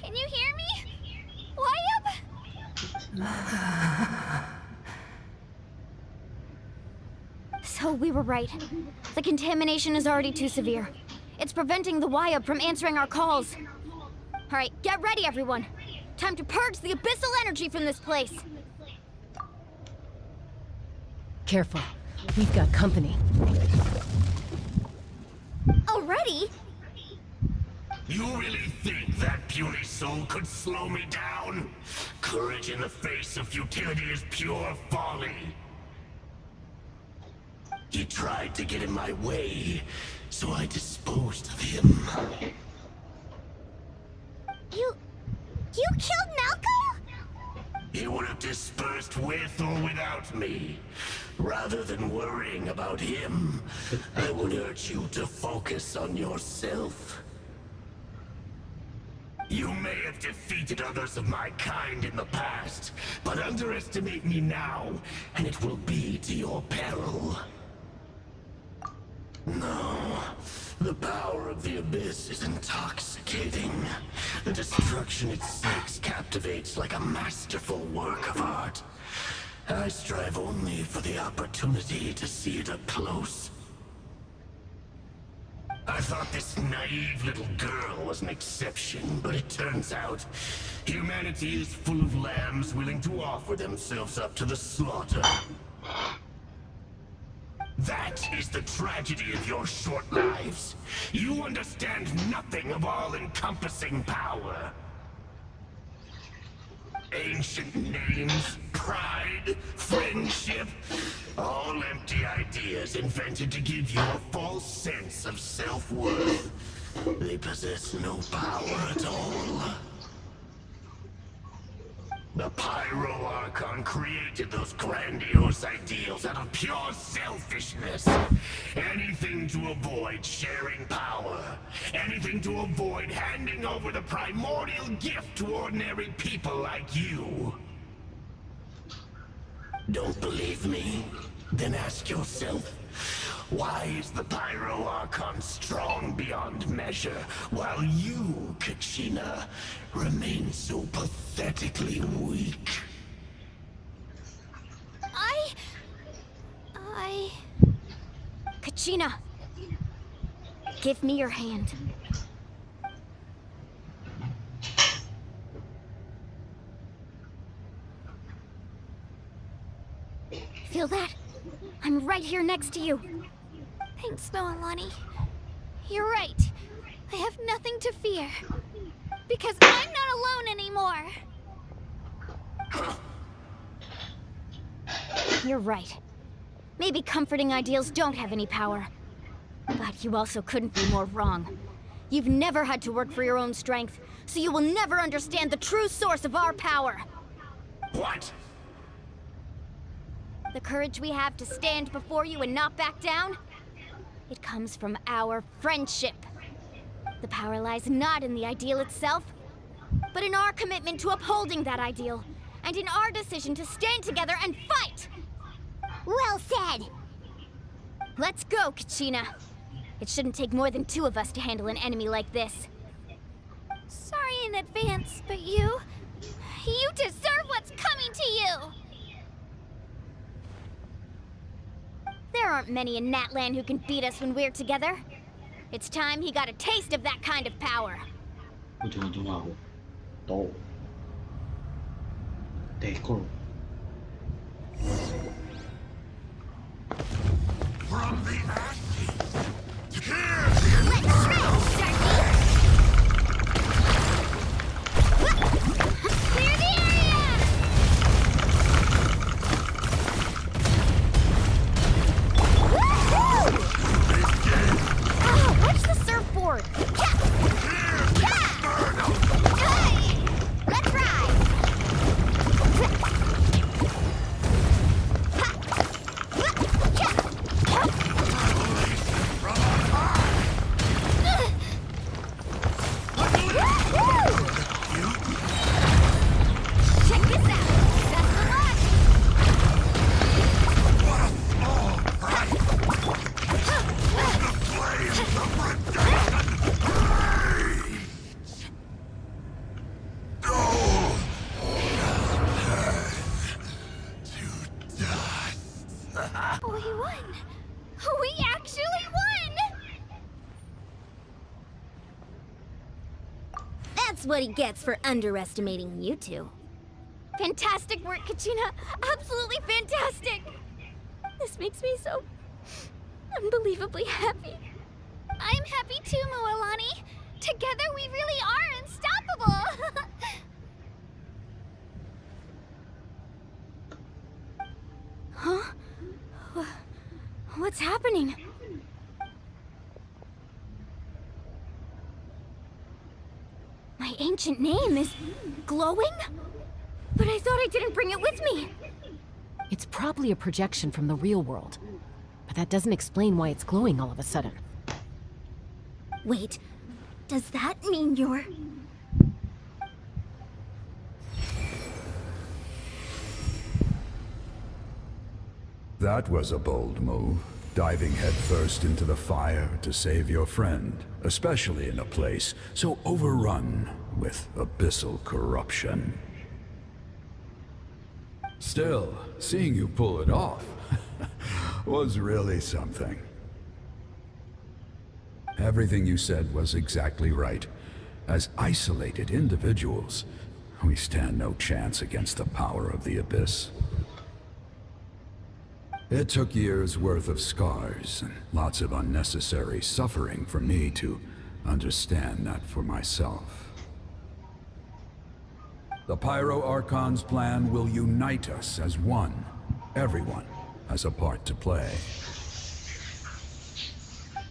can you hear me? Wyap? So we were right. The contamination is already too severe. It's preventing the Wayab from answering our calls. Alright, get ready, everyone. Time to purge the abyssal energy from this place. Careful. We've got company. Already? You really think that puny soul could slow me down? Courage in the face of futility is pure folly. He tried to get in my way, so I disposed of him. You killed Malco? He would have dispersed with or without me. Rather than worrying about him, I would urge you to focus on yourself. You may have defeated others of my kind in the past, but underestimate me now, and it will be to your peril. No, the power of the Abyss is intoxicating. The destruction it seeks captivates like a masterful work of art. I strive only for the opportunity to see it up close. I thought this naive little girl was an exception, but it turns out humanity is full of lambs willing to offer themselves up to the slaughter. That is the tragedy of your short lives. You understand nothing of all-encompassing power. Ancient names, pride, friendship, all empty ideas invented to give you a false sense of self-worth. They possess no power at all. The Pyro Archon created those grandiose ideals out of pure selfishness. Anything to avoid sharing power. Anything to avoid handing over the primordial gift to ordinary people like you. Don't believe me? Then ask yourself, why is the Pyro Archon strong beyond measure, while you, Kachina, remain so pathetically weak? Kachina, give me your hand. Feel that? I'm right here next to you. Thanks, Noelani. You're right. I have nothing to fear. Because I'm not alone anymore. You're right. Maybe comforting ideals don't have any power. But you also couldn't be more wrong. You've never had to work for your own strength, so you will never understand the true source of our power. What? The courage we have to stand before you and not back down? It comes from our friendship. The power lies not in the ideal itself, but in our commitment to upholding that ideal, and in our decision to stand together and fight! Well said! Let's go, Kachina. It shouldn't take more than two of us to handle an enemy like this. Sorry in advance, but you deserve what's coming to you! There aren't many in Natlan who can beat us when we're together. It's time he got a taste of that kind of power. Ujung-ujung aku tahu. Dekor. From the ashes. Let's shred, Sharky! Clear the area! Woohoo! Oh, watch the surfboard! Let's ride! We actually won! That's what he gets for underestimating you two. Fantastic work, Kachina! Absolutely fantastic! This makes me so unbelievably happy. I'm happy too, Mualani. Together we really are unstoppable! Huh? What's happening? My ancient name is glowing? But I thought I didn't bring it with me. It's probably a projection from the real world. But that doesn't explain why it's glowing all of a sudden. Wait, does that mean you're... That was a bold move, diving headfirst into the fire to save your friend, especially in a place so overrun with abyssal corruption. Still, seeing you pull it off was really something. Everything you said was exactly right. As isolated individuals, we stand no chance against the power of the Abyss. It took years' worth of scars and lots of unnecessary suffering for me to understand that for myself. The Pyro Archon's plan will unite us as one. Everyone has a part to play.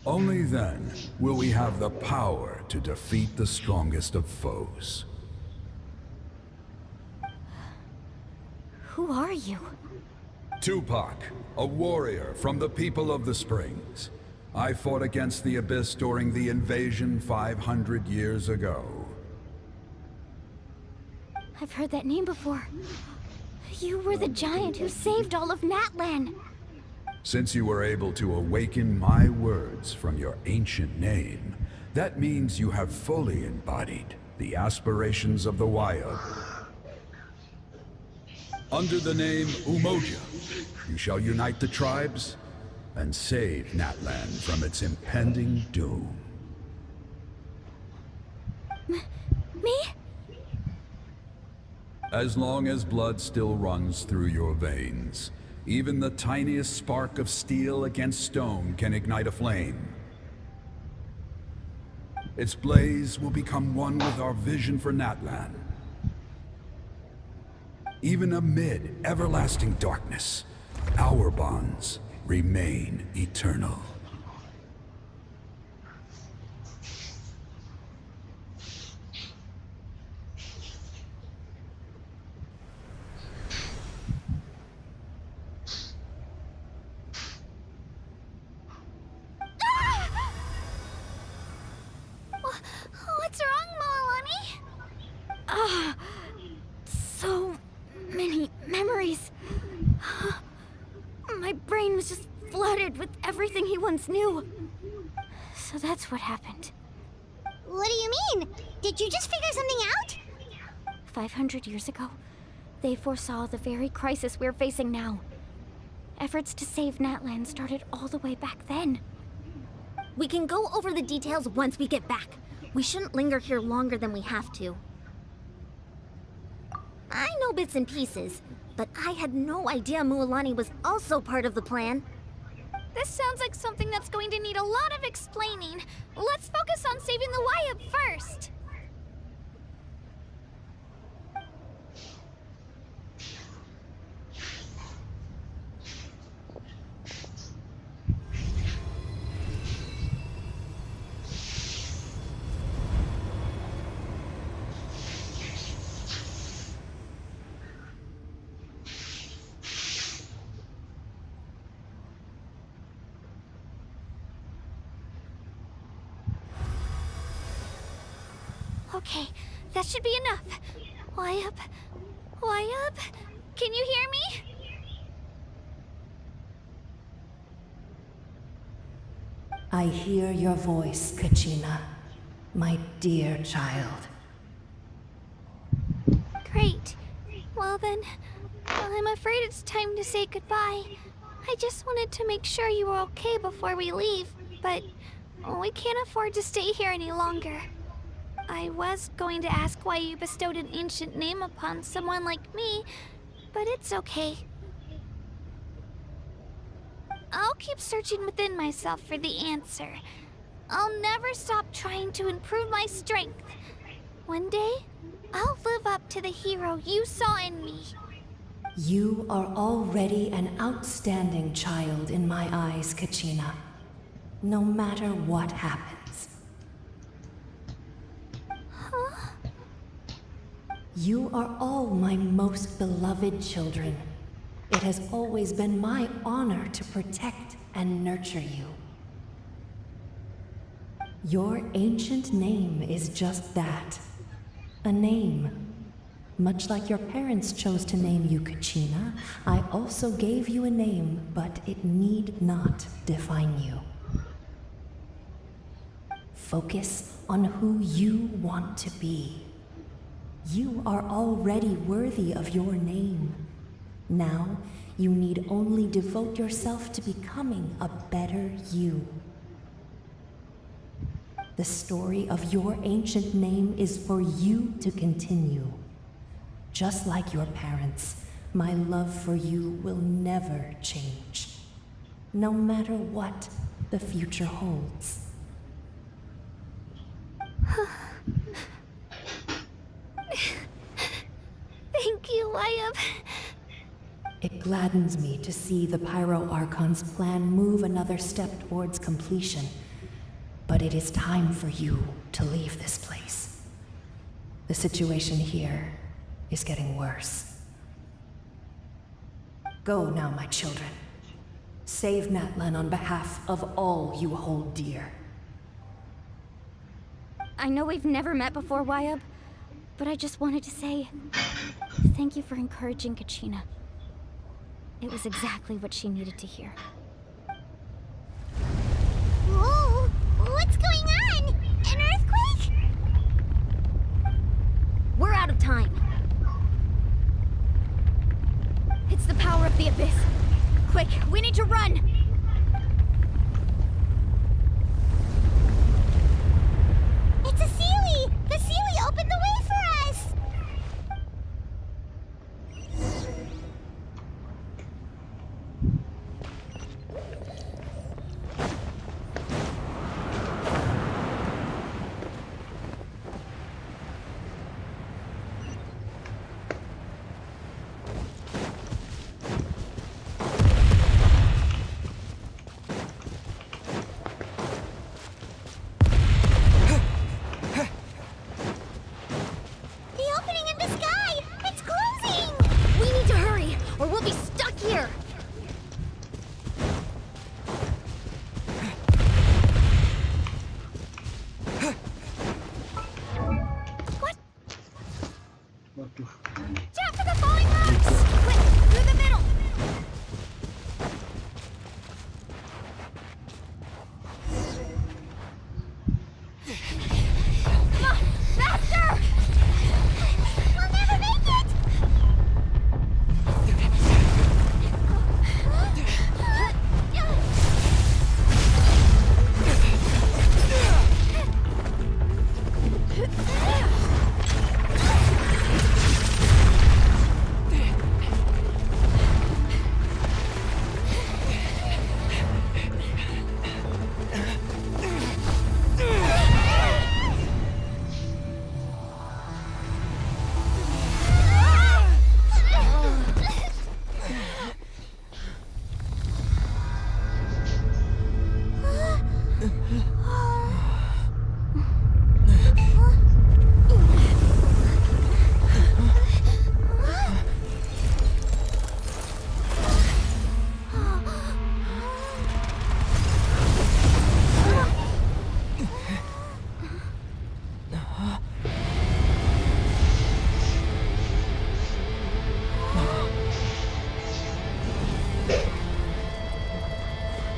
Only then will we have the power to defeat the strongest of foes. Who are you? Tupac, a warrior from the people of the Springs. I fought against the Abyss during the invasion 500 years ago. I've heard that name before. You were the giant who saved all of Natlan. Since you were able to awaken my words from your ancient name, that means you have fully embodied the aspirations of the wild. Under the name Umoja, you shall unite the tribes and save Natlan from its impending doom. Me? As long as blood still runs through your veins, even the tiniest spark of steel against stone can ignite a flame. Its blaze will become one with our vision for Natlan. Even amid everlasting darkness, our bonds remain eternal. What's wrong, Moalani? So many memories. My brain was just flooded with everything he once knew. So that's what happened. What do you mean? Did you just figure something out? 500 years ago, they foresaw the very crisis we're facing now. Efforts to save Natlan started all the way back then. We can go over the details once we get back. We shouldn't linger here longer than we have to. I know bits and pieces, but I had no idea Mualani was also part of the plan. This sounds like something that's going to need a lot of explaining. Let's focus on saving the Wyatt first. Okay, that should be enough. Wyatt? Can you hear me? I hear your voice, Kachina, my dear child. Great. Well then, I'm afraid it's time to say goodbye. I just wanted to make sure you were okay before we leave, but we can't afford to stay here any longer. I was going to ask why you bestowed an ancient name upon someone like me, but it's okay. I'll keep searching within myself for the answer. I'll never stop trying to improve my strength. One day, I'll live up to the hero you saw in me. You are already an outstanding child in my eyes, Kachina. No matter what happens. Huh? You are all my most beloved children. It has always been my honor to protect and nurture you. Your ancient name is just that. A name. Much like your parents chose to name you Kachina, I also gave you a name, but it need not define you. Focus on who you want to be. You are already worthy of your name. Now, you need only devote yourself to becoming a better you. The story of your ancient name is for you to continue. Just like your parents, my love for you will never change. No matter what the future holds. Thank you, Wayab. It gladdens me to see the Pyro Archon's plan move another step towards completion. But it is time for you to leave this place. The situation here is getting worse. Go now, my children. Save Natlan on behalf of all you hold dear. I know we've never met before, Wayab, but I just wanted to say thank you for encouraging Kachina. It was exactly what she needed to hear. Whoa! What's going on? An earthquake? We're out of time. It's the power of the Abyss. Quick, we need to run! It's a Sealy! The Sealy opened the way for us!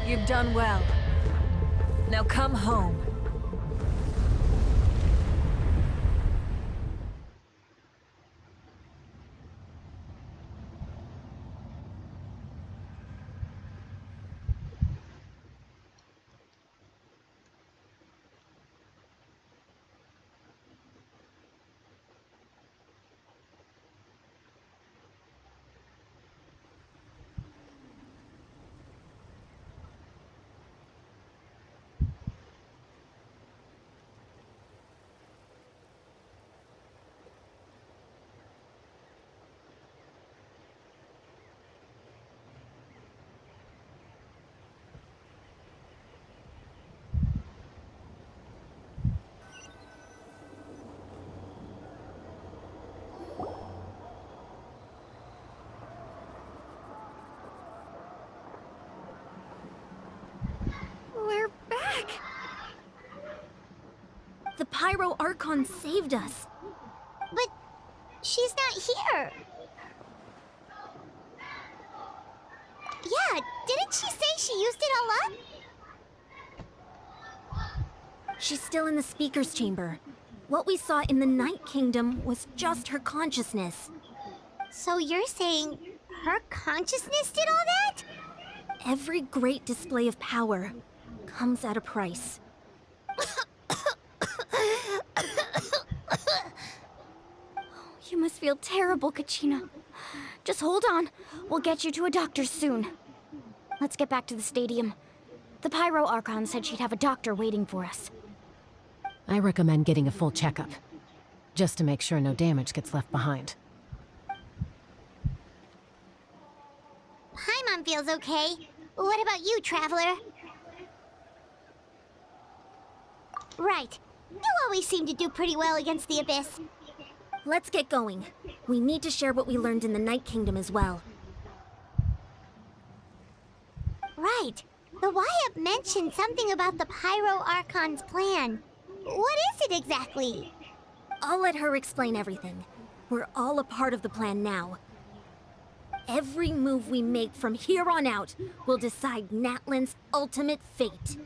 You've done well. Now come home. The Pyro Archon saved us. But she's not here. Yeah, didn't she say she used it all up? She's still in the speaker's chamber. What we saw in the Night Kingdom was just her consciousness. So you're saying her consciousness did all that? Every great display of power comes at a price. You must feel terrible, Kachina. Just hold on. We'll get you to a doctor soon. Let's get back to the stadium. The Pyro Archon said she'd have a doctor waiting for us. I recommend getting a full checkup, just to make sure no damage gets left behind. Paimon feels okay. What about you, Traveler? Right. You always seem to do pretty well against the Abyss. Let's get going. We need to share what we learned in the Night Kingdom as well. Right. The Wyatt mentioned something about the Pyro Archon's plan. What is it exactly? I'll let her explain everything. We're all a part of the plan now. Every move we make from here on out will decide Natlan's ultimate fate.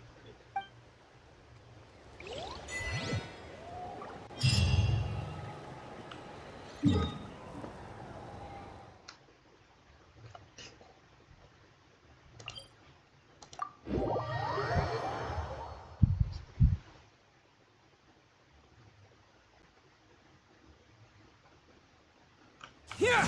Yeah!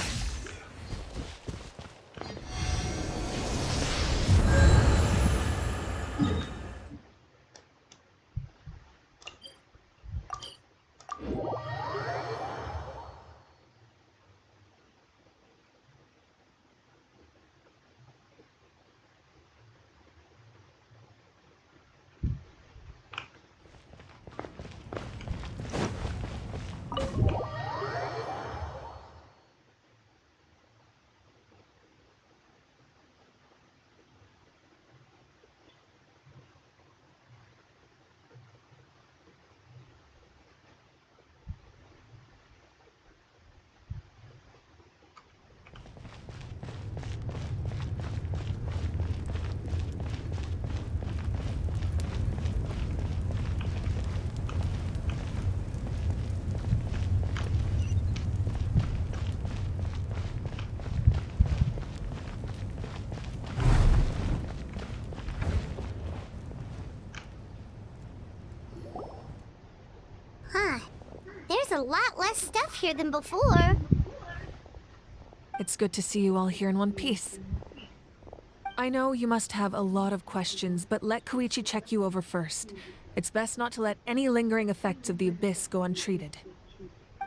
Huh. There's a lot less stuff here than before. It's good to see you all here in one piece. I know you must have a lot of questions, but let Koichi check you over first. It's best not to let any lingering effects of the Abyss go untreated.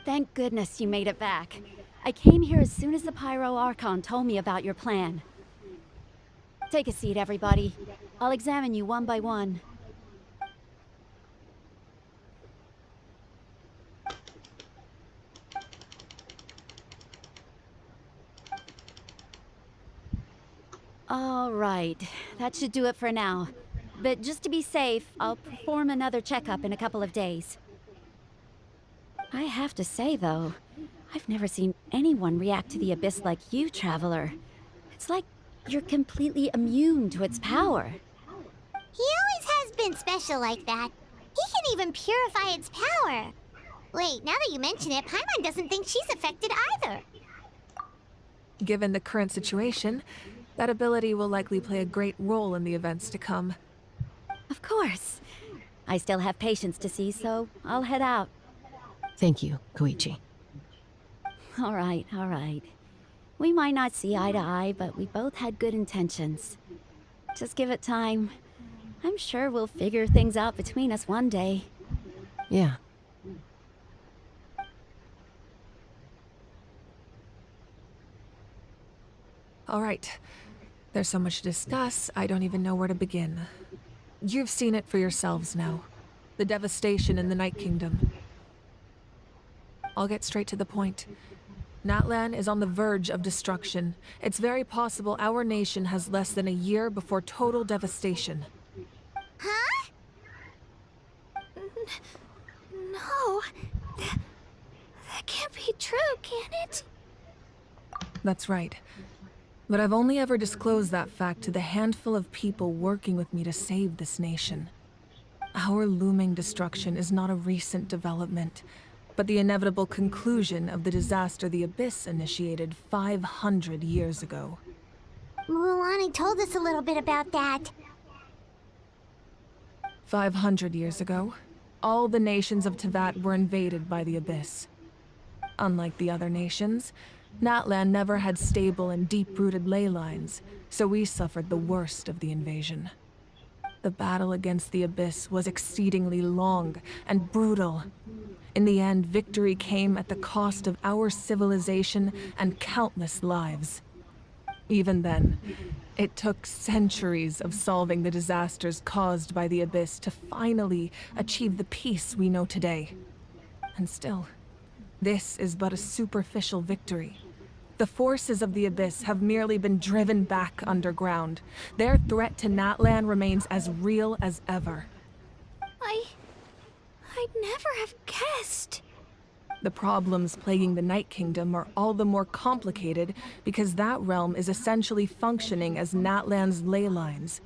Thank goodness you made it back. I came here as soon as the Pyro Archon told me about your plan. Take a seat, everybody. I'll examine you one by one. All right, that should do it for now. But just to be safe, I'll perform another checkup in a couple of days. I have to say, though, I've never seen anyone react to the Abyss like you, Traveler. It's like you're completely immune to its power. He always has been special like that. He can even purify its power. Wait, now that you mention it, Paimon doesn't think she's affected either. Given the current situation, that ability will likely play a great role in the events to come. Of course. I still have patients to see, so I'll head out. Thank you, Koichi. All right, all right. We might not see eye to eye, but we both had good intentions. Just give it time. I'm sure we'll figure things out between us one day. Yeah. All right. There's so much to discuss, I don't even know where to begin. You've seen it for yourselves now. The devastation in the Night Kingdom. I'll get straight to the point. Natlan is on the verge of destruction. It's very possible our nation has less than a year before total devastation. Huh? no. That can't be true, can it? That's right. But I've only ever disclosed that fact to the handful of people working with me to save this nation. Our looming destruction is not a recent development, but the inevitable conclusion of the disaster the Abyss initiated 500 years ago. Mulan told us a little bit about that. 500 years ago, all the nations of Teyvat were invaded by the Abyss. Unlike the other nations, Natlan never had stable and deep-rooted ley lines, so we suffered the worst of the invasion. The battle against the Abyss was exceedingly long and brutal. In the end, victory came at the cost of our civilization and countless lives. Even then, it took centuries of solving the disasters caused by the Abyss to finally achieve the peace we know today. And still, this is but a superficial victory. The forces of the Abyss have merely been driven back underground. Their threat to Natlan remains as real as ever. I'd never have guessed. The problems plaguing the Night Kingdom are all the more complicated because that realm is essentially functioning as Natlan's ley lines.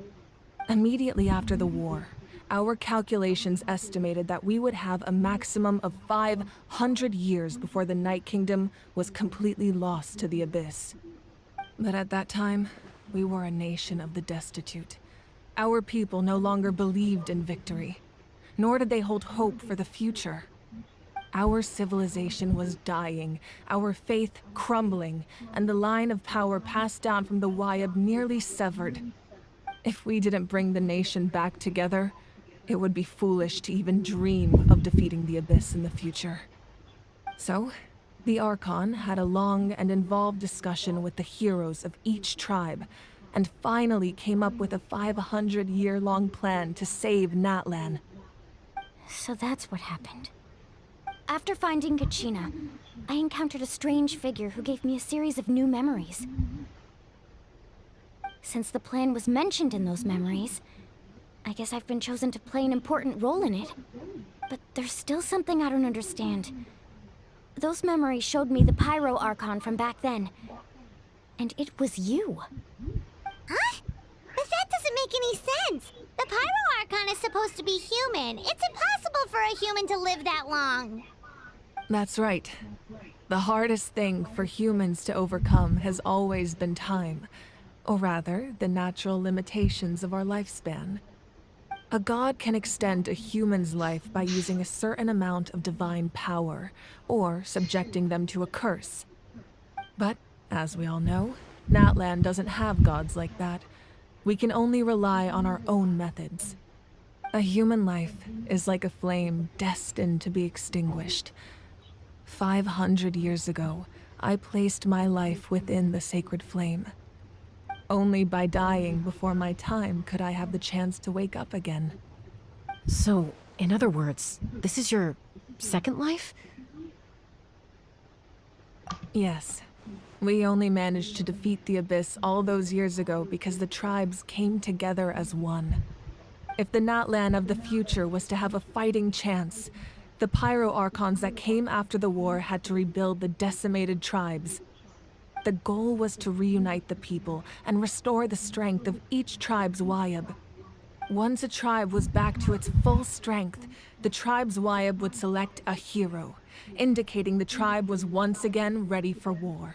Immediately after the war, our calculations estimated that we would have a maximum of 500 years before the Night Kingdom was completely lost to the Abyss. But at that time, we were a nation of the destitute. Our people no longer believed in victory, nor did they hold hope for the future. Our civilization was dying, our faith crumbling, and the line of power passed down from the Wayab nearly severed. If we didn't bring the nation back together, it would be foolish to even dream of defeating the Abyss in the future. So, the Archon had a long and involved discussion with the heroes of each tribe, and finally came up with a 500-year-long plan to save Natlan. So that's what happened. After finding Kachina, I encountered a strange figure who gave me a series of new memories. Since the plan was mentioned in those memories, I guess I've been chosen to play an important role in it. But there's still something I don't understand. Those memories showed me the Pyro Archon from back then. And it was you. Huh? But that doesn't make any sense. The Pyro Archon is supposed to be human. It's impossible for a human to live that long. That's right. The hardest thing for humans to overcome has always been time. Or rather, the natural limitations of our lifespan. A god can extend a human's life by using a certain amount of divine power, or subjecting them to a curse. But, as we all know, Natlan doesn't have gods like that. We can only rely on our own methods. A human life is like a flame destined to be extinguished. 500 years ago, I placed my life within the sacred flame. Only by dying before my time could I have the chance to wake up again. So, in other words, this is your second life? Yes. We only managed to defeat the Abyss all those years ago because the tribes came together as one. If the Natlan of the future was to have a fighting chance, the Pyro Archons that came after the war had to rebuild the decimated tribes. The goal was to reunite the people and restore the strength of each tribe's Wayab. Once a tribe was back to its full strength, the tribe's Wayab would select a hero, indicating the tribe was once again ready for war.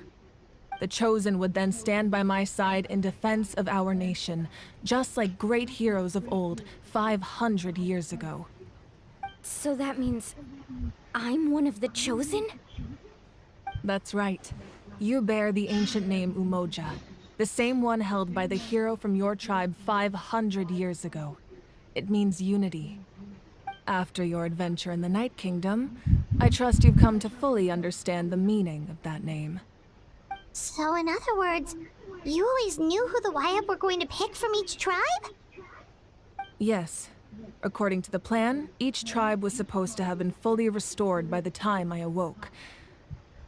The Chosen would then stand by my side in defense of our nation, just like great heroes of old 500 years ago. So that means I'm one of the Chosen? That's right. You bear the ancient name Umoja, the same one held by the hero from your tribe 500 years ago. It means unity. After your adventure in the Night Kingdom, I trust you've come to fully understand the meaning of that name. So in other words, you always knew who the Wayab were going to pick from each tribe? Yes. According to the plan, each tribe was supposed to have been fully restored by the time I awoke.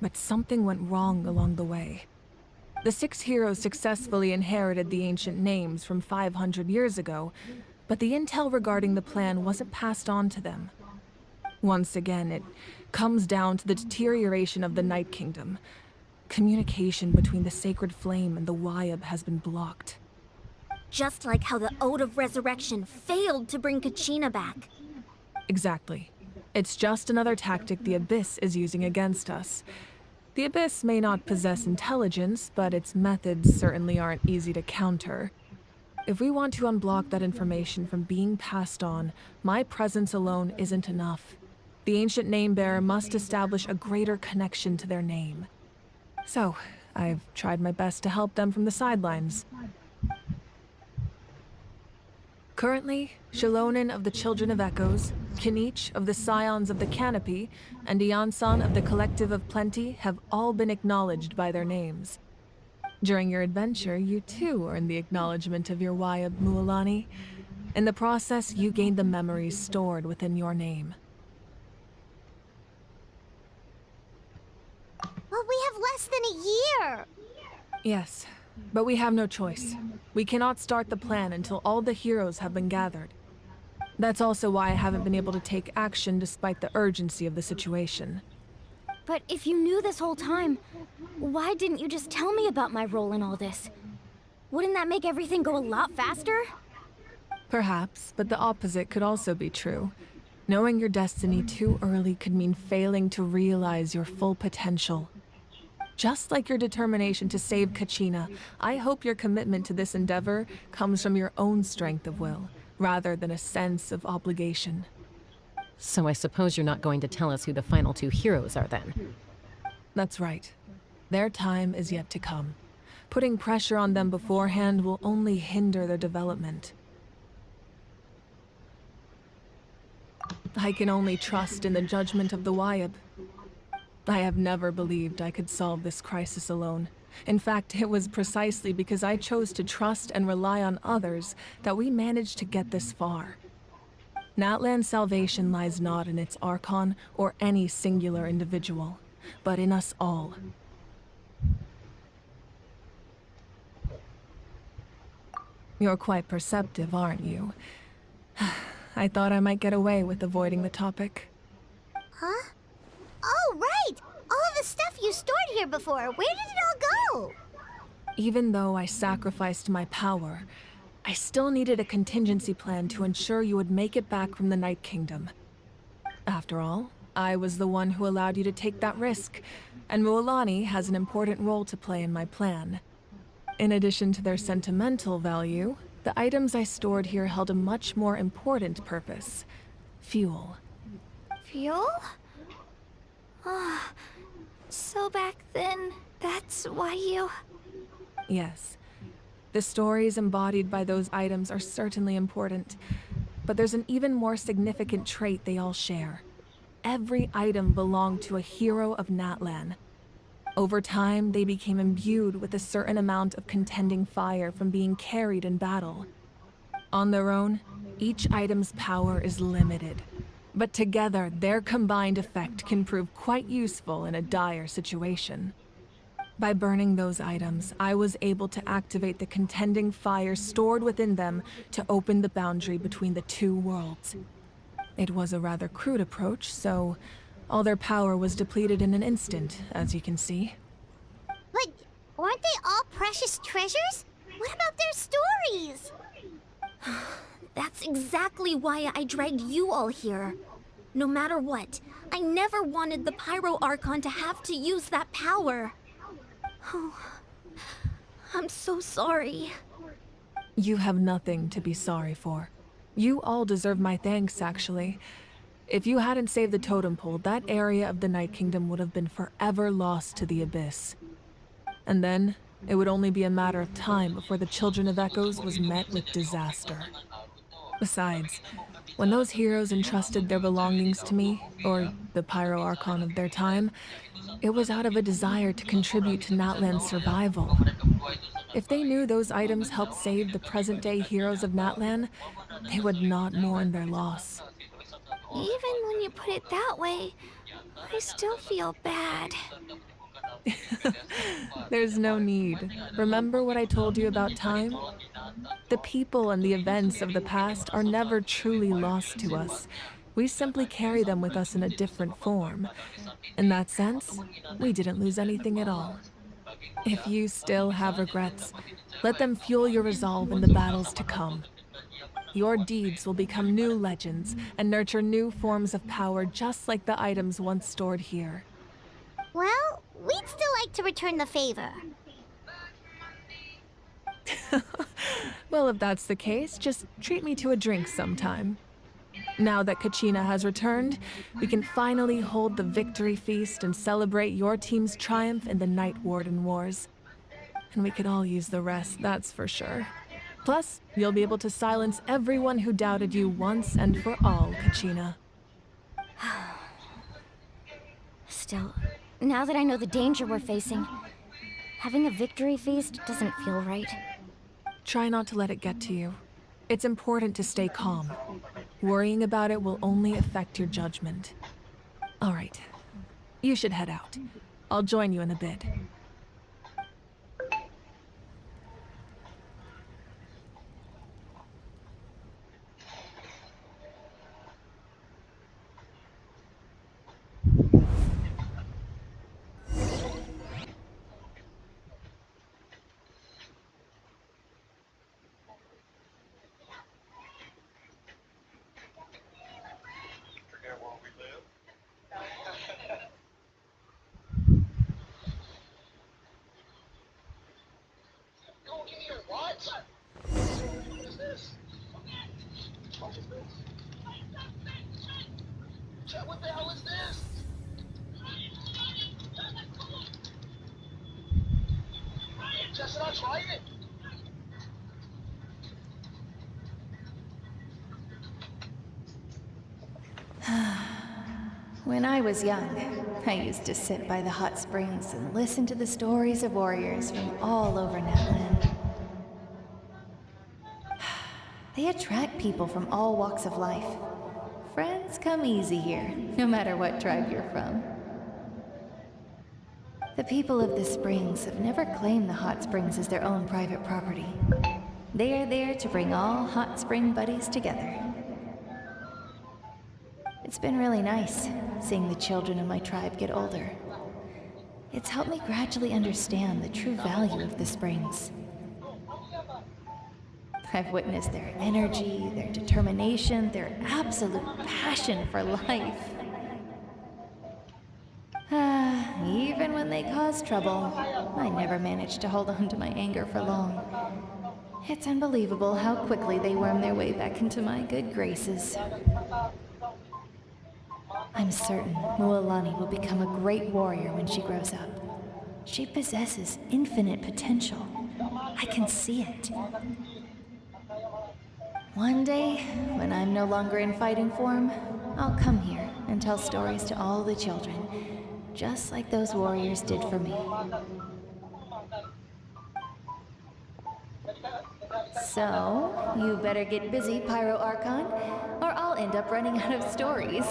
But something went wrong along the way. The 6 heroes successfully inherited the ancient names from 500 years ago, but the intel regarding the plan wasn't passed on to them. Once again, it comes down to the deterioration of the Night Kingdom. Communication between the Sacred Flame and the Wyab has been blocked. Just like how the Ode of Resurrection failed to bring Kachina back. Exactly. It's just another tactic the Abyss is using against us. The Abyss may not possess intelligence, but its methods certainly aren't easy to counter. If we want to unblock that information from being passed on, my presence alone isn't enough. The ancient name-bearer must establish a greater connection to their name. So, I've tried my best to help them from the sidelines. Currently, Shilonin of the Children of Echoes, Kinich of the Scions of the Canopy, and Iansan of the Collective of Plenty have all been acknowledged by their names. During your adventure, you too earned the acknowledgement of your Wyab, Mualani. In the process, you gained the memories stored within your name. But we have less than a year! Yes, but we have no choice. We cannot start the plan until all the heroes have been gathered. That's also why I haven't been able to take action despite the urgency of the situation. But if you knew this whole time, why didn't you just tell me about my role in all this? Wouldn't that make everything go a lot faster? Perhaps, but the opposite could also be true. Knowing your destiny too early could mean failing to realize your full potential. Just like your determination to save Kachina, I hope your commitment to this endeavor comes from your own strength of will, rather than a sense of obligation. So I suppose you're not going to tell us who the final two heroes are then? That's right. Their time is yet to come. Putting pressure on them beforehand will only hinder their development. I can only trust in the judgment of the Wyab. I have never believed I could solve this crisis alone. In fact, it was precisely because I chose to trust and rely on others that we managed to get this far. Natlan's salvation lies not in its Archon or any singular individual, but in us all. You're quite perceptive, aren't you? I thought I might get away with avoiding the topic. Huh? Oh, right! All of the stuff you stored here before, where did it all go? Even though I sacrificed my power, I still needed a contingency plan to ensure you would make it back from the Night Kingdom. After all, I was the one who allowed you to take that risk, and Mualani has an important role to play in my plan. In addition to their sentimental value, the items I stored here held a much more important purpose: fuel. Fuel? Ah, so back then, that's why you... Yes. The stories embodied by those items are certainly important, but there's an even more significant trait they all share. Every item belonged to a hero of Natlan. Over time, they became imbued with a certain amount of contending fire from being carried in battle. On their own, each item's power is limited, but together, their combined effect can prove quite useful in a dire situation. By burning those items, I was able to activate the contending fire stored within them to open the boundary between the two worlds. It was a rather crude approach, so all their power was depleted in an instant, as you can see. But weren't they all precious treasures? What about their stories? That's exactly why I dragged you all here. No matter what, I never wanted the Pyro Archon to have to use that power. Oh, I'm so sorry. You have nothing to be sorry for. You all deserve my thanks, actually. If you hadn't saved the totem pole, that area of the Night Kingdom would have been forever lost to the Abyss. And then, it would only be a matter of time before the Children of Echoes was met with disaster. Besides, when those heroes entrusted their belongings to me, or the Pyro Archon of their time, it was out of a desire to contribute to Natlan's survival. If they knew those items helped save the present-day heroes of Natlan, they would not mourn their loss. Even when you put it that way, I still feel bad. There's no need. Remember what I told you about time? The people and the events of the past are never truly lost to us. We simply carry them with us in a different form. In that sense, we didn't lose anything at all. If you still have regrets, let them fuel your resolve in the battles to come. Your deeds will become new legends and nurture new forms of power just like the items once stored here. Well, we'd still like to return the favor. Well, if that's the case, just treat me to a drink sometime. Now that Kachina has returned, we can finally hold the victory feast and celebrate your team's triumph in the Night Warden Wars. And we could all use the rest, that's for sure. Plus, you'll be able to silence everyone who doubted you once and for all, Kachina. Still, now that I know the danger we're facing, having a victory feast doesn't feel right. Try not to let it get to you. It's important to stay calm. Worrying about it will only affect your judgment. All right, you should head out. I'll join you in a bit. What the hell is this? Just not try it. When I was young, I used to sit by the hot springs and listen to the stories of warriors from all over Natlan. They attract people from all walks of life. Friends come easy here, no matter what tribe you're from. The people of the springs have never claimed the hot springs as their own private property. They are there to bring all hot spring buddies together. It's been really nice, seeing the children of my tribe get older. It's helped me gradually understand the true value of the springs. I've witnessed their energy, their determination, their absolute passion for life. Even when they cause trouble, I never managed to hold on to my anger for long. It's unbelievable how quickly they worm their way back into my good graces. I'm certain Mualani will become a great warrior when she grows up. She possesses infinite potential. I can see it. One day, when I'm no longer in fighting form, I'll come here and tell stories to all the children, just like those warriors did for me. So, you better get busy, Pyro Archon, or I'll end up running out of stories.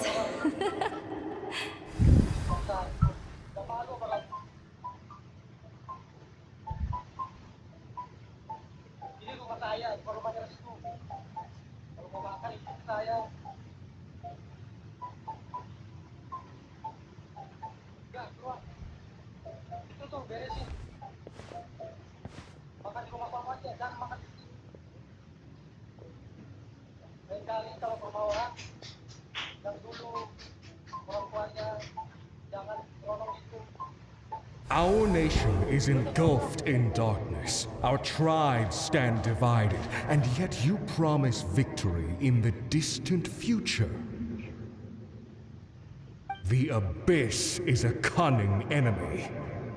Our nation is engulfed in darkness. Our tribes stand divided, and yet you promise victory in the distant future. The Abyss is a cunning enemy,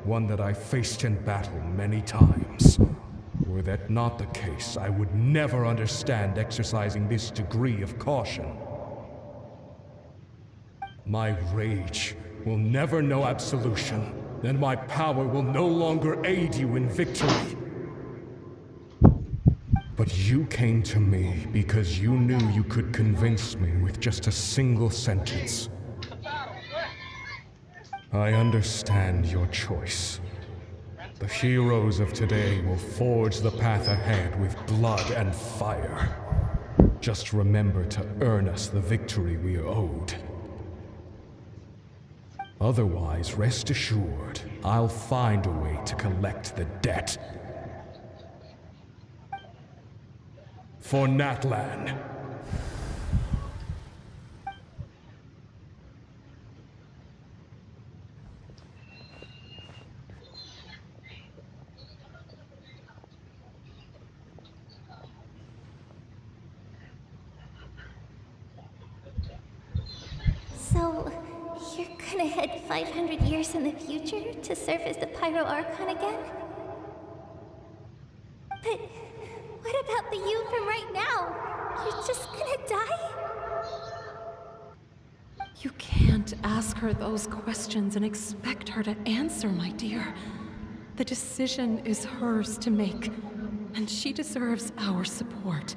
one that I faced in battle many times. Were that not the case, I would never understand exercising this degree of caution. My rage will never know absolution, and my power will no longer aid you in victory. But you came to me because you knew you could convince me with just a single sentence. I understand your choice. The heroes of today will forge the path ahead with blood and fire. Just remember to earn us the victory we are owed. Otherwise, rest assured, I'll find a way to collect the debt. For Natlan. So, you're gonna head 500 years in the future to serve as the Pyro Archon again? But what about the you from right now? You're just gonna die? You can't ask her those questions and expect her to answer, my dear. The decision is hers to make, and she deserves our support.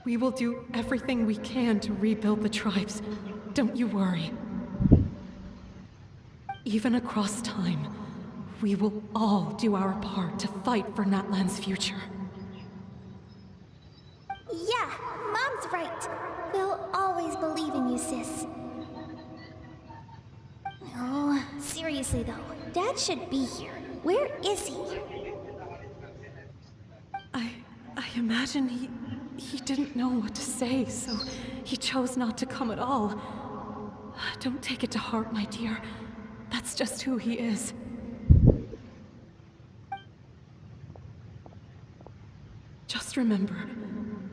We will do everything we can to rebuild the tribes. Don't you worry. Even across time, we will all do our part to fight for Natlan's future. Yeah, Mom's right. We'll always believe in you, sis. Oh, seriously though, Dad should be here. Where is he? I imagine he didn't know what to say, so he chose not to come at all. Don't take it to heart, my dear. That's just who he is. Just remember,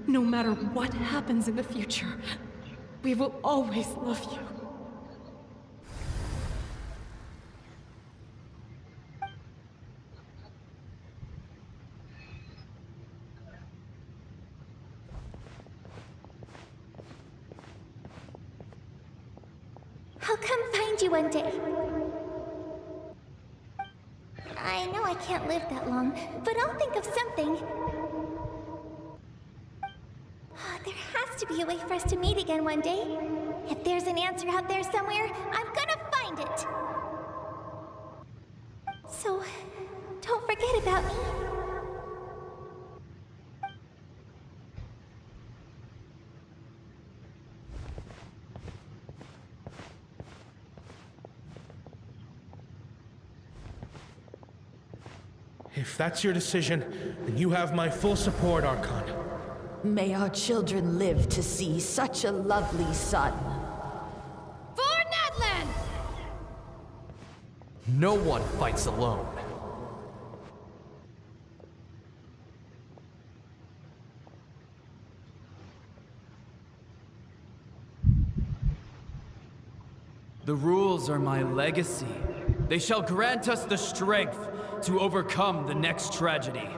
no matter what happens in the future, we will always love you. I'll come find you one day. I know I can't live that long, but I'll think of something. There has to be a way for us to meet again one day. If there's an answer out there somewhere, I'm gonna find it. So, don't forget about me. If that's your decision, then you have my full support, Archon. May our children live to see such a lovely son. For Natlan! No one fights alone. The rules are my legacy. They shall grant us the strength to overcome the next tragedy.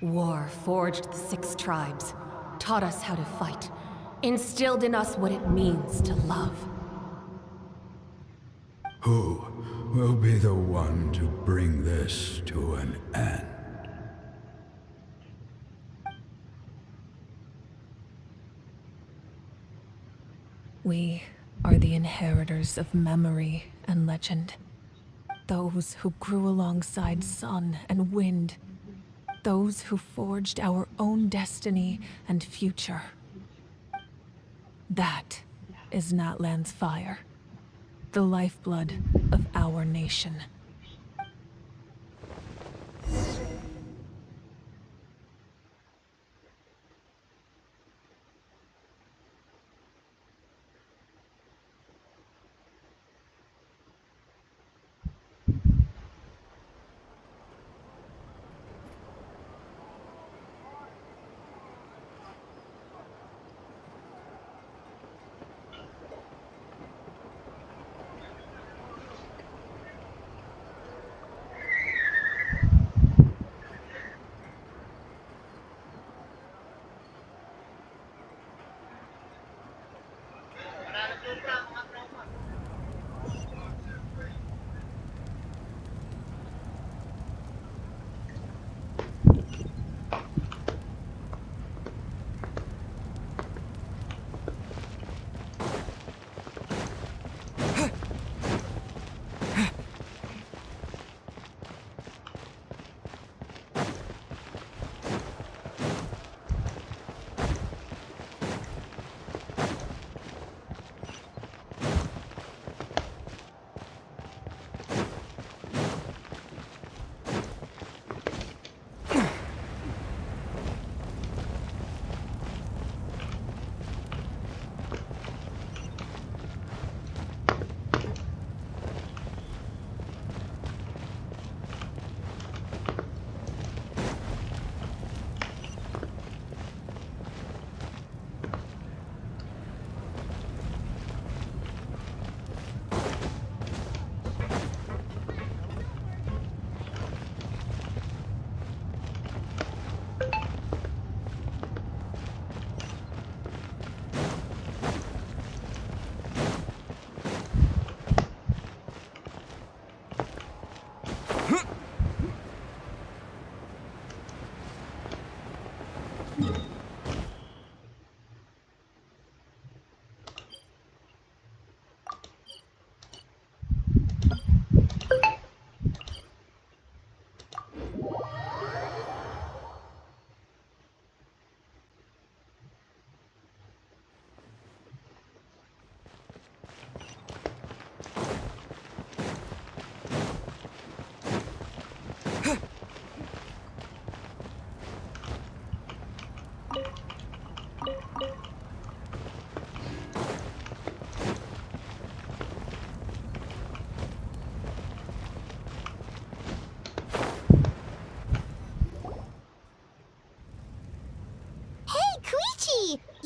War forged the 6 tribes, taught us how to fight, instilled in us what it means to love. Who will be the one to bring this to an end? We are the inheritors of memory and legend. Those who grew alongside sun and wind. Those who forged our own destiny and future. That is Natlan's fire, the lifeblood of our nation.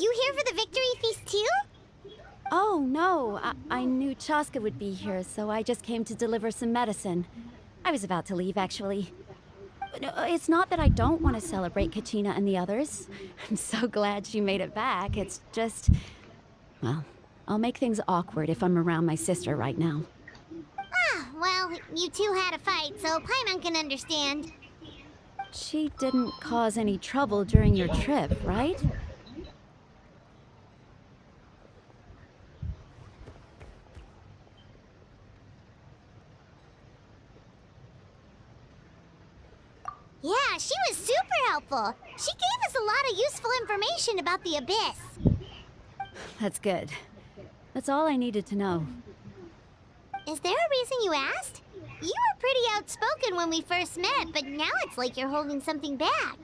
You here for the victory feast too? Oh, no. I knew Chaska would be here, so I just came to deliver some medicine. I was about to leave, actually. It's not that I don't want to celebrate Kachina and the others. I'm so glad she made it back. It's just... well, I'll make things awkward if I'm around my sister right now. Ah, well, you two had a fight, so Paimon can understand. She didn't cause any trouble during your trip, right? Yeah, she was super helpful. She gave us a lot of useful information about the Abyss. That's good. That's all I needed to know. Is there a reason you asked? You were pretty outspoken when we first met, but now it's like you're holding something back.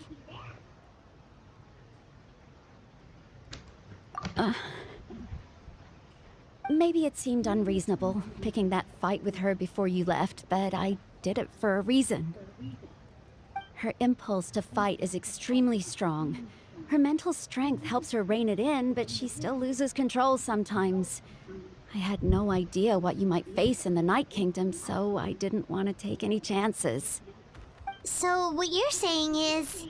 Maybe it seemed unreasonable, picking that fight with her before you left, but I did it for a reason. Her impulse to fight is extremely strong. Her mental strength helps her rein it in, but she still loses control sometimes. I had no idea what you might face in the Night Kingdom, so I didn't want to take any chances. So what you're saying is...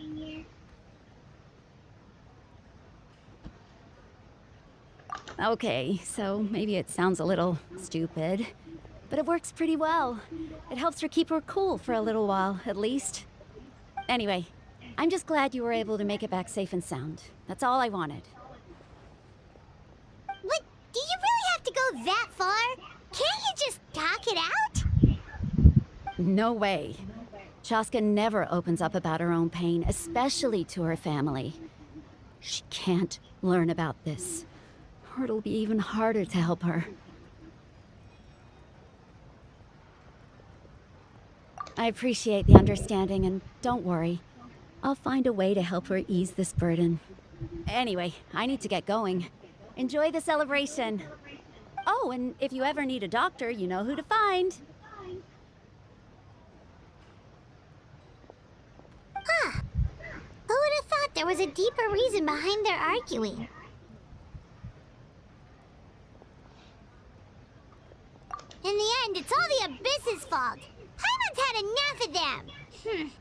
Okay, so maybe it sounds a little stupid, but it works pretty well. It helps her keep her cool for a little while, at least. Anyway, I'm just glad you were able to make it back safe and sound. That's all I wanted. What? Do you really have to go that far? Can't you just talk it out? No way. Chaska never opens up about her own pain, especially to her family. She can't learn about this, or it'll be even harder to help her. I appreciate the understanding, and don't worry. I'll find a way to help her ease this burden. Anyway, I need to get going. Enjoy the celebration. Oh, and if you ever need a doctor, you know who to find. Huh. Who would have thought there was a deeper reason behind their arguing? In the end, it's all the Abyss's fault. Paimon's had enough of them.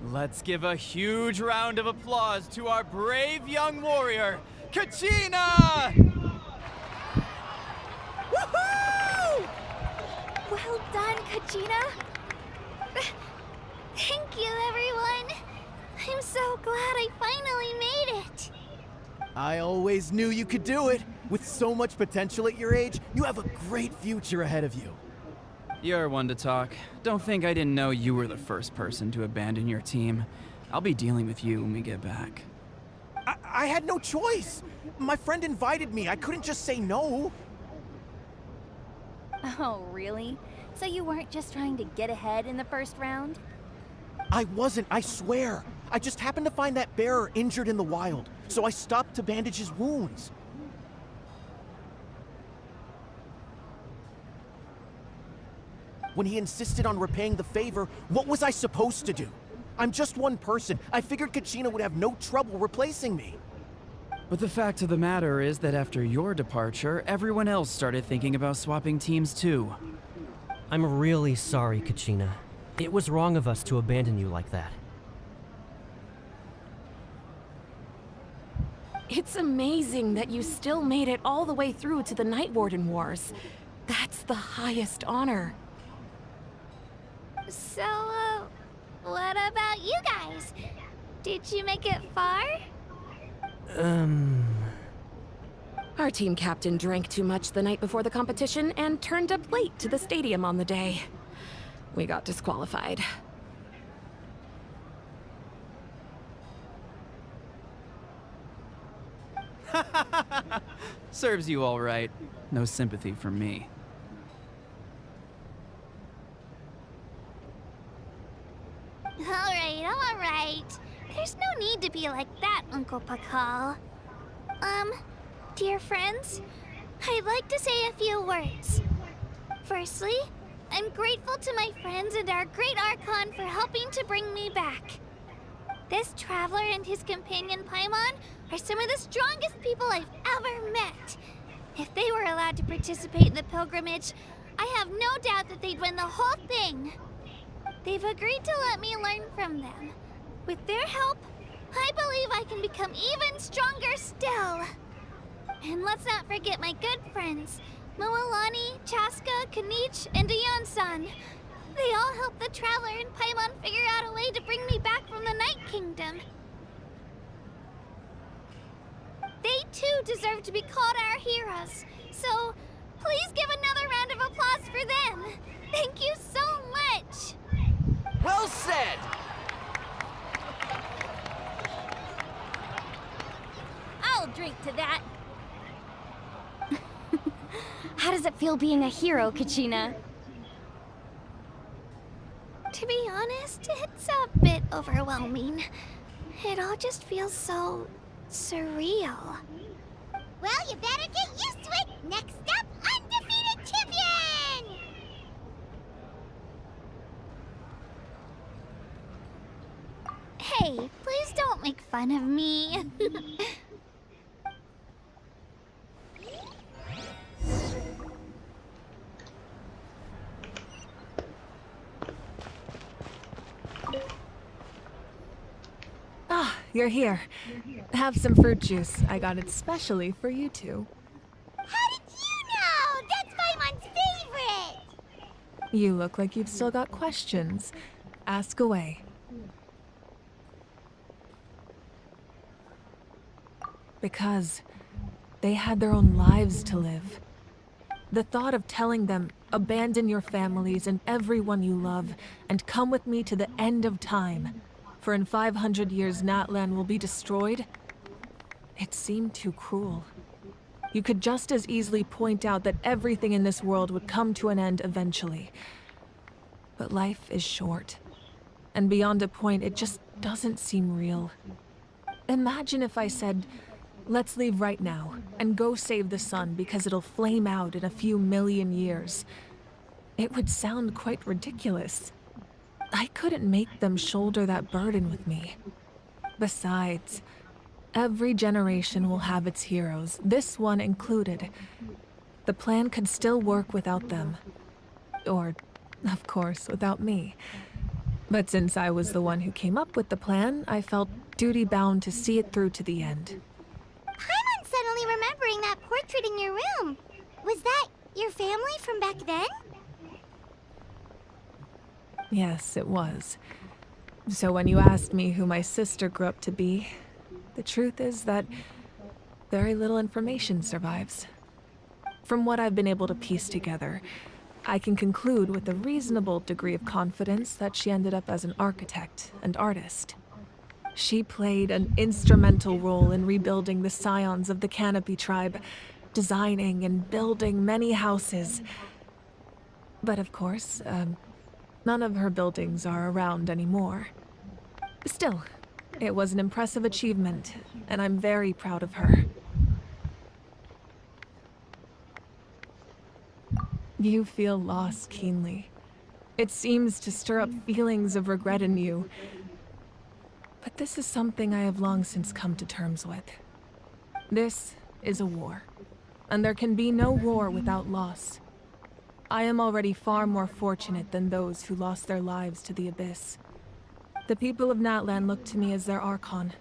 Let's give a huge round of applause to our brave young warrior, Kachina! Woohoo! Well done, Kachina. Thank you, everyone. I'm so glad I finally made it. I always knew you could do it. With so much potential at your age, you have a great future ahead of you. You're one to talk. Don't think I didn't know you were the first person to abandon your team. I'll be dealing with you when we get back. I had no choice. My friend invited me. I couldn't just say no. Oh, really? So you weren't just trying to get ahead in the first round? I wasn't, I swear. I just happened to find that bearer injured in the wild, so I stopped to bandage his wounds. When he insisted on repaying the favor, what was I supposed to do? I'm just one person. I figured Kachina would have no trouble replacing me. But the fact of the matter is that after your departure, everyone else started thinking about swapping teams too. I'm really sorry, Kachina. It was wrong of us to abandon you like that. It's amazing that you still made it all the way through to the Night Warden Wars. That's the highest honor. So, what about you guys? Did you make it far? Our team captain drank too much the night before the competition and turned up late to the stadium on the day. We got disqualified. Serves you all right. No sympathy from me. All right. There's no need to be like that, Uncle Pakal. Dear friends, I'd like to say a few words. Firstly, I'm grateful to my friends and our great Archon for helping to bring me back. This traveler and his companion Paimon are some of the strongest people I've ever met. If they were allowed to participate in the pilgrimage, I have no doubt that they'd win the whole thing. They've agreed to let me learn from them. With their help, I believe I can become even stronger still. And let's not forget my good friends, Moalani, Chaska, Kanich, and Ayan-san. They all helped the Traveler and Paimon figure out a way to bring me back from the Night Kingdom. They too deserve to be called our heroes, so please give another round of applause for them. Thank you so much! Well said! I'll drink to that. How does it feel being a hero, Kachina? To be honest, it's a bit overwhelming. It all just feels so surreal. Well, you better get used to it! Next up, undefeated champion! Hey, please don't make fun of me. Ah, you're here. Have some fruit juice. I got it specially for you two. How did you know? That's Paimon's favorite! You look like you've still got questions. Ask away. Because they had their own lives to live. The thought of telling them, abandon your families and everyone you love, and come with me to the end of time, for in 500 years Natlan will be destroyed, it seemed too cruel. You could just as easily point out that everything in this world would come to an end eventually. But life is short, and beyond a point it just doesn't seem real. Imagine if I said, let's leave right now, and go save the sun because it'll flame out in a few million years. It would sound quite ridiculous. I couldn't make them shoulder that burden with me. Besides, every generation will have its heroes, this one included. The plan could still work without them. Or, of course, without me. But since I was the one who came up with the plan, I felt duty-bound to see it through to the end. Paimon's suddenly remembering that portrait in your room. Was that your family from back then? Yes, it was. So when you asked me who my sister grew up to be, the truth is that very little information survives. From what I've been able to piece together, I can conclude with a reasonable degree of confidence that she ended up as an architect and artist. She played an instrumental role in rebuilding the scions of the Canopy tribe, designing and building many houses. But of course, none of her buildings are around anymore. Still, it was an impressive achievement, and I'm very proud of her. You feel loss keenly. It seems to stir up feelings of regret in you. But this is something I have long since come to terms with. This is a war, and there can be no war without loss. I am already far more fortunate than those who lost their lives to the Abyss. The people of Natlan look to me as their Archon,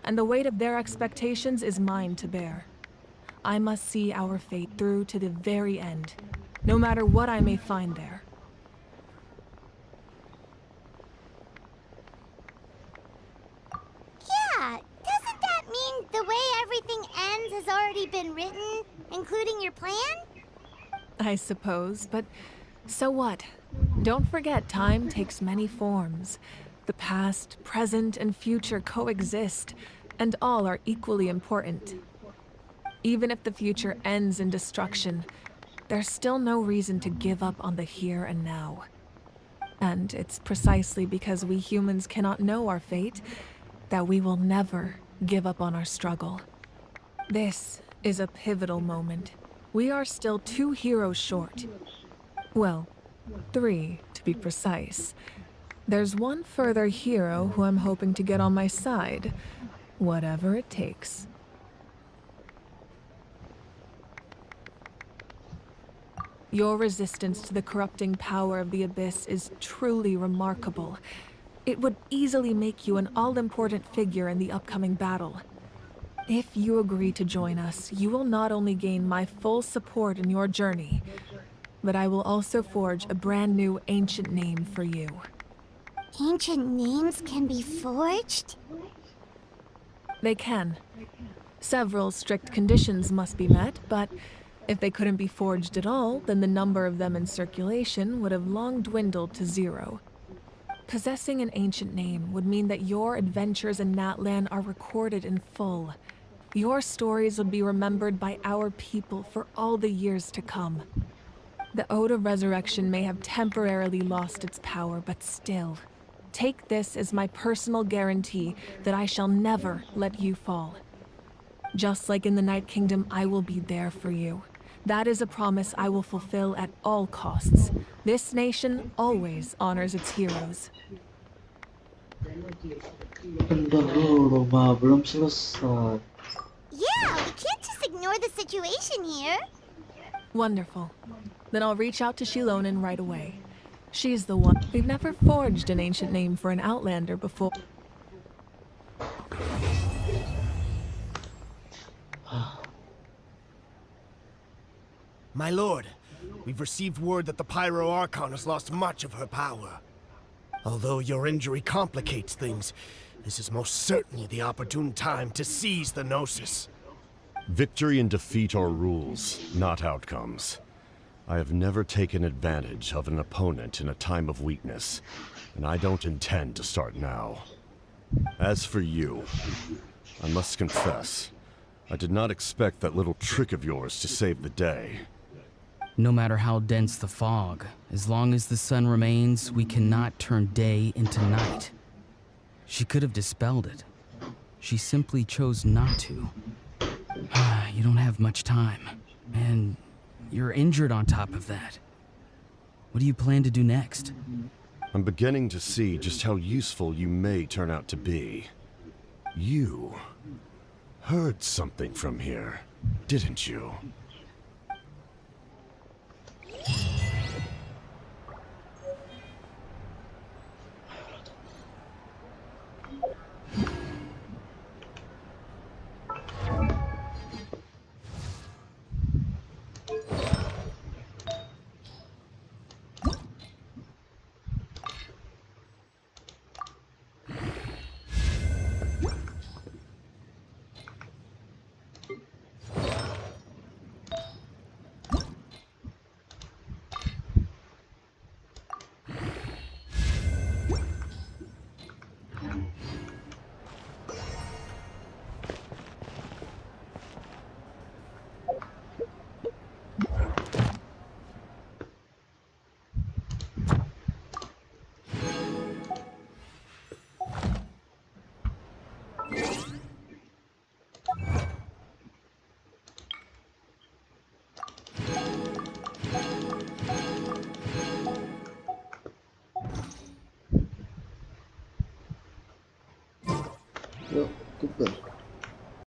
and the weight of their expectations is mine to bear. I must see our fate through to the very end, no matter what I may find there. already been written, including your plan? I suppose, but so what? Don't forget, time takes many forms. The past, present, and future coexist, and all are equally important. Even if the future ends in destruction, there's still no reason to give up on the here and now. And it's precisely because we humans cannot know our fate that we will never give up on our struggle. This is a pivotal moment. We are still 2 heroes short. Well, 3 to be precise. There's one further hero who I'm hoping to get on my side, whatever it takes. Your resistance to the corrupting power of the Abyss is truly remarkable. It would easily make you an all-important figure in the upcoming battle. If you agree to join us, you will not only gain my full support in your journey, but I will also forge a brand new ancient name for you. Ancient names can be forged? They can. Several strict conditions must be met, but if they couldn't be forged at all, then the number of them in circulation would have long dwindled to 0. Possessing an ancient name would mean that your adventures in Natlan are recorded in full. Your stories would be remembered by our people for all the years to come. The Ode of Resurrection may have temporarily lost its power, but still, take this as my personal guarantee that I shall never let you fall. Just like in the Night Kingdom, I will be there for you. That is a promise I will fulfill at all costs. This nation always honors its heroes. Yeah, we can't just ignore the situation here. Wonderful. Then I'll reach out to Shilonen right away. She's the one. We've never forged an ancient name for an Outlander before. My lord, we've received word that the Pyro Archon has lost much of her power. Although your injury complicates things, this is most certainly the opportune time to seize the Gnosis. Victory and defeat are rules, not outcomes. I have never taken advantage of an opponent in a time of weakness, and I don't intend to start now. As for you, I must confess, I did not expect that little trick of yours to save the day. No matter how dense the fog, as long as the sun remains, we cannot turn day into night. She could have dispelled it. She simply chose not to. You don't have much time, and you're injured on top of that. What do you plan to do next? I'm beginning to see just how useful you may turn out to be. You heard something from here, didn't you? Yuk, tutup.